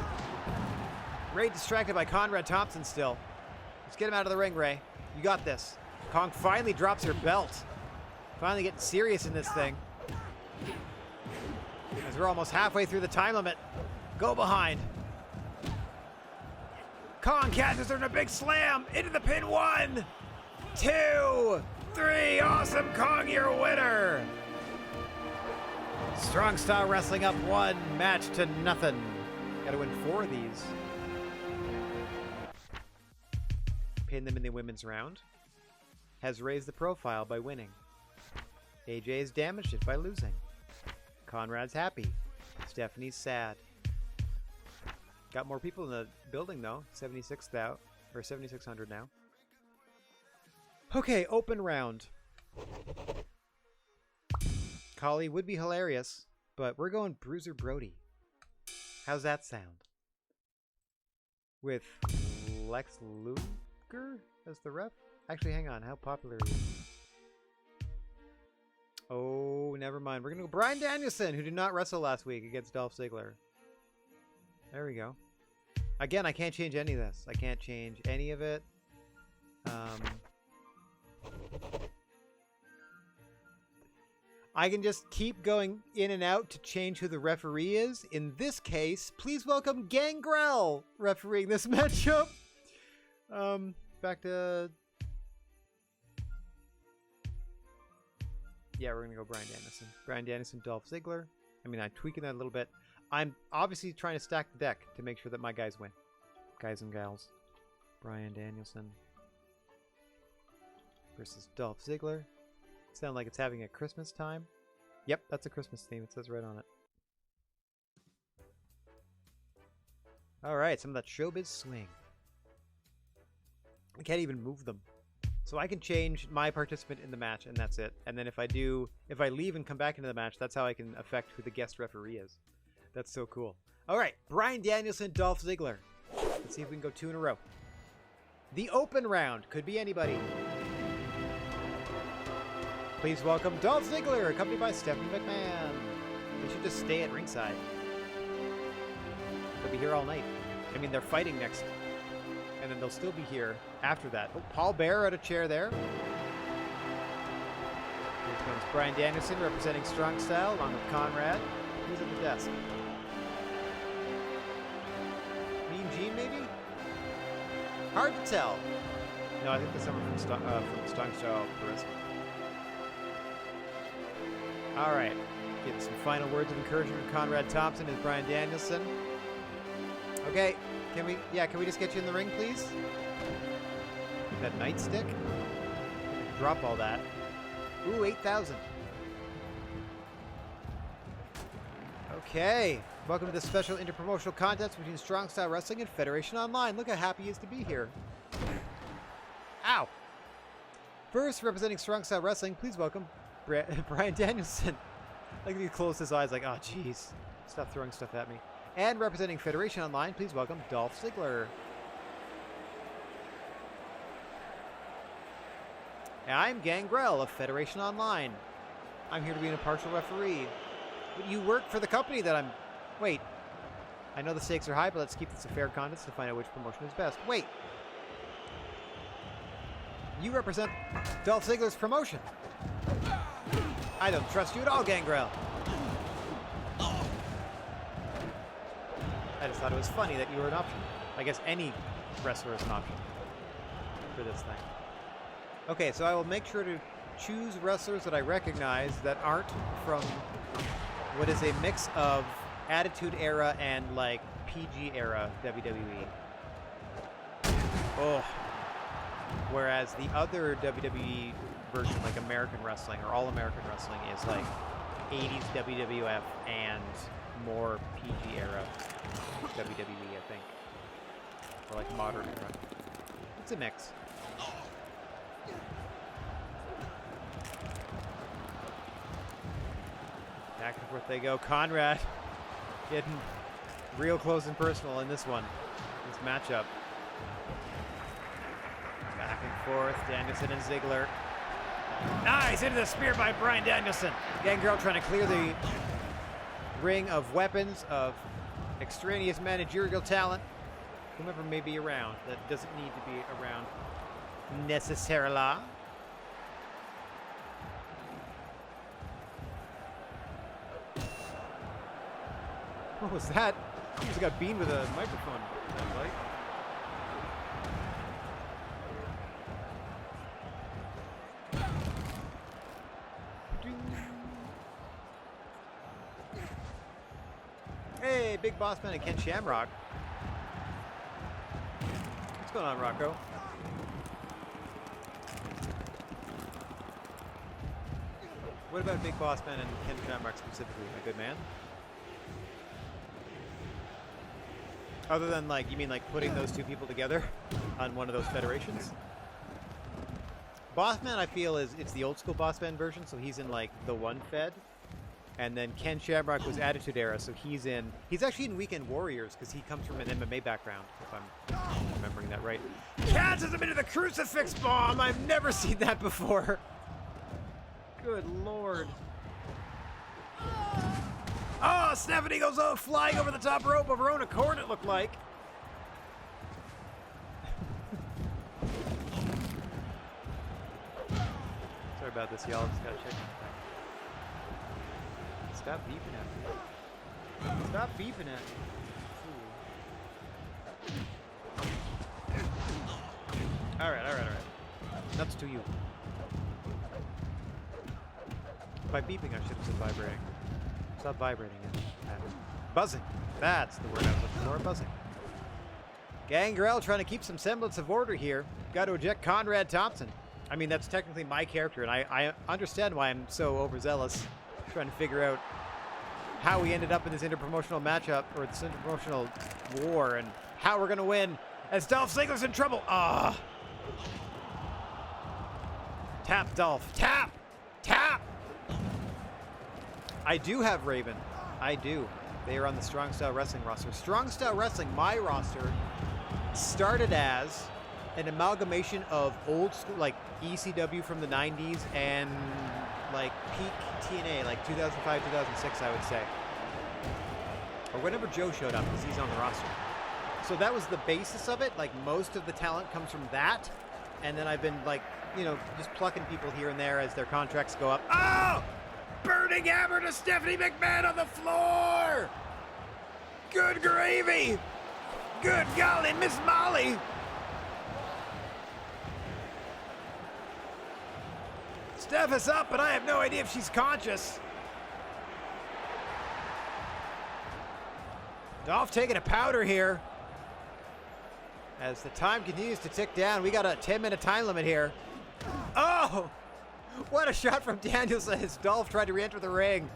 A: Ray distracted by Conrad Thompson still. Let's get him out of the ring, Ray. You got this. Kong finally drops her belt. Finally getting serious in this thing. As we're almost halfway through the time limit. Go behind. Kong catches her in a big slam. Into the pin. 1, 2, 3. Awesome Kong, your winner. Strong Style Wrestling up 1 match to nothing. Gotta win 4 of these. Pin them in the women's round. Has raised the profile by winning. AJ has damaged it by losing. Conrad's happy. Stephanie's sad. Got more people in the building though. 76,000 or 7,600 now. Okay, open round. Collie would be hilarious, but we're going Bruiser Brody. How's that sound? With Lex Luger as the ref? Actually, hang on. How popular is he? Oh, never mind. We're going to go Bryan Danielson, who did not wrestle last week against Dolph Ziggler. There we go. Again, I can't change any of this. I can't change any of it. I can just keep going in and out to change who the referee is. In this case, please welcome Gangrel refereeing this matchup. Back to... Yeah, we're going to go Bryan Danielson. Bryan Danielson, Dolph Ziggler. I mean, I'm tweaking that a little bit. I'm obviously trying to stack the deck to make sure that my guys win. Guys and gals. Bryan Danielson versus Dolph Ziggler. Sound like it's having a Christmas time. Yep, that's a Christmas theme. It says right on it. Alright, some of that showbiz swing. I can't even move them. So I can change my participant in the match, and that's it. And then if I leave and come back into the match, that's how I can affect who the guest referee is. That's so cool. Alright, Bryan Danielson, Dolph Ziggler. Let's see if we can go 2 in a row. The open round. Could be anybody. Please welcome Dolph Ziggler, accompanied by Stephanie McMahon. They should just stay at ringside. They'll be here all night. I mean, they're fighting next. And then they'll still be here after that. Oh, Paul Bearer at a chair there. Here comes Bryan Danielson representing Strong Style, along with Conrad. Who's at the desk? Mean Gene, maybe? Hard to tell. No, I think there's someone from Strong Style Charisma. All right. Getting some final words of encouragement from Conrad Thompson and Bryan Danielson. Okay. Can we just get you in the ring, please? That nightstick? Drop all that. Ooh, 8,000. Okay. Welcome to this special interpromotional contest between Strong Style Wrestling and Federation Online. Look how happy he is to be here. Ow! First, representing Strong Style Wrestling, please welcome Bryan Danielson. Like he closed his eyes like, oh jeez. Stop throwing stuff at me. And representing Federation Online, please welcome Dolph Ziggler. I'm Gangrel of Federation Online. I'm here to be an impartial referee. But you work for the company that I'm... Wait. I know the stakes are high, but let's keep this a fair contest to find out which promotion is best. Wait. You represent Dolph Ziggler's promotion. I don't trust you at all, Gangrel. I just thought it was funny that you were an option. I guess any wrestler is an option for this thing. Okay, so I will make sure to choose wrestlers that I recognize that aren't from what is a mix of Attitude Era and like PG era WWE. Oh. Whereas the other WWE version, like American Wrestling or All American Wrestling, is like 80s WWF and more PG era WWE, I think. Or like modern era. It's a mix. Back and forth they go. Conrad getting real close and personal in this one. This matchup. Back and forth. Danielson and Ziggler. Nice! Into the spear by Bryan Danielson. Gangrel trying to clear the ring of weapons, of extraneous managerial talent. Whomever may be around that doesn't need to be around necessarily. What was that? He just got beamed with a microphone. Sounds like. Hey, Big Boss Man and Ken Shamrock. What's going on, Rocco? What about Big Boss Man and Ken Shamrock specifically, my good man? Other than, like, you mean like putting those two people together on one of those federations? Bossman, I feel, it's the old school Bossman version, so he's in, like, the one fed. And then Ken Shamrock was Attitude Era, so he's actually in Weekend Warriors, because he comes from an MMA background, if I'm remembering that right. Catches him into the crucifix bomb! I've never seen that before. Good lord. Oh, Stephanie goes flying over the top rope of her own accord, it looked like. Sorry about this, y'all. Just gotta check. Stop beeping at me. Stop beeping at me. Alright. Nuts to you. By beeping, I should have said vibrating. Stop vibrating it. Buzzing. That's the word I was looking for. Buzzing. Gangrel trying to keep some semblance of order here. Got to eject Conrad Thompson. I mean, that's technically my character, and I understand why I'm so overzealous trying to figure out how we ended up in this interpromotional matchup, or this interpromotional war, and how we're going to win as Dolph Ziggler's in trouble. Ah! Tap, Dolph. Tap! Tap! I do have Raven. I do. They are on the Strong Style Wrestling roster. Strong Style Wrestling, my roster, started as an amalgamation of old school, like ECW from the 90s and like peak TNA, like 2005, 2006, I would say. Or whenever Joe showed up, because he's on the roster. So that was the basis of it. Like, most of the talent comes from that. And then I've been, like, you know, just plucking people here and there as their contracts go up. Oh! Burning hammer to Stephanie McMahon on the floor! Good gravy! Good golly, Miss Molly! Steph is up, but I have no idea if she's conscious. Dolph taking a powder here. As the time continues to tick down, we got a 10-minute time limit here. Oh! What a shot from Danielson as Dolph tried to re-enter the ring.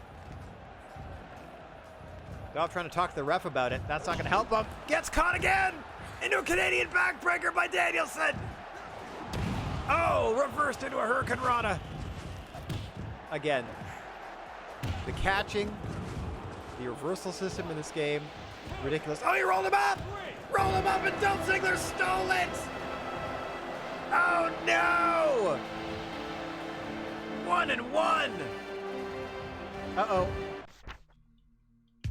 A: Dolph trying to talk to the ref about it. That's not going to help him. Gets caught again! Into a Canadian backbreaker by Danielson! Oh, reversed into a Hurricane Rana. Again, the catching The reversal system in this game, ridiculous. Oh, you rolled him up! Roll him up and Dolph Ziggler stole it! Oh no! 1-1! Uh-oh.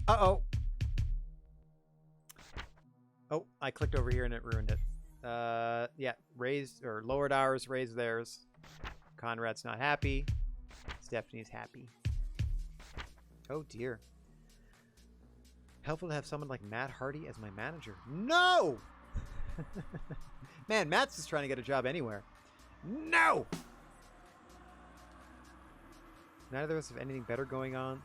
A: Uh-oh. Oh, I clicked over here and it ruined it. Yeah, raised or lowered ours, raised theirs. Conrad's not happy. Stephanie's happy. Oh dear. Helpful to have someone like Matt Hardy as my manager. No! Man, Matt's just trying to get a job anywhere. No! Neither of us have anything better going on.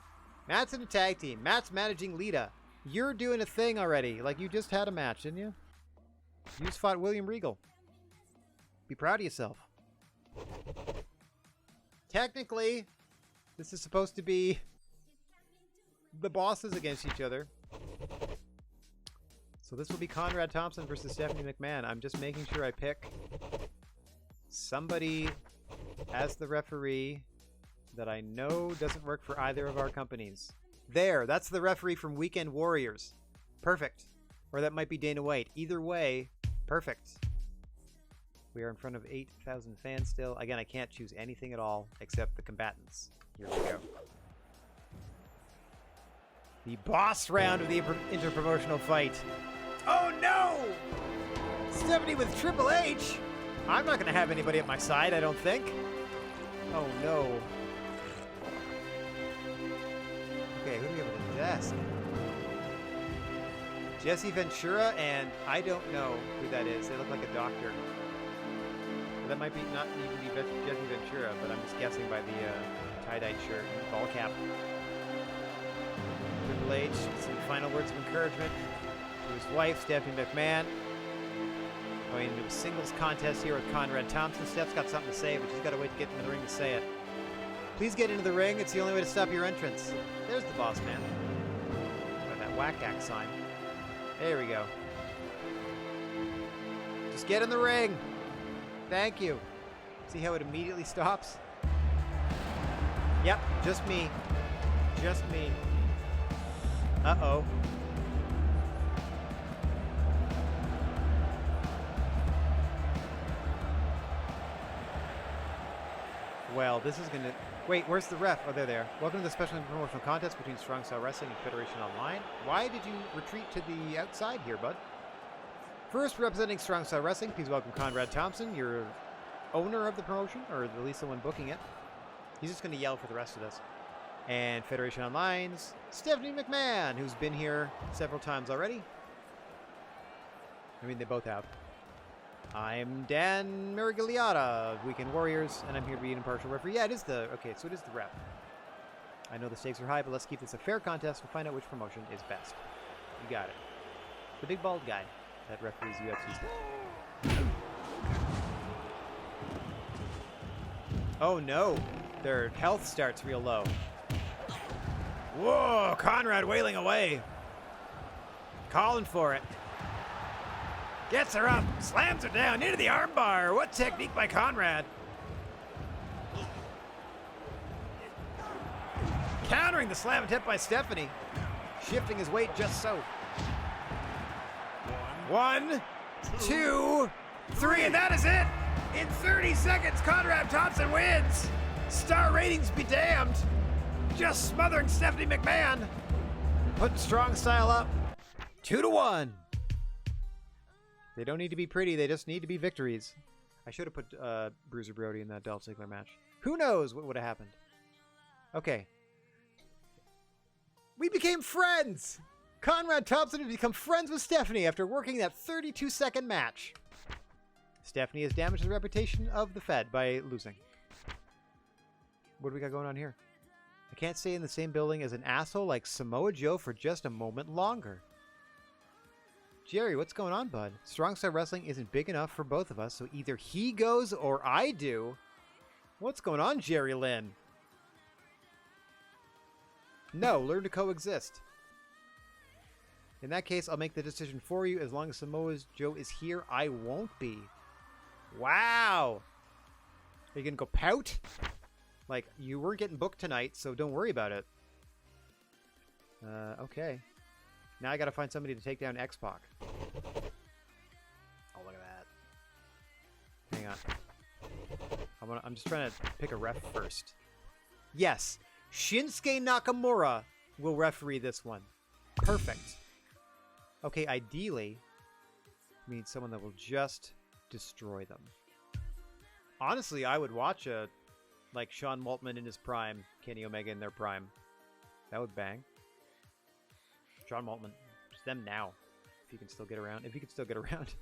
A: Matt's in a tag team. Matt's managing Lita. You're doing a thing already. Like, you just had a match, didn't you? You just fought William Regal. Be proud of yourself. Technically, this is supposed to be the bosses against each other. So this will be Conrad Thompson versus Stephanie McMahon. I'm just making sure I pick somebody as the referee that I know doesn't work for either of our companies. There, that's the referee from Weekend Warriors. Perfect. Or that might be Dana White. Either way, perfect. We are in front of 8,000 fans still. Again, I can't choose anything at all except the combatants. Here we go. The boss round of the interpromotional fight. Oh no! Stephanie with Triple H! I'm not going to have anybody at my side, I don't think. Oh no. Okay, who do we have at the desk? Jesse Ventura, and I don't know who that is. They look like a doctor. Well, that might be not even be Jesse Ventura, but I'm just guessing by the tie-dye shirt and ball cap. Triple H, some final words of encouragement to his wife, Stephanie McMahon. Going into a singles contest here with Conrad Thompson. Steph's got something to say, but she's got to wait to get into the ring to say it. Please get into the ring. It's the only way to stop your entrance. There's the boss man. By that whack-ack sign. There we go. Just get in the ring. Thank you. See how it immediately stops? Yep, just me. Just me. Uh-oh. Well, this is gonna... Wait, where's the ref? Oh, they're there. Welcome to the special promotional contest between Strong Style Wrestling and Federation Online. Why did you retreat to the outside here, bud? First, representing Strong Style Wrestling, please welcome Conrad Thompson, your owner of the promotion, or at least the one booking it. He's just gonna yell for the rest of us. And Federation Online's Stephanie McMahon, who's been here several times already. I mean, they both have. I'm Dan Marigliata of Weekend Warriors, and I'm here to be an impartial referee. Yeah, it is the... Okay, so it is the ref. I know the stakes are high, but let's keep this a fair contest and find out which promotion is best. You got it. The big bald guy that referees UFC stuff. Oh no! Their health starts real low. Whoa! Conrad wailing away. Calling for it. Gets her up, slams her down into the armbar. What technique by Conrad. Countering the slam attempt by Stephanie. Shifting his weight just so. 1, 2, 3, and that is it. In 30 seconds, Conrad Thompson wins. Star ratings be damned. Just smothering Stephanie McMahon. Putting Strong Style up 2-1. They don't need to be pretty, they just need to be victories. I should have put Bruiser Brody in that Dolph Ziggler match. Who knows what would have happened? Okay. We became friends! Conrad Thompson has become friends with Stephanie after working that 32-second match. Stephanie has damaged the reputation of the Fed by losing. What do we got going on here? I can't stay in the same building as an asshole like Samoa Joe for just a moment longer. Jerry, what's going on, bud? Strong Style Wrestling isn't big enough for both of us, so either he goes or I do. What's going on, Jerry Lynn? No, learn to coexist. In that case, I'll make the decision for you. As long as Samoa Joe is here, I won't be. Wow. Are you going to go pout? Like, you weren't getting booked tonight, so don't worry about it. Okay. Now I gotta find somebody to take down X-Pac. Oh, look at that. Hang on. I'm just trying to pick a ref first. Yes! Shinsuke Nakamura will referee this one. Perfect. Okay, ideally, we need someone that will just destroy them. Honestly, I would watch a, like, Sean Waltman in his prime, Kenny Omega in their prime. That would bang. Sean Waltman. Just them now. If you can still get around. If you can still get around.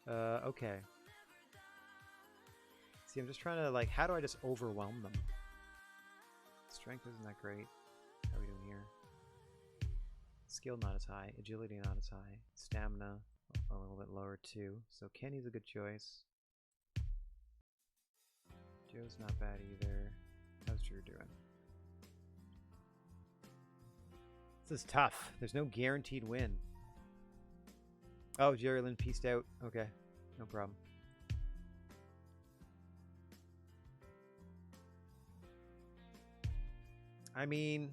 A: Okay. See, I'm just trying to, like, how do I just overwhelm them? Strength isn't that great. How are we doing here? Skill not as high. Agility not as high. Stamina a little bit lower too. So Kenny's a good choice. Joe's not bad either. How's Drew doing? This is tough. There's no guaranteed win. Oh, Jerry Lynn pieced out. Okay. No problem. I mean,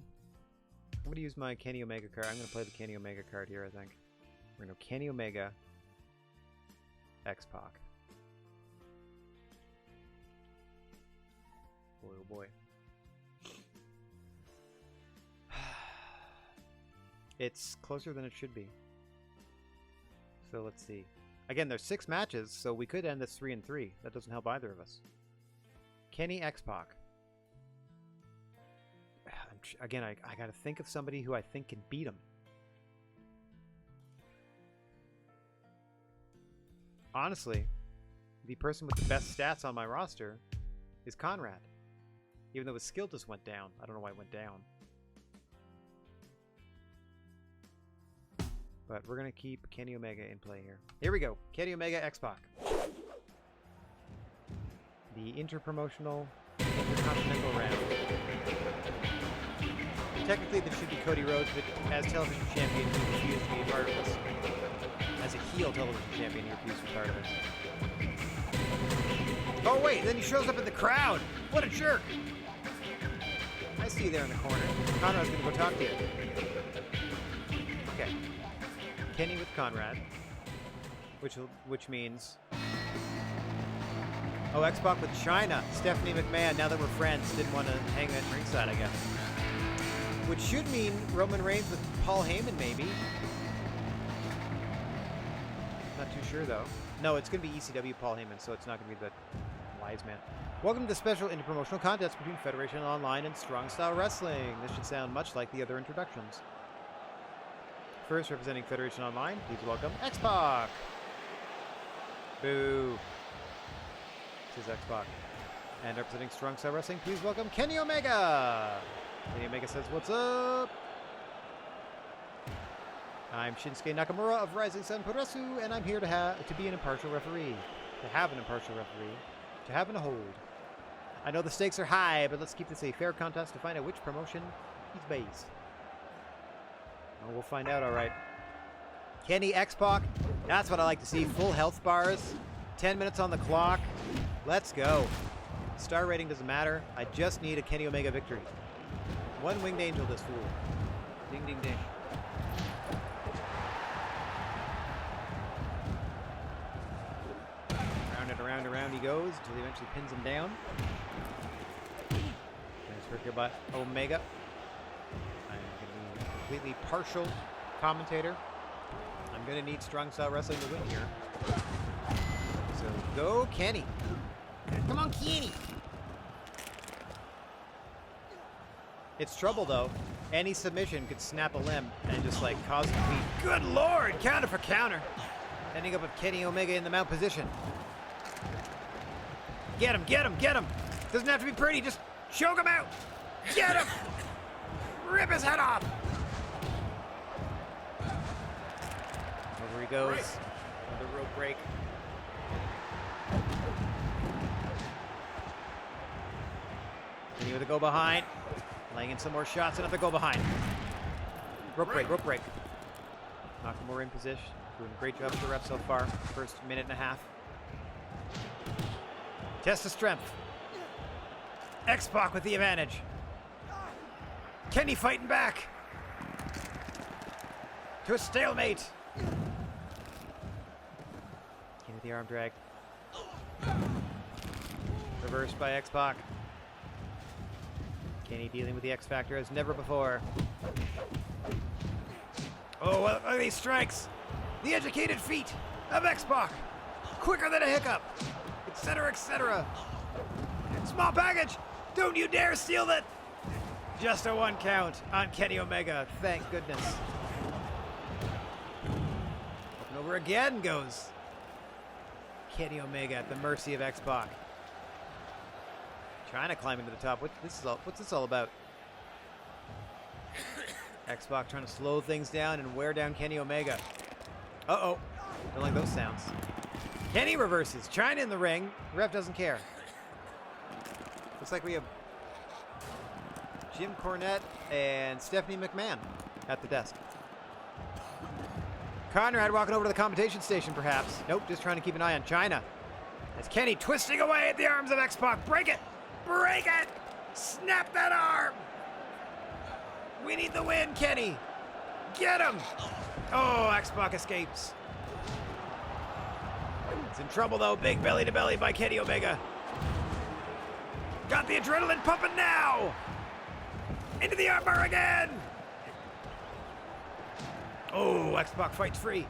A: I'm going to use my Kenny Omega card. I'm going to play the Kenny Omega card here, I think. We're going to go Kenny Omega, X-Pac. Boy, oh boy. It's closer than it should be. So let's see. Again, there's 6 matches, so we could end this 3-3. That doesn't help either of us. Kenny X-Pac. Again, I gotta think of somebody who I think can beat him. Honestly, the person with the best stats on my roster is Conrad. Even though his skill just went down. I don't know why it went down. But we're going to keep Kenny Omega in play here. Here we go. Kenny Omega, X-Pac. The interpromotional intercontinental round. Technically, this should be Cody Rhodes, but as television champion, he refused to be a part of this. As a heel television champion, he refused to be part of it. Oh, wait, then he shows up in the crowd. What a jerk. I see you there in the corner. Conrad's going to go talk to you. Okay. Kenny with Conrad, which means... Oh, X-Pac with China. Stephanie McMahon, now that we're friends, didn't want to hang at ringside, I guess. Which should mean Roman Reigns with Paul Heyman, maybe. Not too sure, though. No, it's going to be ECW Paul Heyman, so it's not going to be the Wise Man. Welcome to the special interpromotional contest between Federation Online and Strong Style Wrestling. This should sound much like the other introductions. First, representing Federation Online, please welcome X-Pac. Boo. This is X-Pac. And representing Strong Style Wrestling, please welcome Kenny Omega. Kenny Omega says, what's up? I'm Shinsuke Nakamura of Rising Sun Puresu, and I'm here to be an impartial referee. To have an impartial referee. To have and a hold. I know the stakes are high, but let's keep this a fair contest to find out which promotion he's based. Oh, we'll find out, all right. Kenny X-Pac. That's what I like to see. Full health bars. 10 minutes on the clock. Let's go. Star rating doesn't matter. I just need a Kenny Omega victory. One winged angel, this fool. Ding, ding, ding. Round and around and around he goes until he eventually pins him down. Nice work here by Omega. I'm going to be a completely partial commentator. I'm going to need Strong Style Wrestling to win here. So go Kenny. Come on, Kenny. It's trouble, though. Any submission could snap a limb and just, like, cause him to be... Good Lord! Counter for counter. Ending up with Kenny Omega in the mount position. Get him, get him, get him! Doesn't have to be pretty, just choke him out! Get him! Rip his head off! Over he goes. Another rope break. Kenny with a go behind. Laying in some more shots, another go behind. Rope break, rope break. Nakamura in position. Doing a great job with the ref so far. First minute and a half. Test of strength. X-Pac with the advantage. Kenny fighting back. To a stalemate. Kenny the arm drag. Reversed by X-Pac. Kenny dealing with the X Factor as never before. Oh, look at these strikes. The educated feet of X-Pac. Quicker than a hiccup. Etc., etc. Small package. Don't you dare steal that. Just a 1 count on Kenny Omega. Thank goodness. Up and over again goes Kenny Omega at the mercy of X-Pac. Trying to climb into the top. What's this all about? X-Pac trying to slow things down and wear down Kenny Omega. Uh-oh. Don't like those sounds. Kenny reverses. China in the ring. The ref doesn't care. Looks like we have Jim Cornette and Stephanie McMahon at the desk. Conrad walking over to the commentation station, perhaps. Nope, just trying to keep an eye on China. As Kenny twisting away at the arms of X-Pac. Break it! Break it! Snap that arm! We need the win, Kenny! Get him! Oh, X-Pac escapes. He's in trouble, though. Big belly to belly by Kenny Omega. Got the adrenaline pumping now! Into the armbar again! Oh, X-Pac fights free.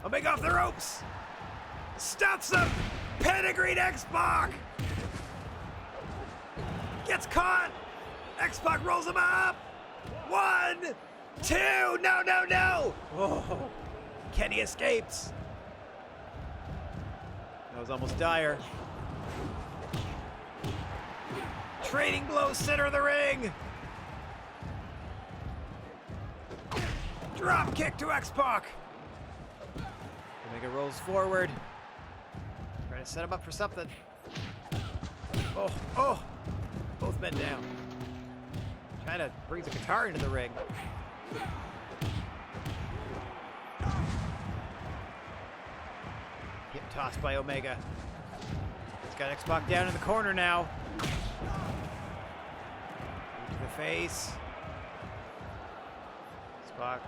A: Omega off the ropes! Stops him! Pedigreed X-Pac! Gets caught! X-Pac rolls him up! 1, 2, no, no, no! Oh, Kenny escapes. That was almost dire. Trading blows center of the ring. Drop kick to X-Pac. Omega rolls forward. Trying to set him up for something. Oh, oh! Both men down. China brings a guitar into the ring. Hip tossed by Omega. He's got X-Pac down in the corner now. To the face. X-Pac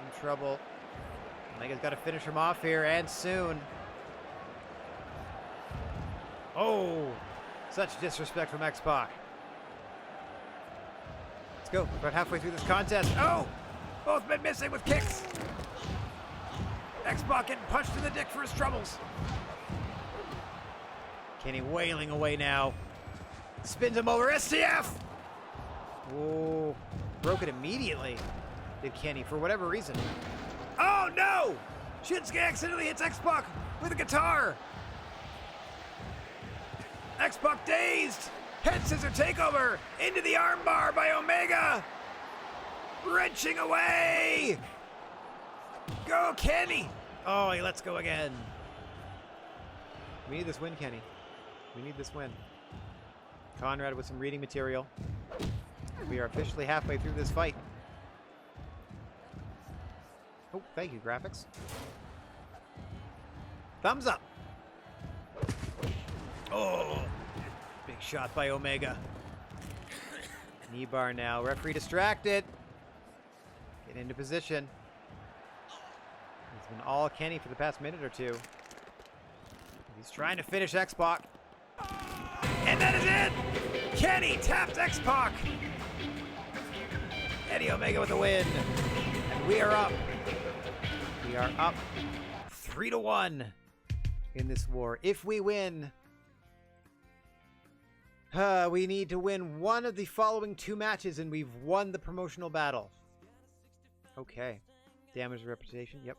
A: in trouble. Omega's got to finish him off here, and soon. Oh, such disrespect from X-Pac. Let's go. We're about halfway through this contest. Oh, both men missing with kicks. X-Pac getting punched in the dick for his troubles. Kenny wailing away now. Spins him over. STF! Oh, broke it immediately. Did Kenny, for whatever reason. Oh, no! Shinsuke accidentally hits X-Pac with a guitar. X-Pac dazed. Head scissor takeover into the armbar by Omega. Wrenching away. Go, Kenny. Oh, he lets go again. We need this win, Kenny. We need this win. Conrad with some reading material. We are officially halfway through this fight. Oh, thank you, graphics. Thumbs up. Oh, big shot by Omega. Knee bar now. Referee distracted. Get into position. It's been all Kenny for the past minute or two. He's trying to finish X-Pac. And that is it! Kenny tapped X-Pac. Kenny Omega with the win. And we are up. We are up 3-1 in this war. If we win, we need to win one of the following 2 matches, and we've won the promotional battle. Okay. Damage reputation. Yep.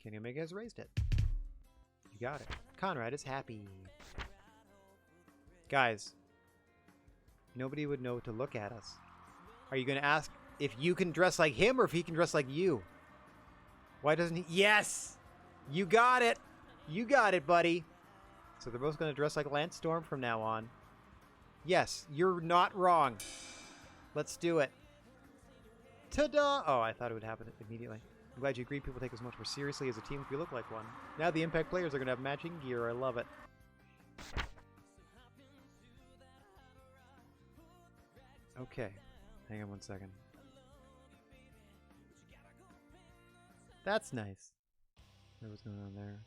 A: Kenny Omega has raised it. You got it. Conrad is happy. Guys, nobody would know to look at us. Are you going to ask if you can dress like him or if he can dress like you? Why doesn't he? Yes! You got it! You got it, buddy. So they're both going to dress like Lance Storm from now on. Yes, you're not wrong. Let's do it. Ta-da! Oh, I thought it would happen immediately. I'm glad you agreed. People take us much more seriously as a team if you look like one. Now the Impact players are going to have matching gear. I love it. Okay. Hang on one second. That's nice. What's going on there?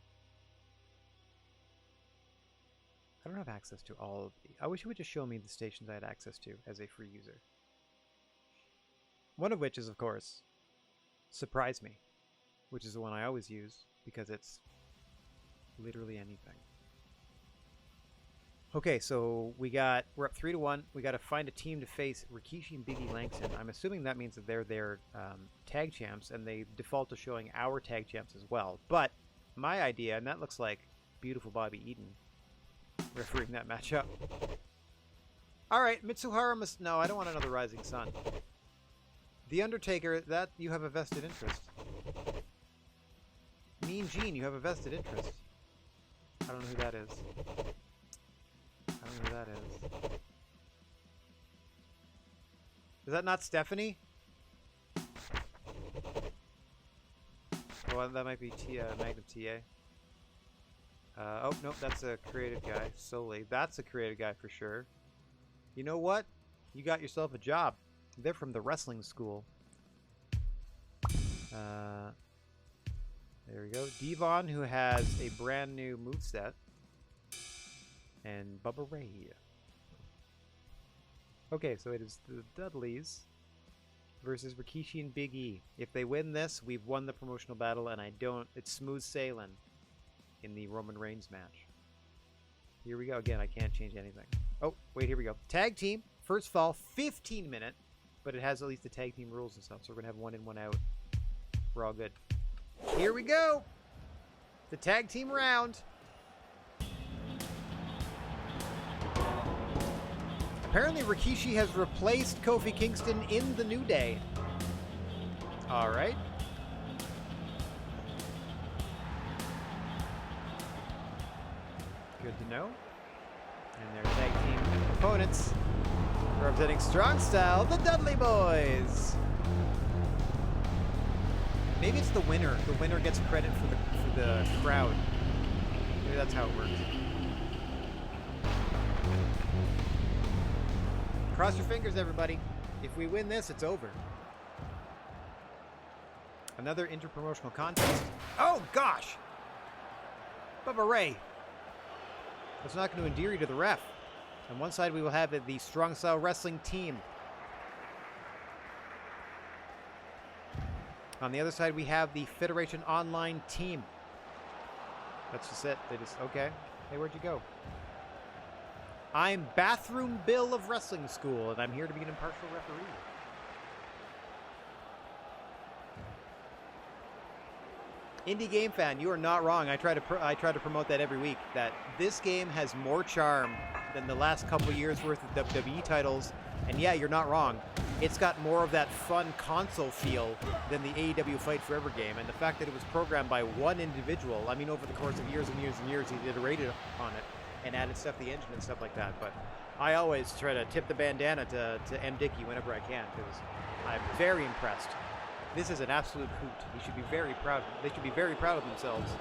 A: I don't have access to all of the... I wish it would just show me the stations I had access to as a free user. One of which is, of course, Surprise Me, which is the one I always use because it's literally anything. Okay, so we're up 3-1. We got to find a team to face Rikishi and Biggie Langston. I'm assuming that means that they're their tag champs, and they default to showing our tag champs as well. But my idea, and that looks like beautiful Bobby Eaton refereeing that matchup. All right, Mitsuhara must... No, I don't want another Rising Sun. The Undertaker, that you have a vested interest. Mean Gene, you have a vested interest. I don't know who that is. I don't know who that is. Is that not Stephanie? Oh, that might be Magnum TA. Oh, nope, that's a creative guy. Solely. That's a creative guy for sure. You know what? You got yourself a job. They're from the wrestling school. There we go. Devon, who has a brand new moveset. And Bubba Ray. Okay, so it is the Dudleys versus Rikishi and Big E. If they win this, we've won the promotional battle, and it's smooth sailing in the Roman Reigns match. Here we go. Again, I can't change anything. Oh, wait, here we go. Tag team, first fall, 15-minute, but it has at least the tag team rules and stuff, so we're going to have one in, one out. We're all good. Here we go. The tag team round. Apparently Rikishi has replaced Kofi Kingston in the New Day. All right. Good to know. And their tag team opponents, representing Strong Style, the Dudley Boys. Maybe it's the winner. The winner gets credit for the crowd. Maybe that's how it works. Cross your fingers, everybody. If we win this, it's over. Another interpromotional contest. Oh, gosh! Bubba Ray. That's not going to endear you to the ref. On one side, we will have the Strong Style Wrestling team. On the other side, we have the Federation Online team. That's just it. They just... Okay. Hey, where'd you go? I'm Bathroom Bill of Wrestling School, and I'm here to be an impartial referee. Indie Game Fan, you are not wrong. I try to promote that every week. That this game has more charm than the last couple years worth of WWE titles, and yeah, you're not wrong. It's got more of that fun console feel than the AEW Fight Forever game, and the fact that it was programmed by one individual. I mean, over the course of years and years and years, he iterated on it and added stuff to the engine and stuff like that. But I always try to tip the bandana to M. Dickey whenever I can, because I'm very impressed. This is an absolute hoot. He should be very proud. They should be very proud of themselves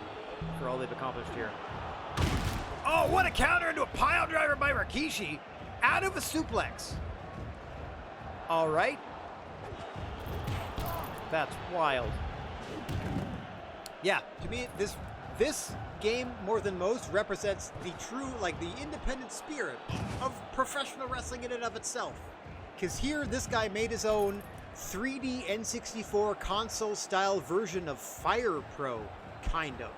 A: for all they've accomplished here. Oh, what a counter into a pile driver by Rikishi out of a suplex. All right. That's wild. Yeah, to me, this game, more than most, represents the true, like, the independent spirit of professional wrestling in and of itself. Because here, this guy made his own 3D N64 console-style version of Fire Pro, kind of.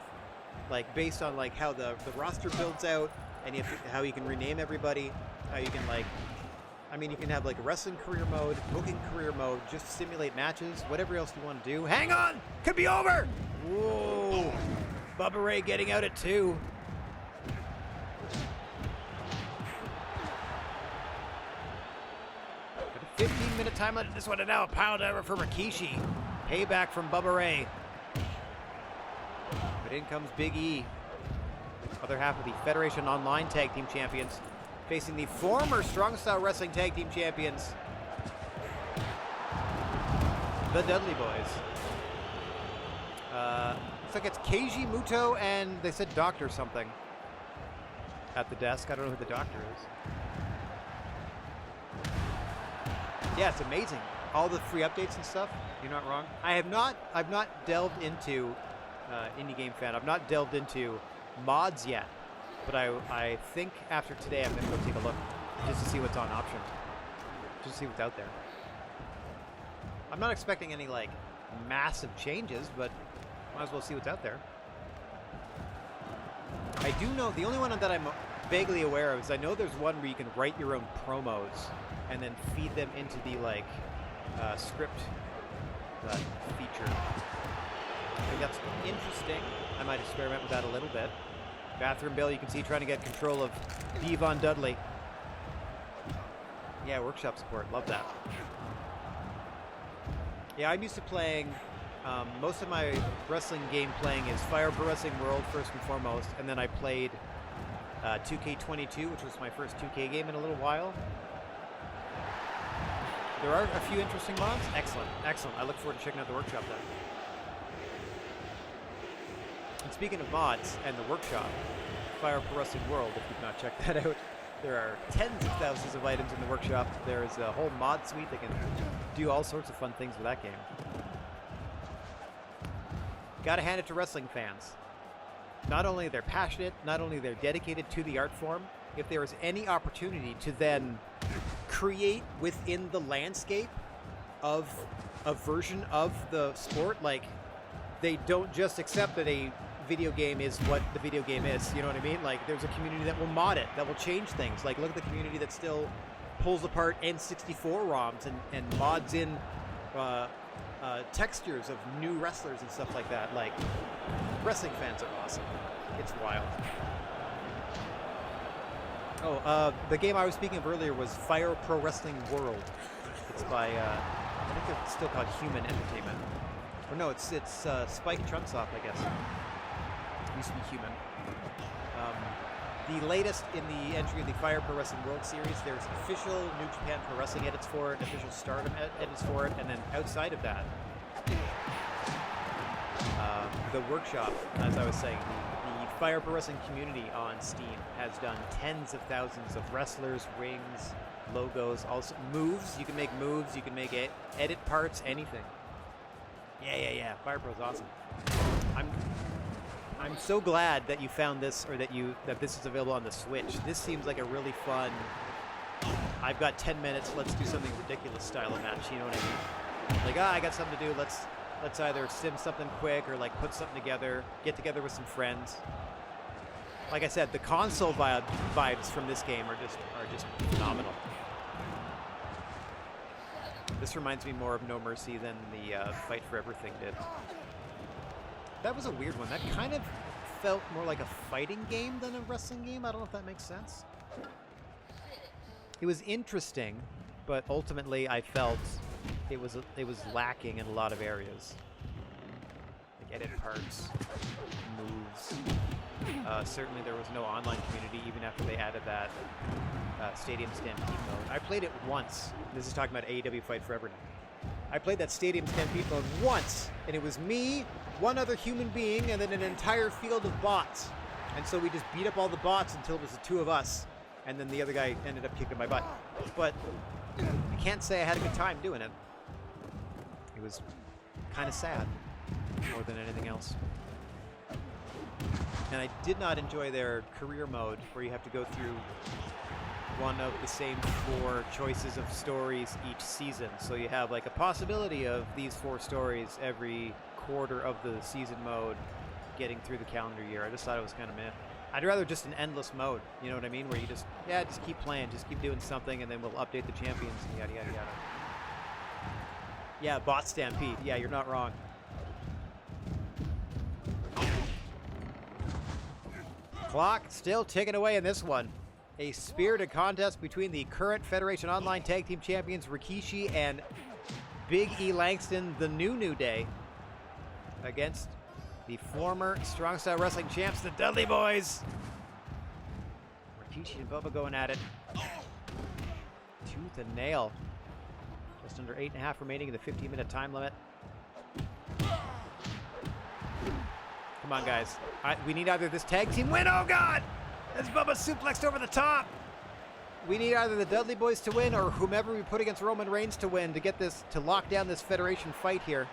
A: Like, based on, like, how the roster builds out, and how you can rename everybody, how you can, like... I mean, you can have, like, a wrestling career mode, booking career mode, just simulate matches, whatever else you want to do. Hang on! Could be over! Whoa! Bubba Ray getting out at 2. Got a 15-minute time limit. This one, and now a pile driver for Rikishi. Payback from Bubba Ray. But in comes Big E. Other half of the Federation Online Tag Team Champions, facing the former Strong Style Wrestling Tag Team Champions, the Dudley Boys. Looks like it's Keiji Muto and they said Doctor something at the desk. I don't know who the Doctor is. Yeah, it's amazing. All the free updates and stuff. You're not wrong. I've not delved into Indie Game Fan. I've not delved into mods yet, but I think after today I'm gonna go take a look just to see what's on option, just to see what's out there. I'm not expecting any like massive changes, but might as well see what's out there. I do know the only one that I'm vaguely aware of is I know there's one where you can write your own promos and then feed them into the like script feature. I think that's interesting. I might experiment with that a little bit. Bathroom Bill, you can see trying to get control of Devon Dudley. Yeah, workshop support. Love that. Yeah, I'm used to playing. Most of my wrestling game playing is Fire Pro Wrestling World first and foremost, and then I played 2K22, which was my first 2K game in a little while. There are a few interesting mods. Excellent, excellent. I look forward to checking out the workshop then. And speaking of mods and the workshop, Fire Pro Wrestling World, if you've not checked that out, there are tens of thousands of items in the workshop. There's a whole mod suite that can do all sorts of fun things with that game. Gotta hand it to wrestling fans. Not only they're passionate, not only they're dedicated to the art form, if there is any opportunity to then create within the landscape of a version of the sport, like they don't just accept that a video game is what the video game is, you know what I mean? Like there's a community that will mod it, that will change things. Like look at the community that still pulls apart N64 ROMs and mods in textures of new wrestlers and stuff like that. Like wrestling fans are awesome. It's wild. Oh, the game I was speaking of earlier was Fire Pro Wrestling World. It's by, I think it's still called Human Entertainment. Or no, it's Spike Chunsoft, I guess. It used to be Human. The latest in the entry of the Fire Pro Wrestling World Series, there's official New Japan Pro Wrestling edits for it, official Stardom edits for it, and then outside of that, the workshop, as I was saying, the Fire Pro Wrestling community on Steam has done tens of thousands of wrestlers, rings, logos, also moves. You can make moves, you can make edit parts, anything. Yeah. Fire Pro's awesome. I'm so glad that you found this, or that this is available on the Switch. This seems like a really fun, I've got 10 minutes, let's do something ridiculous style of match, you know what I mean? Like, I got something to do, let's either sim something quick or like put something together, get together with some friends. Like I said, the console vibes from this game are just phenomenal. This reminds me more of No Mercy than the Fight for Everything did. That was a weird one. That kind of felt more like a fighting game than a wrestling game. I don't know if that makes sense. It was interesting, but ultimately I felt it was lacking in a lot of areas. Like edit parts, moves. Certainly there was no online community even after they added that Stadium Stampede mode. I played it once. This is talking about AEW Fight Forever now. I played that Stadium Stampede mode once, and it was me, one other human being, and then an entire field of bots. And so we just beat up all the bots until it was the two of us, and then the other guy ended up kicking my butt. But I can't say I had a good time doing it. It was kind of sad, more than anything else. And I did not enjoy their career mode, where you have to go through one of the same 4 choices of stories each season. So you have like a possibility of these 4 stories every quarter of the season mode getting through the calendar year. I just thought it was kind of meh. I'd rather just an endless mode, you know what I mean? Where you just keep playing, just keep doing something, and then we'll update the champions and yada, yada, yada. Yeah, bot stampede. Yeah, you're not wrong. Clock still ticking away in this one. A spirited contest between the current Federation Online Tag Team Champions Rikishi and Big E Langston, the New Day, against the former Strong Style Wrestling champs, the Dudley Boys. Rikishi and Bubba going at it. Tooth and nail. Just under 8.5 remaining in the 15-minute time limit. Come on, guys. We need either this tag team win. Oh, God! As Bubba suplexed over the top. We need either the Dudley Boys to win or whomever we put against Roman Reigns to win to get this, to lock down this Federation fight here.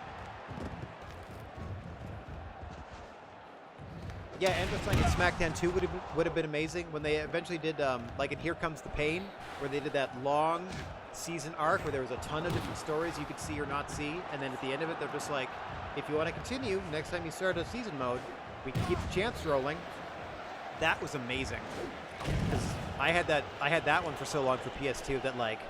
A: Yeah, Endless in SmackDown 2 would have been amazing when they eventually did, like in Here Comes the Pain, where they did that long season arc where there was a ton of different stories you could see or not see, and then at the end of it, they're just like, if you want to continue, next time you start a season mode, we can keep the chants rolling. That was amazing. 'Cause I had that one for so long for PS2 that like,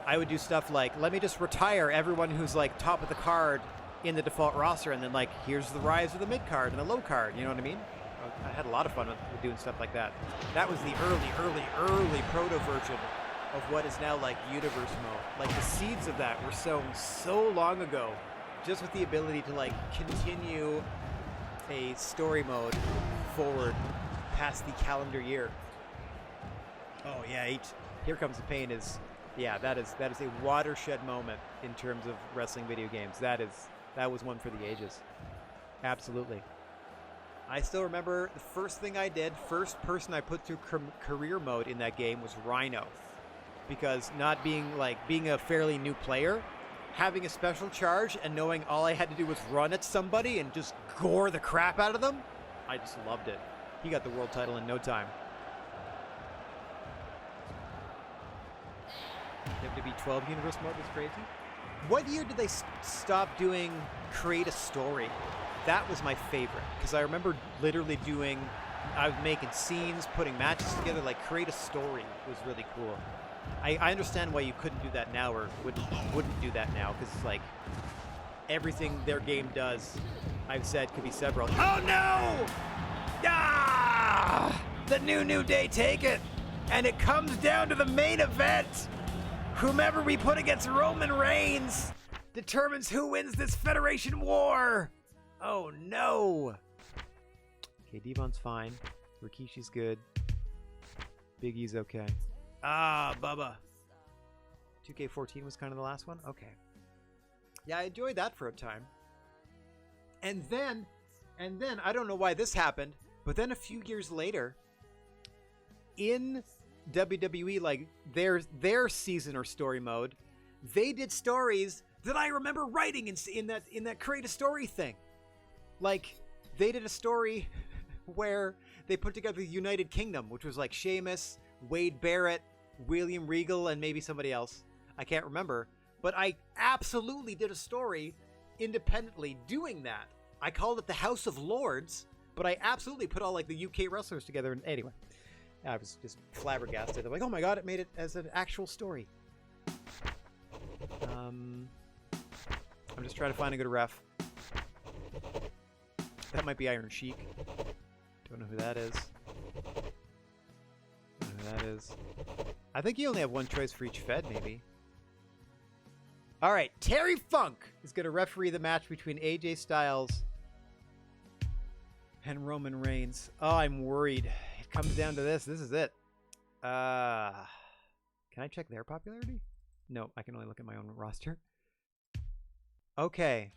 A: I would do stuff like, let me just retire everyone who's like top of the card in the default roster, and then like, here's the rise of the mid card and the low card, you know what I mean? I had a lot of fun with doing stuff like that. That was the early proto version of what is now like universe mode. Like the seeds of that were sown so long ago, just with the ability to like continue a story mode forward past the calendar year. Oh yeah, Here Comes the Pain is, yeah, that is a watershed moment in terms of wrestling video games. That was one for the ages. Absolutely. I still remember the first thing I did, first person I put through career mode in that game was Rhino. Because not being a fairly new player, having a special charge and knowing all I had to do was run at somebody and just gore the crap out of them, I just loved it. He got the world title in no time. WWE 12 universe mode was crazy. What year did they stop doing create a story? That was my favorite, because I remember literally I was making scenes, putting matches together, like create a story was really cool. I understand why you couldn't do that now, or wouldn't do that now, because it's like everything their game does, I've said, could be several. Oh no! Ah! The New Day take it! And it comes down to the main event! Whomever we put against Roman Reigns determines who wins this Federation War! Oh no! Okay, Devon's fine. Rikishi's good. Big E's okay. Ah, Bubba. 2K14 was kind of the last one? Okay. Yeah, I enjoyed that for a time. And then, I don't know why this happened, but then a few years later, in WWE, like their season or story mode, they did stories that I remember writing in that create a story thing. Like, they did a story where they put together the United Kingdom, which was like Sheamus, Wade Barrett, William Regal, and maybe somebody else. I can't remember. But I absolutely did a story independently doing that. I called it the House of Lords, but I absolutely put all like the UK wrestlers together. And anyway, I was just flabbergasted. I'm like, oh my god, it made it as an actual story. I'm just trying to find a good ref. That might be Iron Sheik. Don't know who that is. Don't know who that is. I think you only have one choice for each Fed, maybe. Alright, Terry Funk is going to referee the match between AJ Styles and Roman Reigns. Oh, I'm worried. It comes down to this. This is it. Can I check their popularity? No, I can only look at my own roster. Okay.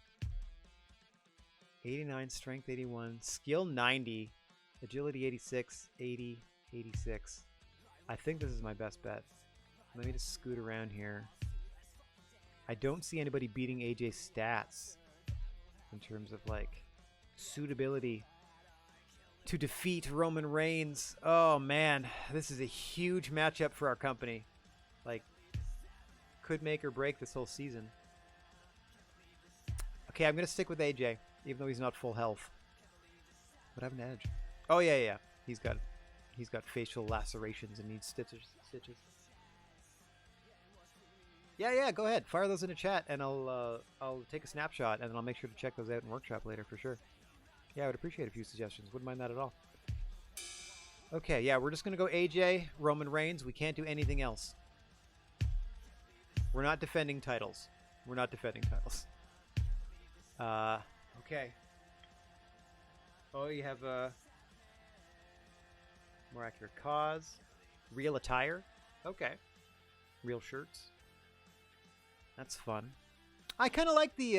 A: 89, strength 81, skill 90, agility 86, 80, 86. I think this is my best bet. Let me just scoot around here. I don't see anybody beating AJ's stats in terms of like suitability to defeat Roman Reigns. Oh man, this is a huge matchup for our company. Like, could make or break this whole season. Okay, I'm gonna stick with AJ, even though he's not full health. What happened to Edge? Oh yeah. He's got facial lacerations and needs stitches. Yeah, go ahead. Fire those in the chat, and I'll take a snapshot, and then I'll make sure to check those out in workshop later for sure. Yeah, I would appreciate a few suggestions. Wouldn't mind that at all. Okay, yeah, we're just gonna go AJ, Roman Reigns. We can't do anything else. We're not defending titles. Okay. Oh, you have a more accurate cause. Real attire. Okay. Real shirts. That's fun. I kind of like the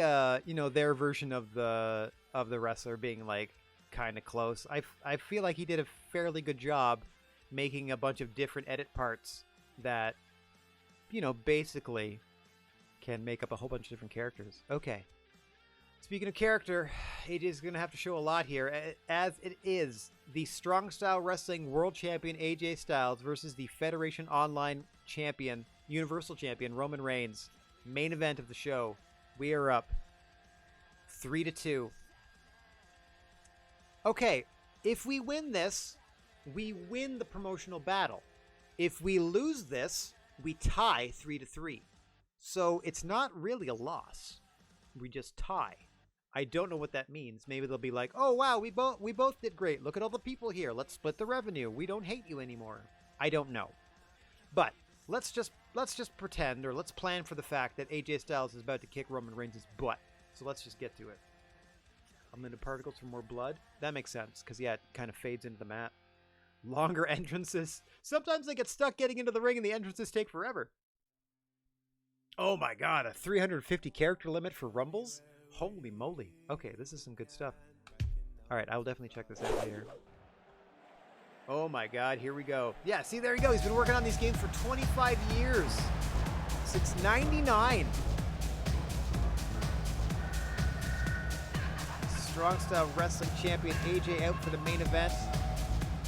A: their version of the wrestler being like kind of close. I feel like he did a fairly good job making a bunch of different edit parts that, you know, basically can make up a whole bunch of different characters. Okay. Speaking of character, AJ is going to have to show a lot here, as it is the Strong Style Wrestling World Champion AJ Styles versus the Federation Online Champion, Universal Champion Roman Reigns. Main event of the show. We are up 3-2. Okay, if we win this, we win the promotional battle. If we lose this, we tie 3-3. So it's not really a loss. We just tie. I don't know what that means. Maybe they'll be like, "Oh wow, we both did great. Look at all the people here. Let's split the revenue. We don't hate you anymore." I don't know. But let's just pretend, or let's plan for the fact that AJ Styles is about to kick Roman Reigns' butt. So let's just get to it. Unlimited particles for more blood. That makes sense, because yeah, it kind of fades into the mat. Longer entrances. Sometimes they get stuck getting into the ring and the entrances take forever. Oh my god, a 350 character limit for Rumbles? Holy moly. Okay, this is some good stuff. Alright, I will definitely check this out later. Oh my god, here we go. Yeah, see, there you go. He's been working on these games for 25 years. Since 99. Strong Style Wrestling Champion AJ out for the main event.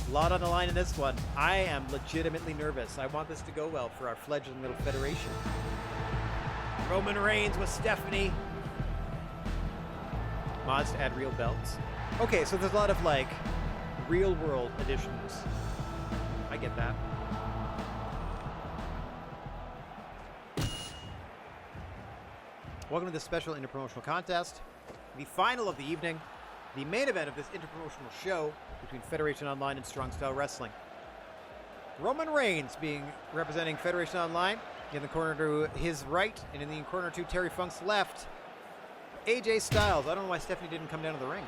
A: A lot on the line in this one. I am legitimately nervous. I want this to go well for our fledgling little federation. Roman Reigns with Stephanie. Mods to add real belts. Okay, so there's a lot of, like, real-world additions. I get that. Welcome to this special interpromotional contest. The final of the evening. The main event of this interpromotional show between Federation Online and Strong Style Wrestling. Roman Reigns representing Federation Online. In the corner to his right, and in the corner to Terry Funk's left, AJ Styles. I don't know why Stephanie didn't come down to the ring.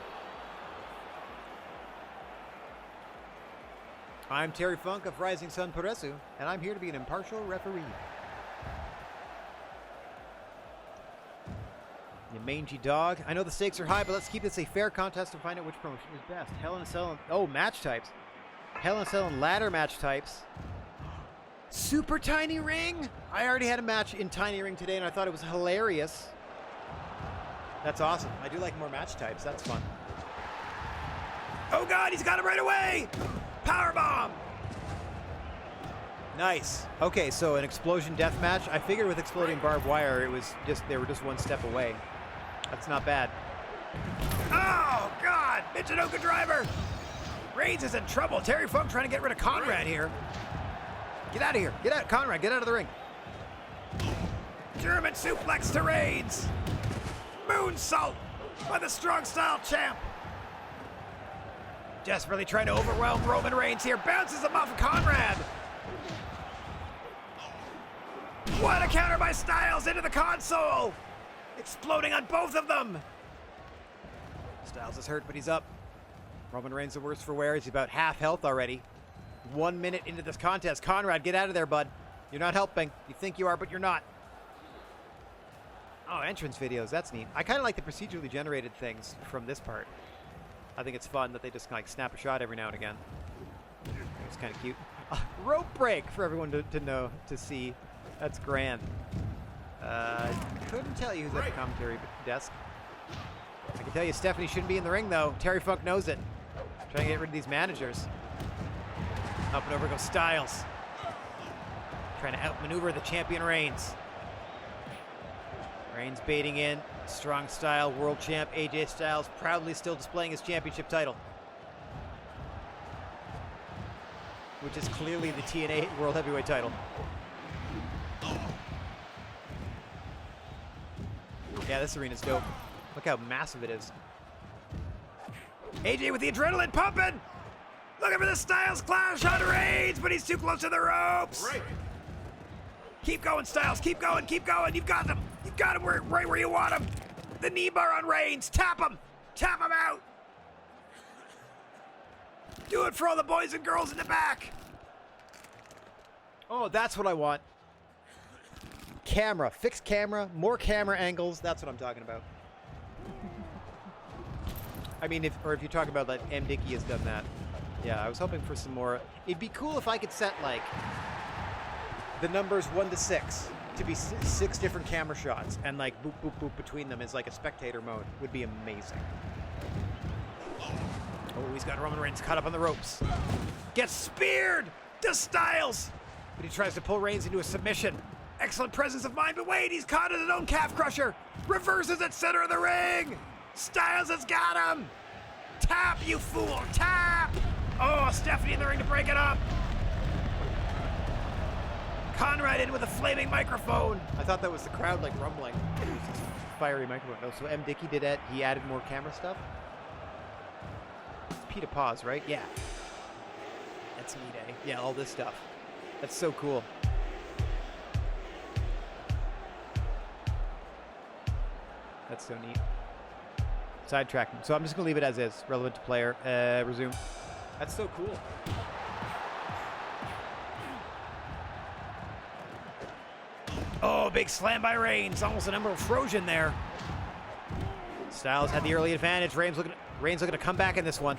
A: I'm Terry Funk of Rising Sun Puresu, and I'm here to be an impartial referee. You mangy dog. I know the stakes are high, but let's keep this a fair contest and find out which promotion is best. Hell in a Cell and... Oh, match types. Hell in a Cell and ladder match types. Super tiny ring? I already had a match in tiny ring today, and I thought it was hilarious. That's awesome. I do like more match types. That's fun. Oh god, he's got him right away! Powerbomb! Nice. Okay, so an explosion death match. I figured with exploding barbed wire, it was just they were just one step away. That's not bad. Oh god, Michinoku driver! Reigns is in trouble. Terry Funk trying to get rid of Conrad here. Get out of here. Get out. Conrad, get out of the ring. German suplex to Reigns. Moonsault by the Strong Style champ. Desperately trying to overwhelm Roman Reigns here. Bounces him off of Conrad. What a counter by Styles into the console. Exploding on both of them. Styles is hurt, but he's up. Roman Reigns the worse for wear. He's about half health already. 1 minute into this contest. Conrad, get out of there, bud. You're not helping. You think you are, but you're not. Oh, entrance videos. That's neat. I kind of like the procedurally generated things from this part. I think it's fun that they just like snap a shot every now and again. It's kind of cute. Rope break for everyone to see. That's grand. Couldn't tell you who's at the commentary desk. I can tell you Stephanie shouldn't be in the ring, though. Terry Funk knows it. Trying to get rid of these managers. Up and over goes Styles. Trying to outmaneuver the champion Reigns. Reigns baiting in. Strong Style World Champ AJ Styles proudly still displaying his championship title. Which is clearly the TNA World Heavyweight title. Yeah, this arena's dope. Look how massive it is. AJ with the adrenaline pumping! Looking for the Styles Clash on Reigns, but he's too close to the ropes! Right. Keep going, Styles. Keep going. Keep going. You've got them. You've got him right where you want him. The knee bar on Reigns. Tap him. Tap him out. Do it for all the boys and girls in the back. Oh, that's what I want. Camera. Fixed camera. More camera angles. That's what I'm talking about. I mean, if you're talking about that, M. Dickey has done that. Yeah, I was hoping for some more. It'd be cool if I could set, like, the numbers 1 to 6 to be 6 different camera shots, and, like, boop, boop, boop between them is, like, a spectator mode. Would be amazing. Oh, he's got Roman Reigns caught up on the ropes. Gets speared to Styles, but he tries to pull Reigns into a submission. Excellent presence of mind, but wait, he's caught in his own calf crusher. Reverses at center of the ring. Styles has got him. Tap, you fool, tap. Oh, Stephanie in the ring to break it up. Conrad in with a flaming microphone. I thought that was the crowd, like, rumbling. It was this fiery microphone. Oh, so M. Dickey did it. He added more camera stuff. It's P to pause, right? Yeah. That's neat, eh? Yeah, all this stuff. That's so cool. That's so neat. Sidetracking. So I'm just going to leave it as is. Relevant to player. Resume. That's so cool. Oh, big slam by Reigns. Almost an Emerald Trojan there. Styles had the early advantage. Reigns looking to come back in this one.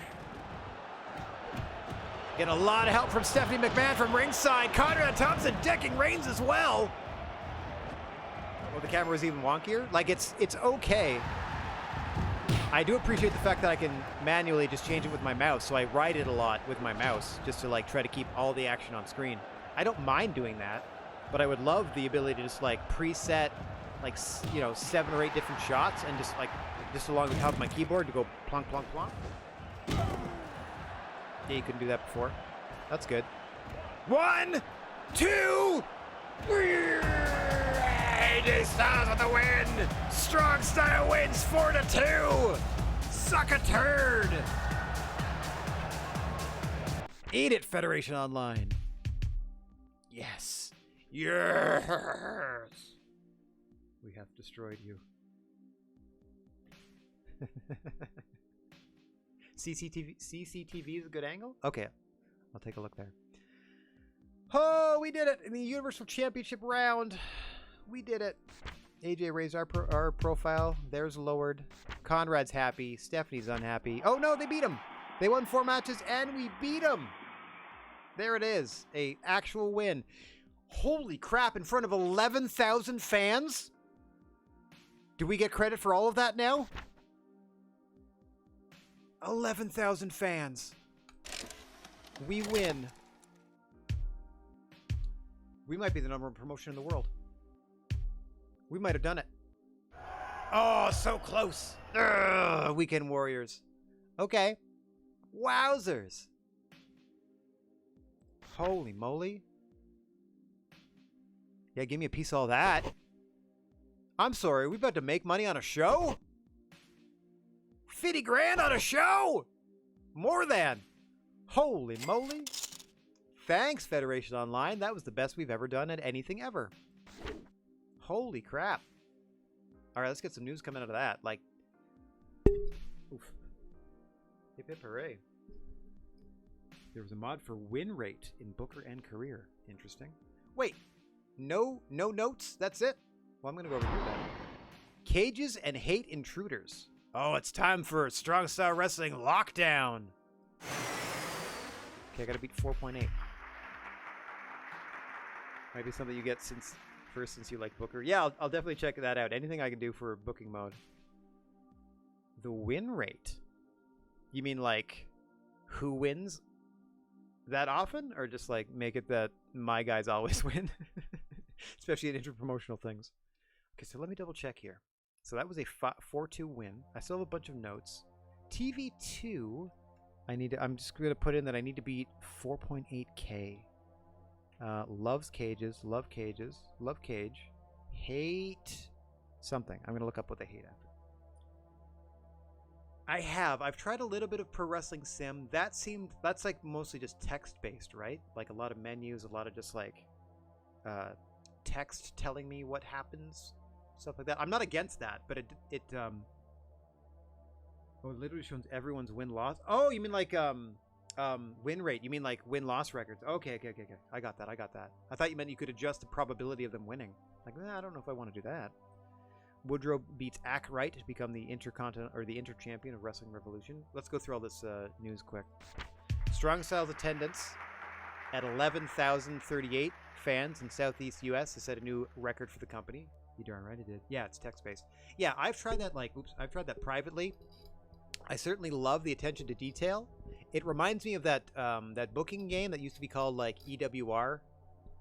A: Getting a lot of help from Stephanie McMahon from ringside. Conrad Thompson decking Reigns as well. Oh, the camera was even wonkier. Like, it's okay. I do appreciate the fact that I can manually just change it with my mouse, so I ride it a lot with my mouse just to, like, try to keep all the action on screen. I don't mind doing that, but I would love the ability to just, like, preset, like, you know, 7 or 8 different shots and just, like, just along the top of my keyboard to go plonk, plonk, plonk. Yeah, you couldn't do that before. That's good. 1, 2, AJ Styles with the win. Strong Style wins 4-2. Suck a turd. Eat it, Federation Online. Yes. Yes. We have destroyed you. CCTV is a good angle? Okay, I'll take a look there. Oh, we did it in the Universal Championship round. We did it. AJ raised our profile. Theirs lowered. Conrad's happy. Stephanie's unhappy. Oh no, they beat him. They won 4 matches and we beat him. There it is. A actual win. Holy crap, in front of 11,000 fans? Do we get credit for all of that now? 11,000 fans. We win. We might be the #1 promotion in the world. We might have done it. Oh, so close. Ugh, Weekend Warriors. Okay. Wowzers. Holy moly. Yeah, give me a piece of all that. I'm sorry, we about to make money on a show? 50 grand on a show? More than. Holy moly. Thanks, Federation Online. That was the best we've ever done at anything ever. Holy crap. All right, let's get some news coming out of that. Like, oof. Hip hip hooray. There was a mod for win rate in Booker and career. Interesting. Wait, no notes? That's it? Well, I'm going to go over here then. Cages and hate intruders. Oh, it's time for Strong Style Wrestling Lockdown. Okay, I got to beat 4.8. Might be something you get since you like Booker. Yeah, I'll definitely check that out. Anything I can do for booking mode. The win rate. You mean like who wins that often? Or just like make it that my guys always win? Especially in interpromotional things. Okay, so let me double check here. So that was a 4-2 win. I still have a bunch of notes. TV2, I'm just going to put in that I need to beat 4.8K. Loves cages, love cages, love cage, hate something. I'm going to look up what they hate after. I've tried a little bit of Pro Wrestling Sim. That's like mostly just text-based, right? Like a lot of menus, a lot of just like text telling me what happens, stuff like that. I'm not against that, but it literally shows everyone's win-loss. Oh, you mean like win rate? You mean like win-loss records? Okay. I got that. I thought you meant you could adjust the probability of them winning. Like, I don't know if I want to do that. Woodrow beats Ack Wright to become the Intercontinental or the Inter-Champion of Wrestling Revolution. Let's go through all this news quick. Strong Styles attendance at 11,038 fans in Southeast US has set a new record for the company. You darn right it did. Yeah, it's text-based. Yeah, I've tried that I've tried that privately. I certainly love the attention to detail. It reminds me of that that booking game that used to be called like EWR.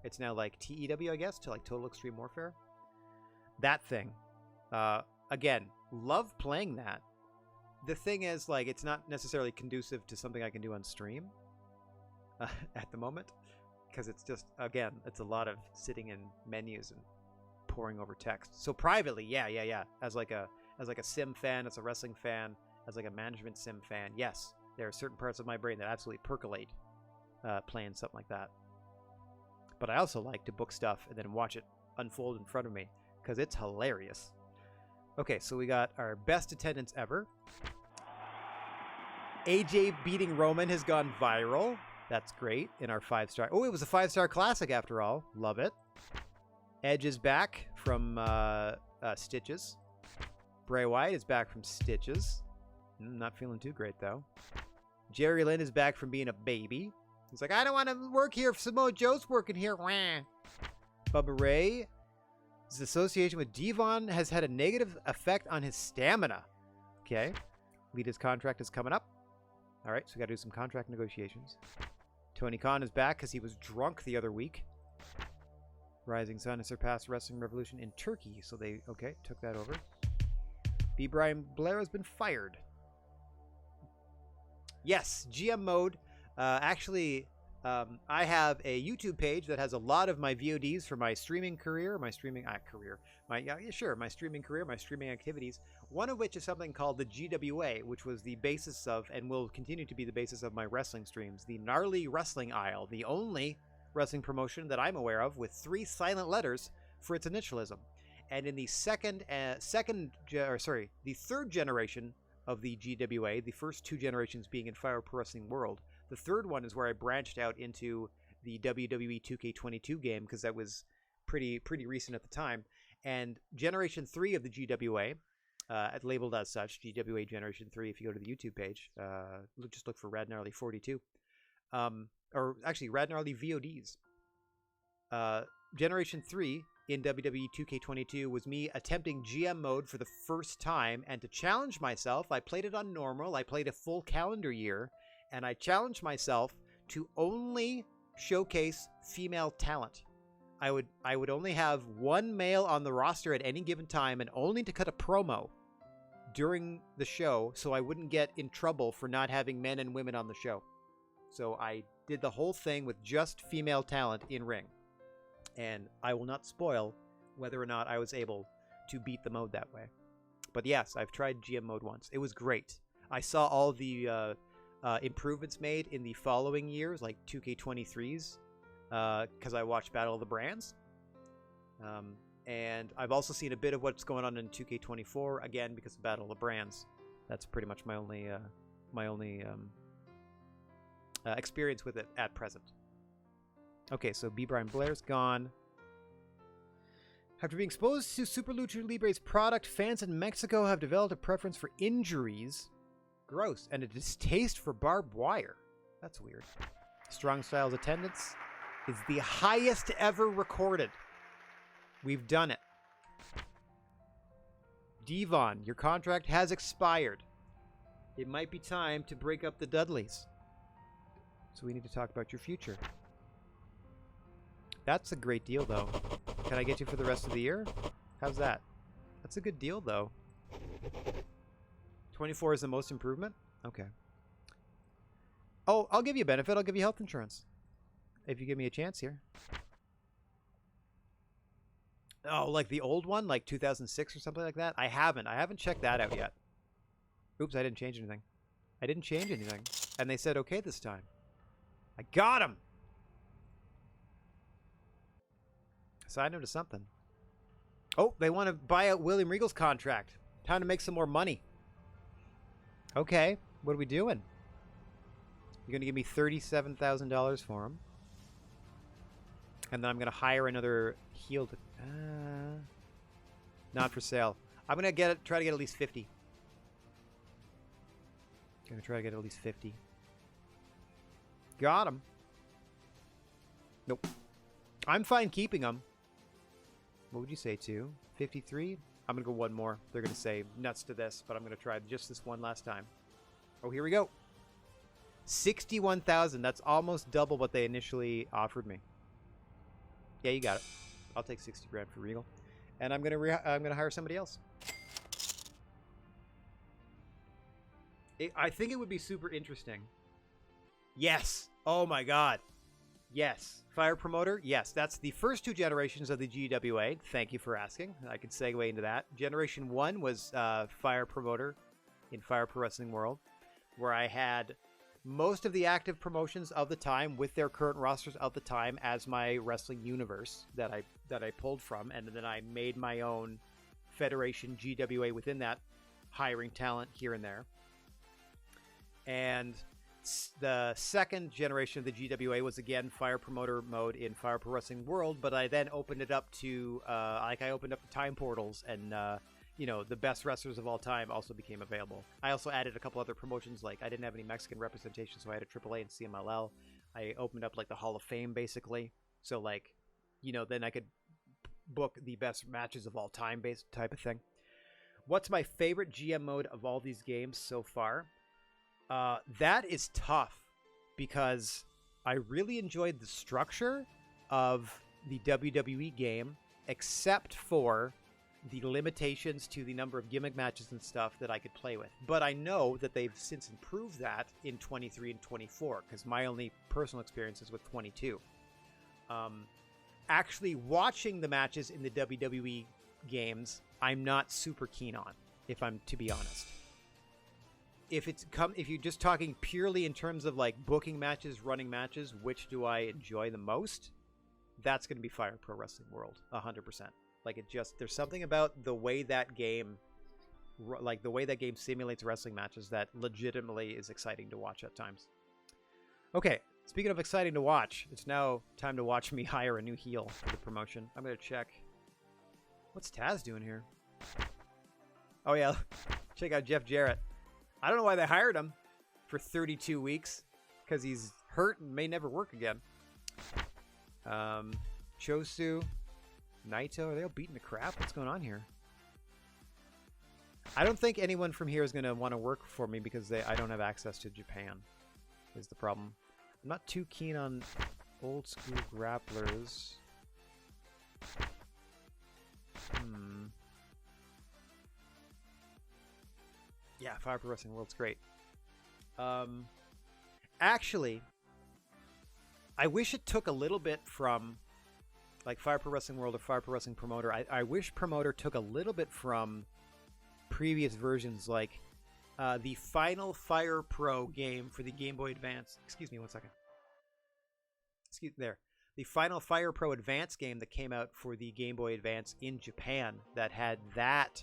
A: It's now like TEW, I guess, to like Total Extreme Warfare. That thing. Again, love playing that. The thing is, like, it's not necessarily conducive to something I can do on stream at the moment, because it's just, again, it's a lot of sitting in menus and poring over text. So privately, yeah. As like a sim fan, as a wrestling fan, as like a management sim fan, yes, there are certain parts of my brain that absolutely percolate playing something like that. But I also like to book stuff and then watch it unfold in front of me, because it's hilarious. Okay, so we got our best attendance ever. AJ beating Roman has gone viral. That's great in our 5-star. Oh, it was a 5-star classic after all. Love it. Edge is back from Stitches. Bray Wyatt is back from Stitches. Not feeling too great, though. Jerry Lynn is back from being a baby. He's like, I don't want to work here if Samoa Joe's working here. Wah. Bubba Ray. His association with Devon has had a negative effect on his stamina. Okay. Lita's contract is coming up. All right, so we got to do some contract negotiations. Tony Khan is back because he was drunk the other week. Rising Sun has surpassed Wrestling Revolution in Turkey, so they, okay, took that over. B. Brian Blair has been fired. Yes, GM mode. Actually, I have a YouTube page that has a lot of my VODs for my streaming career, my streaming activities. One of which is something called the GWA, which was the basis of, and will continue to be the basis of my wrestling streams, the Gnarly Wrestling Aisle, the only wrestling promotion that I'm aware of with 3 silent letters for its initialism. And in the the third generation of the GWA, the first 2 generations being in Fire Pro Wrestling World, the third one is where I branched out into the WWE 2K22 game, because that was pretty recent at the time. And Generation 3 of the GWA, labeled as such, GWA Generation 3, if you go to the YouTube page, just look for Rad Gnarly 42. Or actually, Rad Gnarly VODs. Generation 3 in WWE 2K22 was me attempting GM mode for the first time, and to challenge myself, I played it on normal, I played a full calendar year, and I challenged myself to only showcase female talent. I would only have 1 male on the roster at any given time, and only to cut a promo during the show so I wouldn't get in trouble for not having men and women on the show. So I did the whole thing with just female talent in ring. And I will not spoil whether or not I was able to beat the mode that way. But yes, I've tried GM mode once. It was great. I saw all the improvements made in the following years, like 2K23's, because I watched Battle of the Brands. And I've also seen a bit of what's going on in 2K24, again, because of Battle of the Brands. That's pretty much my only experience with it at present. Okay, so B. Brian Blair's gone. After being exposed to Super Lucha Libre's product, fans in Mexico have developed a preference for injuries. Gross. And a distaste for barbed wire. That's weird. Strong Styles attendance is the highest ever recorded. We've done it. Devon, your contract has expired. It might be time to break up the Dudleys. So we need to talk about your future. That's a great deal, though. Can I get you for the rest of the year? How's that? That's a good deal, though. 24 is the most improvement? Okay. Oh, I'll give you a benefit. I'll give you health insurance. If you give me a chance here. Oh, like the old one? Like 2006 or something like that? I haven't checked that out yet. Oops, I didn't change anything. I didn't change anything. And they said okay this time. I got him! Side note to something. Oh, they want to buy out William Regal's contract. Time to make some more money. Okay, what are we doing? You're going to give me $37,000 for him. And then I'm going to hire another heel to... not for sale. I'm going to try to get at least 50. Going to try to get at least 50. Got him. Nope. I'm fine keeping him. What would you say, 2? 53? I'm going to go one more. They're going to say nuts to this, but I'm going to try just this one last time. Oh, here we go. 61,000. That's almost double what they initially offered me. Yeah, you got it. I'll take 60 grand for Regal. And I'm going to hire somebody else. I think it would be super interesting. Yes. Oh my god. Yes. Fire Promoter? Yes. That's the first 2 generations of the GWA. Thank you for asking. I can segue into that. Generation 1 was Fire Promoter in Fire Pro Wrestling World, where I had most of the active promotions of the time with their current rosters of the time as my wrestling universe that I pulled from, and then I made my own Federation GWA within that, hiring talent here and there. And the second generation of the GWA was again Fire Promoter mode in Fire Pro Wrestling World, but I then opened it up to I opened up the time portals, and the best wrestlers of all time also became available. I also added a couple other promotions, like I didn't have any Mexican representation, so I had a AAA and CMLL. I opened up like the Hall of Fame basically, so then I could book the best matches of all time based type of thing. What's my favorite GM mode of all these games so far? That is tough because I really enjoyed the structure of the WWE game, except for the limitations to the number of gimmick matches and stuff that I could play with. But I know that they've since improved that in 23 and 24, because my only personal experience is with 22. Actually watching the matches in the WWE games, I'm not super keen on, if I'm to be honest. If you're just talking purely in terms of like booking matches, running matches, which do I enjoy the most? That's going to be Fire Pro Wrestling World, 100%. Like there's something about the way that game simulates wrestling matches that legitimately is exciting to watch at times. Okay, speaking of exciting to watch, it's now time to watch me hire a new heel for the promotion. I'm going to check. What's Taz doing here? Oh yeah, check out Jeff Jarrett. I don't know why they hired him for 32 weeks, because he's hurt and may never work again. Chosu, Naito, are they all beating the crap? What's going on here? I don't think anyone from here is going to want to work for me because I don't have access to Japan, is the problem. I'm not too keen on old school grapplers. Yeah, Fire Pro Wrestling World's great. Actually, I wish it took a little bit from like Fire Pro Wrestling World or Fire Pro Wrestling Promoter. I wish Promoter took a little bit from previous versions, like the final Fire Pro game for the Game Boy Advance. Excuse me one second. The final Fire Pro Advance game that came out for the Game Boy Advance in Japan that had that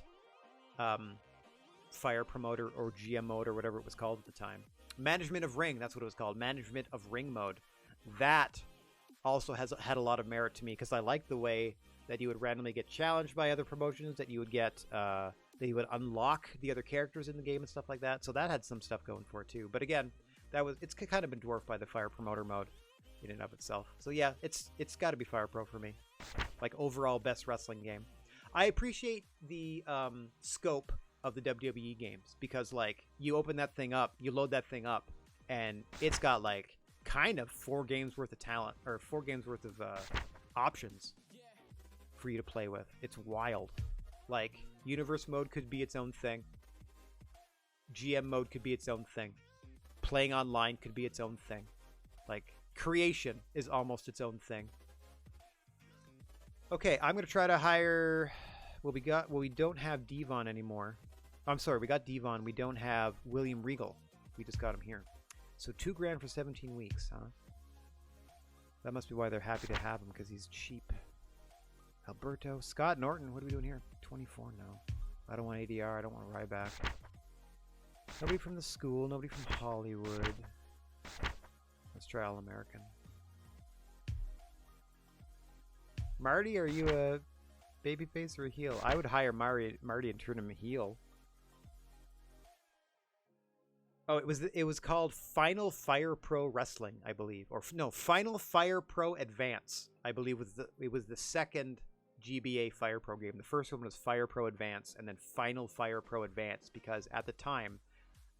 A: Fire Promoter or GM mode or whatever it was called at the time. Management of Ring, that's what it was called. Management of Ring mode. That also had a lot of merit to me because I liked the way that you would randomly get challenged by other promotions, that you would get that you would unlock the other characters in the game and stuff like that. So that had some stuff going for it too. But again, it's kind of been dwarfed by the Fire Promoter mode in and of itself. So yeah, it's got to be Fire Pro for me. Like overall best wrestling game. I appreciate the scope of the WWE games because like you open that thing up, you load that thing up, and it's got like kind of 4 games worth of talent or 4 games worth of options for you to play with. It's wild. Like universe mode could be its own thing. GM mode could be its own thing. Playing online could be its own thing. Like creation is almost its own thing. Okay, I'm gonna try to hire. We don't have Devon anymore. I'm sorry, we got Devon. We don't have William Regal. We just got him here. So $2,000 for 17 weeks, huh? That must be why they're happy to have him, because he's cheap. Alberto, Scott Norton. What are we doing here? 24 now. I don't want ADR. I don't want Ryback. Nobody from the school. Nobody from Hollywood. Let's try All American. Marty, are you a babyface or a heel? I would hire Marty and turn him a heel. Oh, it was called Final Fire Pro Wrestling, I believe, or no, Final Fire Pro Advance, I believe it was the second GBA Fire Pro game. The first one was Fire Pro Advance, and then Final Fire Pro Advance, because at the time,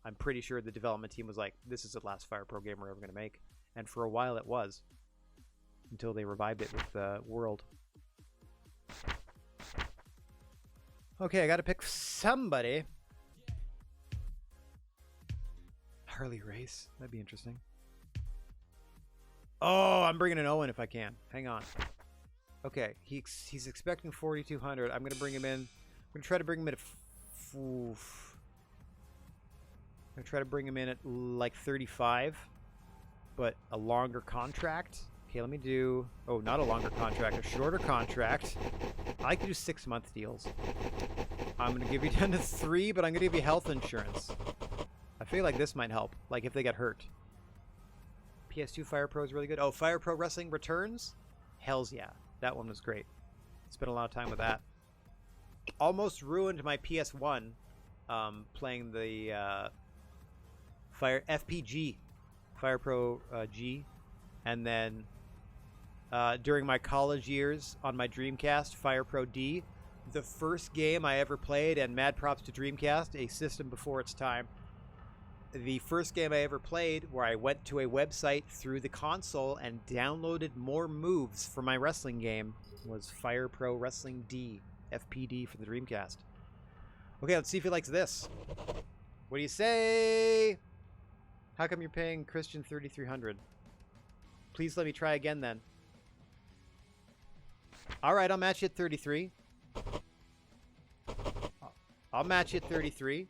A: I'm pretty sure the development team was like, "This is the last Fire Pro game we're ever going to make," and for a while it was, until they revived it with World. Okay, I got to pick somebody. Harley Race. That'd be interesting. Oh, I'm bringing an Owen if I can. Hang on. Okay, he's expecting 4,200. I'm going to bring him in. I'm going to try to bring him in at... Oof. I'm going to try to bring him in at like 35, but a longer contract. Okay, let me do... Oh, not a longer contract. A shorter contract. I like to do 6-month deals. I'm going to give you down to 3, but I'm going to give you health insurance. I feel like this might help, like if they get hurt. PS2 Fire Pro is really good. Oh, Fire Pro Wrestling Returns? Hells yeah. That one was great. Spent a lot of time with that. Almost ruined my PS1 playing the Fire FPG, Fire Pro G. And then during my college years on my Dreamcast, Fire Pro D. The first game I ever played, and mad props to Dreamcast, a system before its time. The first game I ever played where I went to a website through the console and downloaded more moves for my wrestling game was Fire Pro Wrestling D, FPD for the Dreamcast. Okay, let's see if he likes this. What do you say? How come you're paying Christian 3,300? Please let me try again then. All right, I'll match you at 33. I'll match you at 33.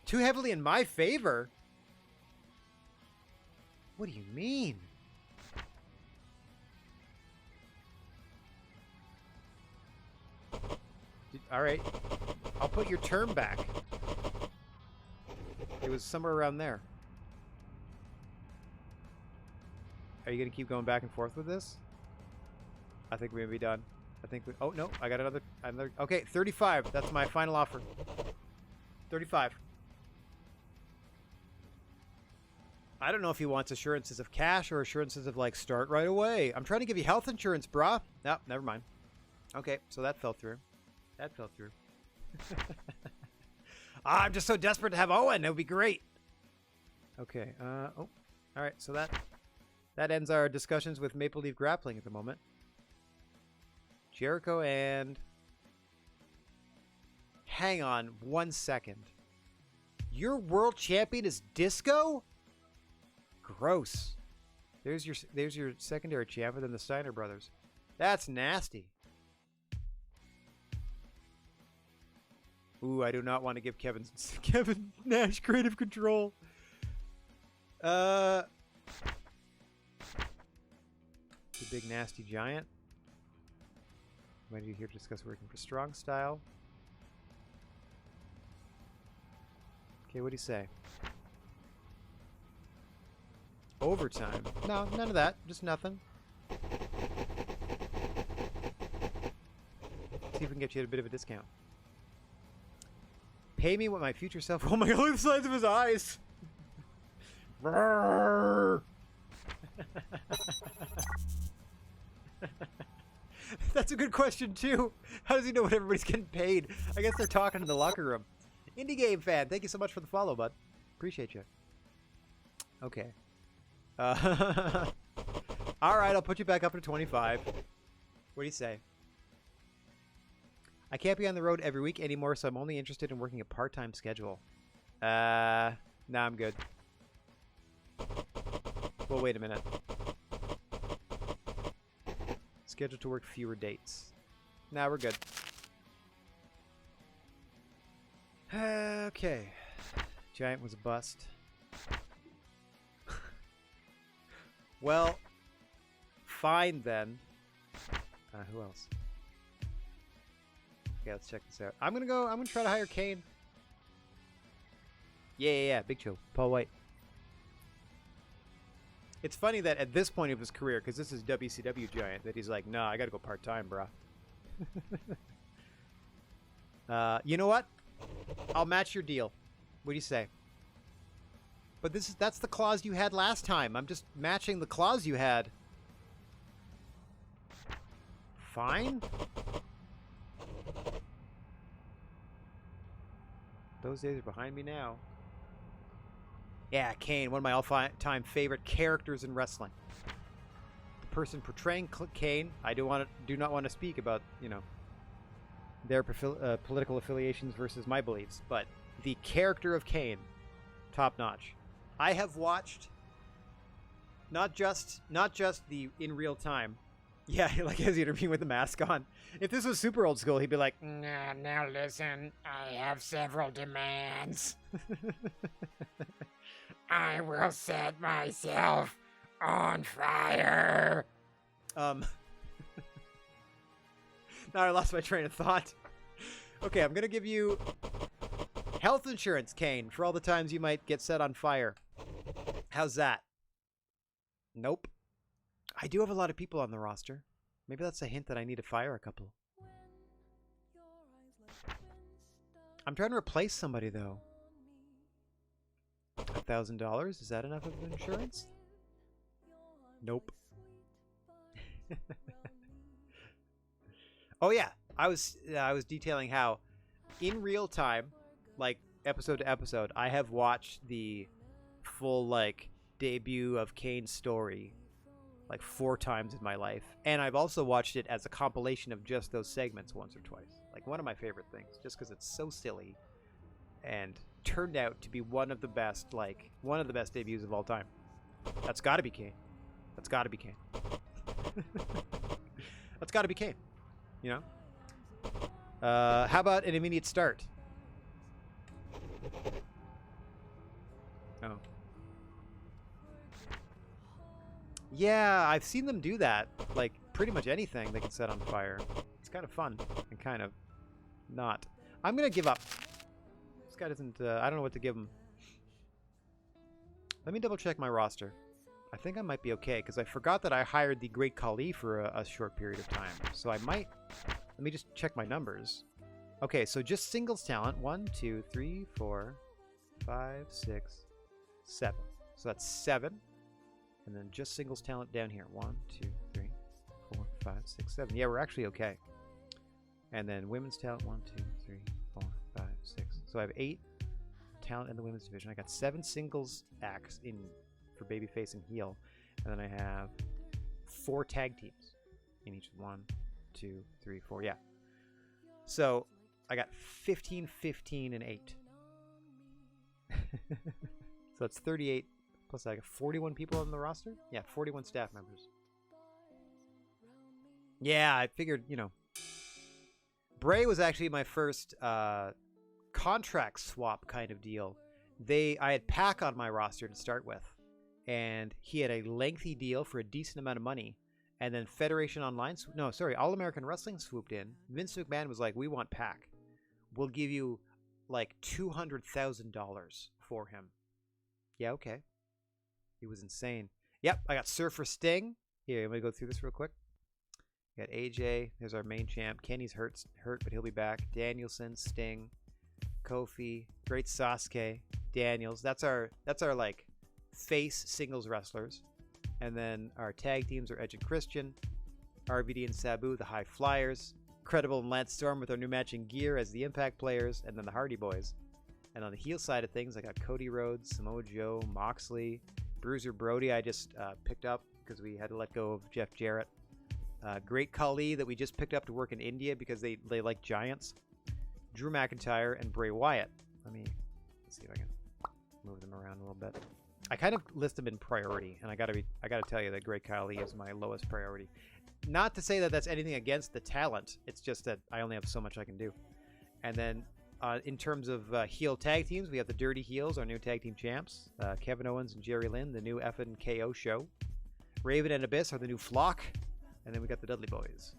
A: Too heavily in my favor? What do you mean? All right. I'll put your term back. It was somewhere around there. Are you going to keep going back and forth with this? I think we may be done. I think we... Oh, no. I got another... Okay, 35. That's my final offer. 35. I don't know if he wants assurances of cash or assurances of, like, start right away. I'm trying to give you health insurance, brah. No, never mind. Okay, so that fell through. That fell through. I'm just so desperate to have Owen. That would be great. Okay, oh. All right, so that ends our discussions with Maple Leaf Grappling at the moment. Jericho and... Hang on 1 second. Your world champion is Disco? Gross. There's your secondary champion than the Steiner brothers. That's nasty. Ooh, I do not want to give Kevin Nash creative control. The big nasty giant. When are you here to discuss working for Strong Style? Okay, what do you say? Overtime. No, none of that. Just nothing. See if we can get you a bit of a discount. Pay me what my future self... Oh my god, look at the size of his eyes! That's a good question, too. How does he know what everybody's getting paid? I guess they're talking in the locker room. Indie Game Fan, thank you so much for the follow, bud. Appreciate you. Okay. Alright, I'll put you back up to 25. What do you say? I can't be on the road every week anymore, so I'm only interested in working a part-time schedule. Nah, I'm good. Well, wait a minute. Scheduled to work fewer dates. Nah, we're good. Okay. Giant was a bust. Well, fine then. Who else? Okay, let's check this out. I'm gonna try to hire Kane. Yeah. Big Chill. Paul White. It's funny that at this point of his career, because this is WCW Giant, that he's like, nah, I gotta go part-time, bruh. You know what? I'll match your deal. What do you say? But that's the clause you had last time. I'm just matching the clause you had. Fine. Those days are behind me now. Yeah, Kane, one of my all-time favorite characters in wrestling. The person portraying Kane, I do not want to speak about, you know, their political affiliations versus my beliefs, but the character of Kane, top notch. I have watched not just the in real time. Yeah, like as he'd with the mask on. If this was super old school, he'd be like,
D: Now listen, I have several demands. I will set myself on fire.
A: Now I lost my train of thought. Okay, I'm gonna give you health insurance, Kane, for all the times you might get set on fire. How's that? Nope. I do have a lot of people on the roster. Maybe that's a hint that I need to fire a couple. I'm trying to replace somebody, though. $1,000? Is that enough of insurance? Nope. Oh yeah, I was detailing how in real time, like episode to episode, I have watched the full like debut of Kane's story like 4 times in my life, and I've also watched it as a compilation of just those segments once or twice. Like one of my favorite things, just because it's so silly and turned out to be one of the best debuts of all time. That's got to be Kane. That's got to be Kane. That's got to be Kane. You know? How about an immediate start? Oh. Yeah, I've seen them do that. Like, pretty much anything they can set on fire. It's kind of fun and kind of not. I'm going to give up. This guy doesn't... I don't know what to give him. Let me double check my roster. I think I might be okay, because I forgot that I hired the Great Khali for a short period of time. So I might... Let me just check my numbers. Okay, so just singles talent. 1, 2, 3, 4, 5, 6, 7. So that's 7. And then just singles talent down here. 1, 2, 3, 4, 5, 6, 7. Yeah, we're actually okay. And then women's talent. 1, 2, 3, 4, 5, 6. So I have 8 talent in the women's division. I got 7 singles acts in for babyface and heel. And then I have 4 tag teams in each. 1, 2, 3, 4. Yeah. So I got 15, 15, and 8. So that's 38. Plus I got 41 people on the roster? Yeah, 41 staff members. Yeah, I figured, you know. Bray was actually my first contract swap kind of deal. I had Pac on my roster to start with. And he had a lengthy deal for a decent amount of money. And then Federation Online... All American Wrestling swooped in. Vince McMahon was like, we want Pac. We'll give you like $200,000 for him. Yeah, okay. He was insane. Yep, I got Surfer Sting. Here, I'm going to go through this real quick. We got AJ. There's our main champ. Kenny's hurt, but he'll be back. Danielson, Sting, Kofi, Great Sasuke, Daniels. That's our like face singles wrestlers. And then our tag teams are Edge and Christian, RVD and Sabu, the High Flyers, Credible and Lance Storm with our new matching gear as the Impact players, and then the Hardy Boys. And on the heel side of things, I got Cody Rhodes, Samoa Joe, Moxley, Bruiser Brody I just picked up because we had to let go of Jeff Jarrett. Great Khali that we just picked up to work in India because they like giants. Drew McIntyre and Bray Wyatt. Let's see if I can move them around a little bit. I kind of list them in priority, and I gotta tell you that Great Khali is my lowest priority. Not to say that that's anything against the talent. It's just that I only have so much I can do. And then in terms of heel tag teams, we have the Dirty Heels, our new tag team champs. Kevin Owens and Jerry Lynn, the new F and KO show. Raven and Abyss are the new Flock. And then we got the Dudley Boys.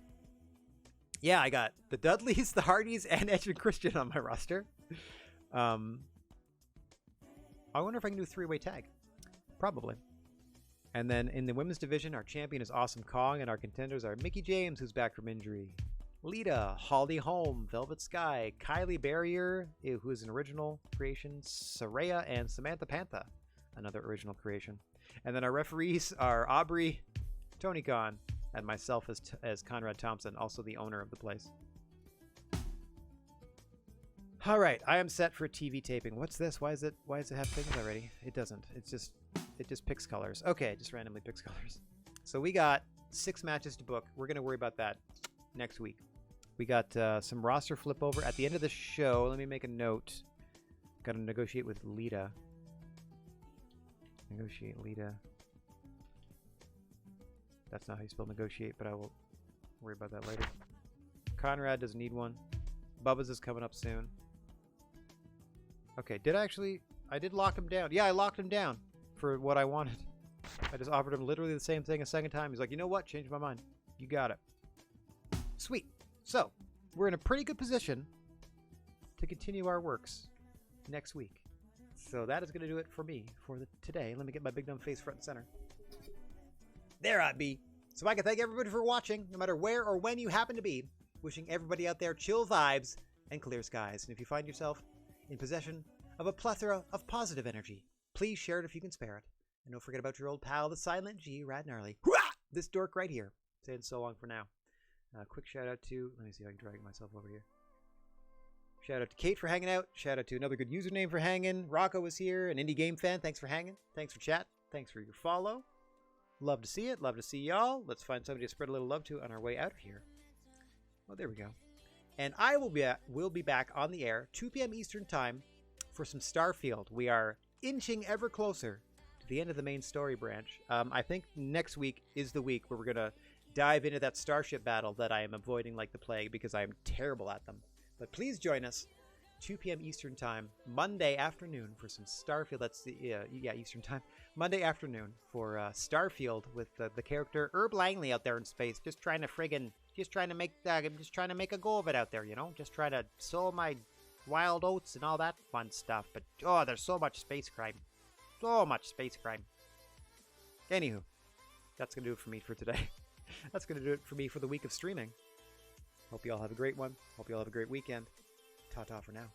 A: Yeah, I got the Dudleys, the Hardys, and Edge and Christian on my roster. I wonder if I can do a 3-way tag. Probably. And then in the women's division, our champion is Awesome Kong, and our contenders are Mickie James, who's back from injury, Lita, Holly Holm, Velvet Sky, Kylie Barrier, who is an original creation, Saraya, and Samantha Pantha, another original creation. And then our referees are Aubrey, Tony Khan, and myself as Conrad Thompson, also the owner of the place. All right, I am set for TV taping. What's this? Why does it have things already? It doesn't. It just picks colors. Okay, it just randomly picks colors. So we got 6 matches to book. We're gonna worry about that next week. We got some roster flip over at the end of the show. Let me make a note. Got to negotiate with Lita. Negotiate Lita. That's not how you spell negotiate, but I will worry about that later. Conrad doesn't need one. Bubba's is coming up soon. Okay, I did lock him down. Yeah, I locked him down for what I wanted. I just offered him literally the same thing a second time. He's like, you know what? Changed my mind. You got it. Sweet. So, we're in a pretty good position to continue our works next week. So that is going to do it for me for today. Let me get my big dumb face front and center. There I be. So I can thank everybody for watching, no matter where or when you happen to be. Wishing everybody out there chill vibes and clear skies. And if you find yourself in possession of a plethora of positive energy, please share it if you can spare it. And don't forget about your old pal, the Silent G, Rad Gnarly. This dork right here. Saying so long for now. Quick shout out to, let me see if I can drag myself over here. Shout out to Kate for hanging out. Shout out to another good username for hanging. Rocco was here, an indie game fan. Thanks for hanging. Thanks for chat. Thanks for your follow. Love to see it. Love to see y'all. Let's find somebody to spread a little love to on our way out of here. Oh, there we go. And I will be back on the air 2 p.m. Eastern Time for some Starfield. We are inching ever closer to the end of the main story branch. I think next week is the week where we're going to dive into that starship battle that I am avoiding like the plague because I am terrible at them. But please join us 2 p.m. Eastern Time, Monday afternoon for some Starfield. That's the, Eastern Time. Monday afternoon for Starfield with the character Herb Langley out there in space, just trying to make a go of it out there, you know? Just trying to sow my wild oats and all that fun stuff. But, oh, there's so much space crime. So much space crime. Anywho, that's going to do it for me for today. That's going to do it for me for the week of streaming. Hope you all have a great one. Hope you all have a great weekend. Ta-ta for now.